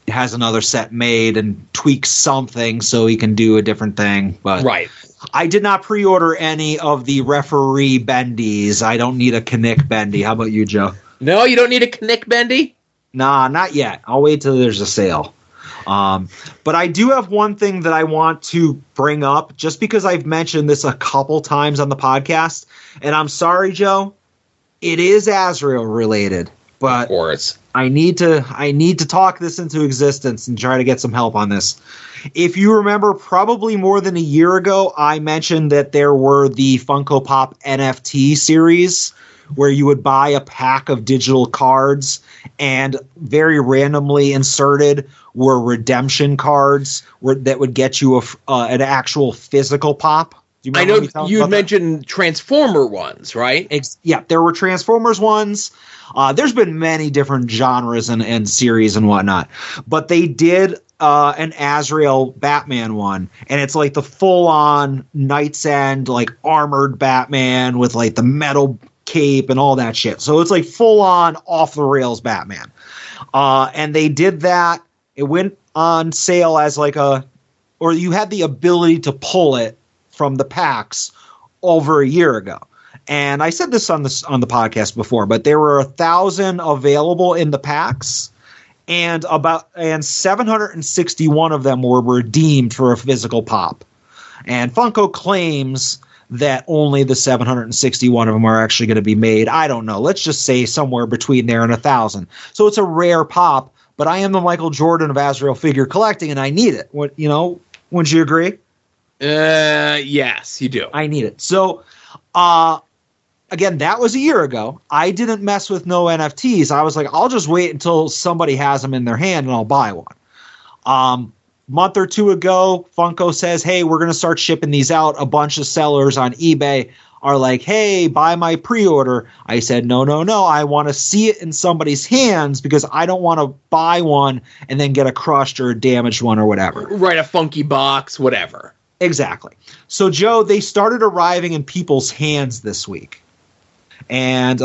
has another set made and tweaks something so he can do a different thing. But right. I did not pre-order any of the referee bendies. I don't need a Kinnick bendy. How about you, Joe? No, you don't need a Kinnick bendy? Nah, not yet. I'll wait till there's a sale. But I do have one thing that I want to bring up, just because I've mentioned this a couple times on the podcast. And I'm sorry, Joe. It is Azrael related. But of course. I need to talk this into existence and try to get some help on this. If you remember, probably more than a year ago, I mentioned that there were the Funko Pop NFT series where you would buy a pack of digital cards and very randomly inserted were redemption cards that would get you an actual physical pop. I know you mentioned Transformer ones, right? Yeah, there were Transformers ones. There's been many different genres and series and whatnot, but they did an Azrael Batman one, and it's like the full-on Knight's End, like armored Batman with like the metal cape and all that shit. So it's like full-on off-the-rails Batman. And they did that. It went on sale as like or you had the ability to pull it from the packs over a year ago. And I said this on the podcast before, but there were 1,000 available in the packs, and 761 of them were redeemed for a physical pop. And Funko claims that only the 761 of them are actually going to be made. I don't know. Let's just say somewhere between there and 1,000. So it's a rare pop, but I am the Michael Jordan of Azrael figure collecting, and I need it. Wouldn't you agree? Yes, you do. I need it. So, again, that was a year ago. I didn't mess with no NFTs. I was like, I'll just wait until somebody has them in their hand and I'll buy one. Month or two ago, Funko says, hey, we're going to start shipping these out. A bunch of sellers on eBay are like, hey, buy my pre-order. I said, no. I want to see it in somebody's hands because I don't want to buy one and then get a crushed or a damaged one or whatever. Right, a funky box, whatever. Exactly. So, Joe, they started arriving in people's hands this week. And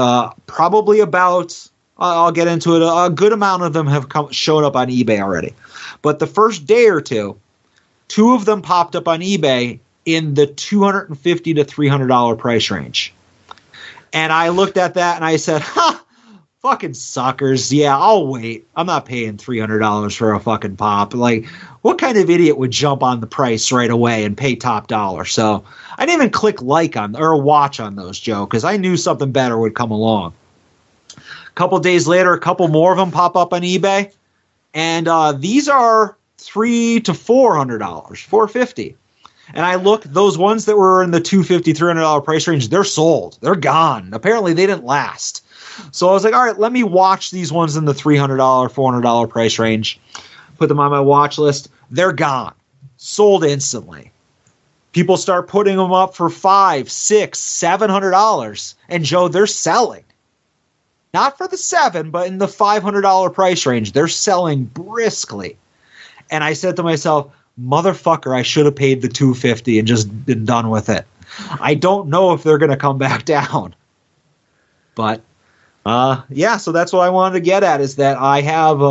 probably about, I'll get into it, a good amount of them have showed up on eBay already. But the first day or two of them popped up on eBay in the $250 to $300 price range. And I looked at that and I said, fucking suckers. Yeah, I'll wait. I'm not paying $300 for a fucking pop. Like, what kind of idiot would jump on the price right away and pay top dollar? So I didn't even click like on or watch on those, Joe, because I knew something better would come along. A couple days later, a couple more of them pop up on eBay. And these are $300 to $400, $450. And I looked, those ones that were in the $250, $300 price range, they're sold. They're gone. Apparently they didn't last. So I was like, all right, let me watch these ones in the $300, $400 price range. Put them on my watch list. They're gone. Sold instantly. People start putting them up for $500, $600, $700. And Joe, they're selling. Not for the $700, but in the $500 price range. They're selling briskly. And I said to myself, motherfucker, I should have paid the $250 and just been done with it. I don't know if they're going to come back down. But yeah, so that's what I wanted to get at is that I have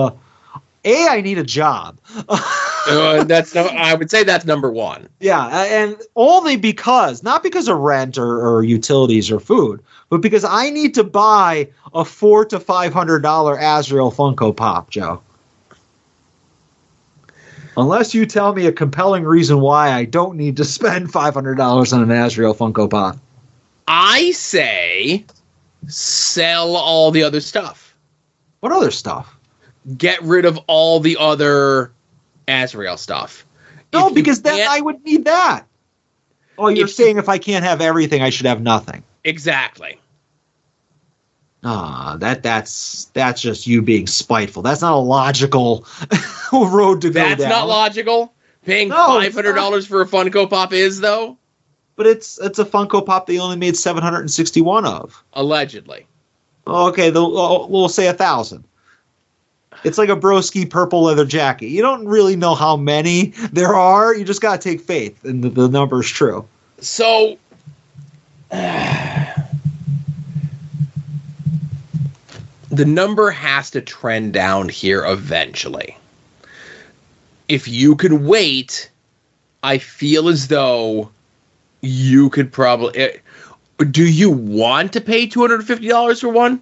I need a job. I would say that's number one. Yeah, and only because, not because of rent or utilities or food, but because I need to buy a $400 to $500 Azrael Funko Pop, Joe. Unless you tell me a compelling reason why I don't need to spend $500 on an Azrael Funko Pop. I say sell all the other stuff. What other stuff? Get rid of all the other Azrael stuff. No, because then I would need that. Oh, you're saying if I can't have everything, I should have nothing. Exactly. That's just you being spiteful. That's not a logical road to go down. That's not logical. Paying $500 for a Funko Pop is, though. But it's a Funko Pop they only made 761 of. Allegedly. Okay, we'll say 1,000. It's like a broski purple leather jacket. You don't really know how many there are. You just got to take faith, and the number is true. So, the number has to trend down here eventually. If you could wait, I feel as though you could probably... Do you want to pay $250 for one?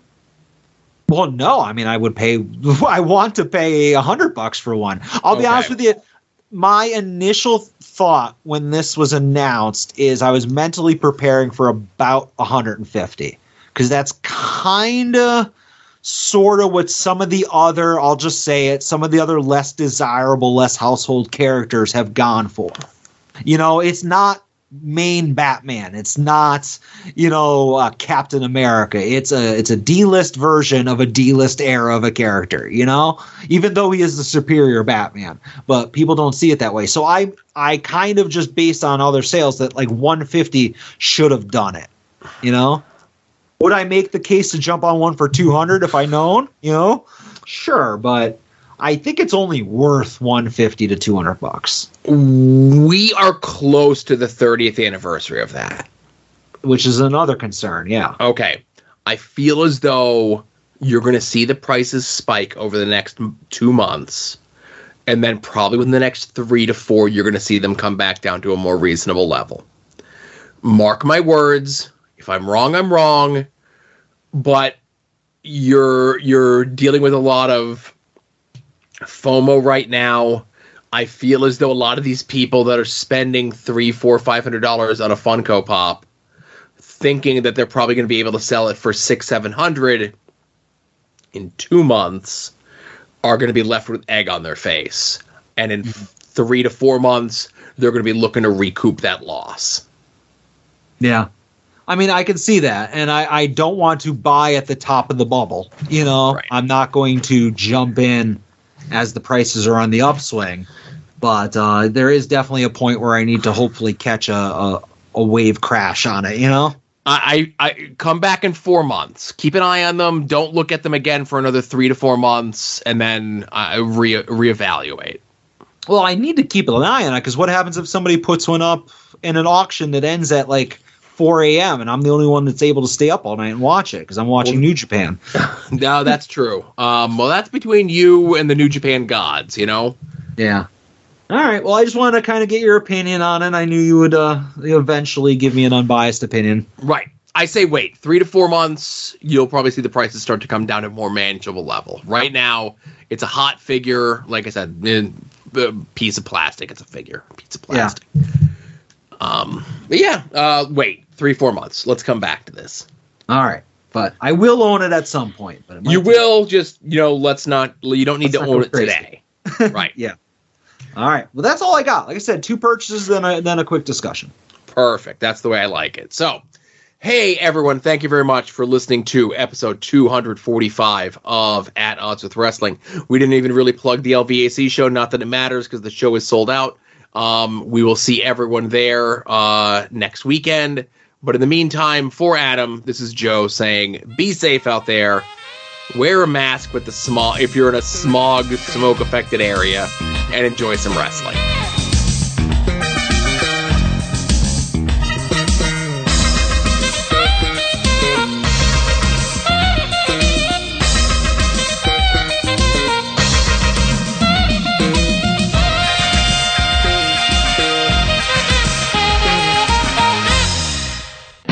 Well, no. I mean, I want to pay $100 for one. I'll be honest with you. My initial thought when this was announced is I was mentally preparing for about $150 because that's kind of sort of what some of the other, I'll just say it, some of the other less desirable, less household characters have gone for. It's not main Batman. It's not, Captain America. It's a D-list version of a D-list era of a character, even though he is the superior Batman, but people don't see it that way. So I kind of just based on other sales that like 150 should have done it, Would I make the case to jump on one for 200 if I known, Sure, but I think it's only worth $150 to $200. We are close to the 30th anniversary of that, which is another concern. Yeah. Okay. I feel as though you're going to see the prices spike over the next 2 months, and then probably within the next 3 to 4, you're going to see them come back down to a more reasonable level. Mark my words. If I'm wrong, I'm wrong. But you're dealing with a lot of FOMO right now. I feel as though a lot of these people that are spending $300, $400, $500 on a Funko Pop, thinking that they're probably going to be able to sell it for $600, $700 in 2 months, are going to be left with egg on their face. And in 3 to 4 months, they're going to be looking to recoup that loss. Yeah. I mean, I can see that, and I don't want to buy at the top of the bubble. Right. I'm not going to jump in as the prices are on the upswing, but there is definitely a point where I need to hopefully catch a wave crash on it, I come back in 4 months. Keep an eye on them. Don't look at them again for another 3 to 4 months, and then reevaluate. Well, I need to keep an eye on it, because what happens if somebody puts one up in an auction that ends at like 4 a.m. and I'm the only one that's able to stay up all night and watch it because I'm watching New Japan? No, that's true. Well, that's between you and the New Japan gods, Yeah. All right. Well, I just wanted to kind of get your opinion on it. I knew you would eventually give me an unbiased opinion. Right. I say wait. 3 to 4 months, you'll probably see the prices start to come down to a more manageable level. Right now, it's a hot figure. Like I said, a piece of plastic. It's a figure. A piece of plastic. Yeah. Wait. 3-4 months. Let's come back to this. All right. But I will own it at some point. But you will just, let's not, you don't need to own it today. Right. Yeah. All right. Well, that's all I got. Like I said, 2 purchases, then a quick discussion. Perfect. That's the way I like it. So, hey, everyone. Thank you very much for listening to episode 245 of At Odds with Wrestling. We didn't even really plug the LVAC show. Not that it matters because the show is sold out. We will see everyone there next weekend. But in the meantime, for Adam, this is Joe saying, be safe out there. Wear a mask with the smog if you're in a smoke-affected area, and enjoy some wrestling.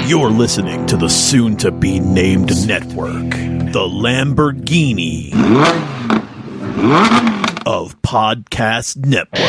You're listening to the soon-to-be-named network, the Lamborghini of podcast networks.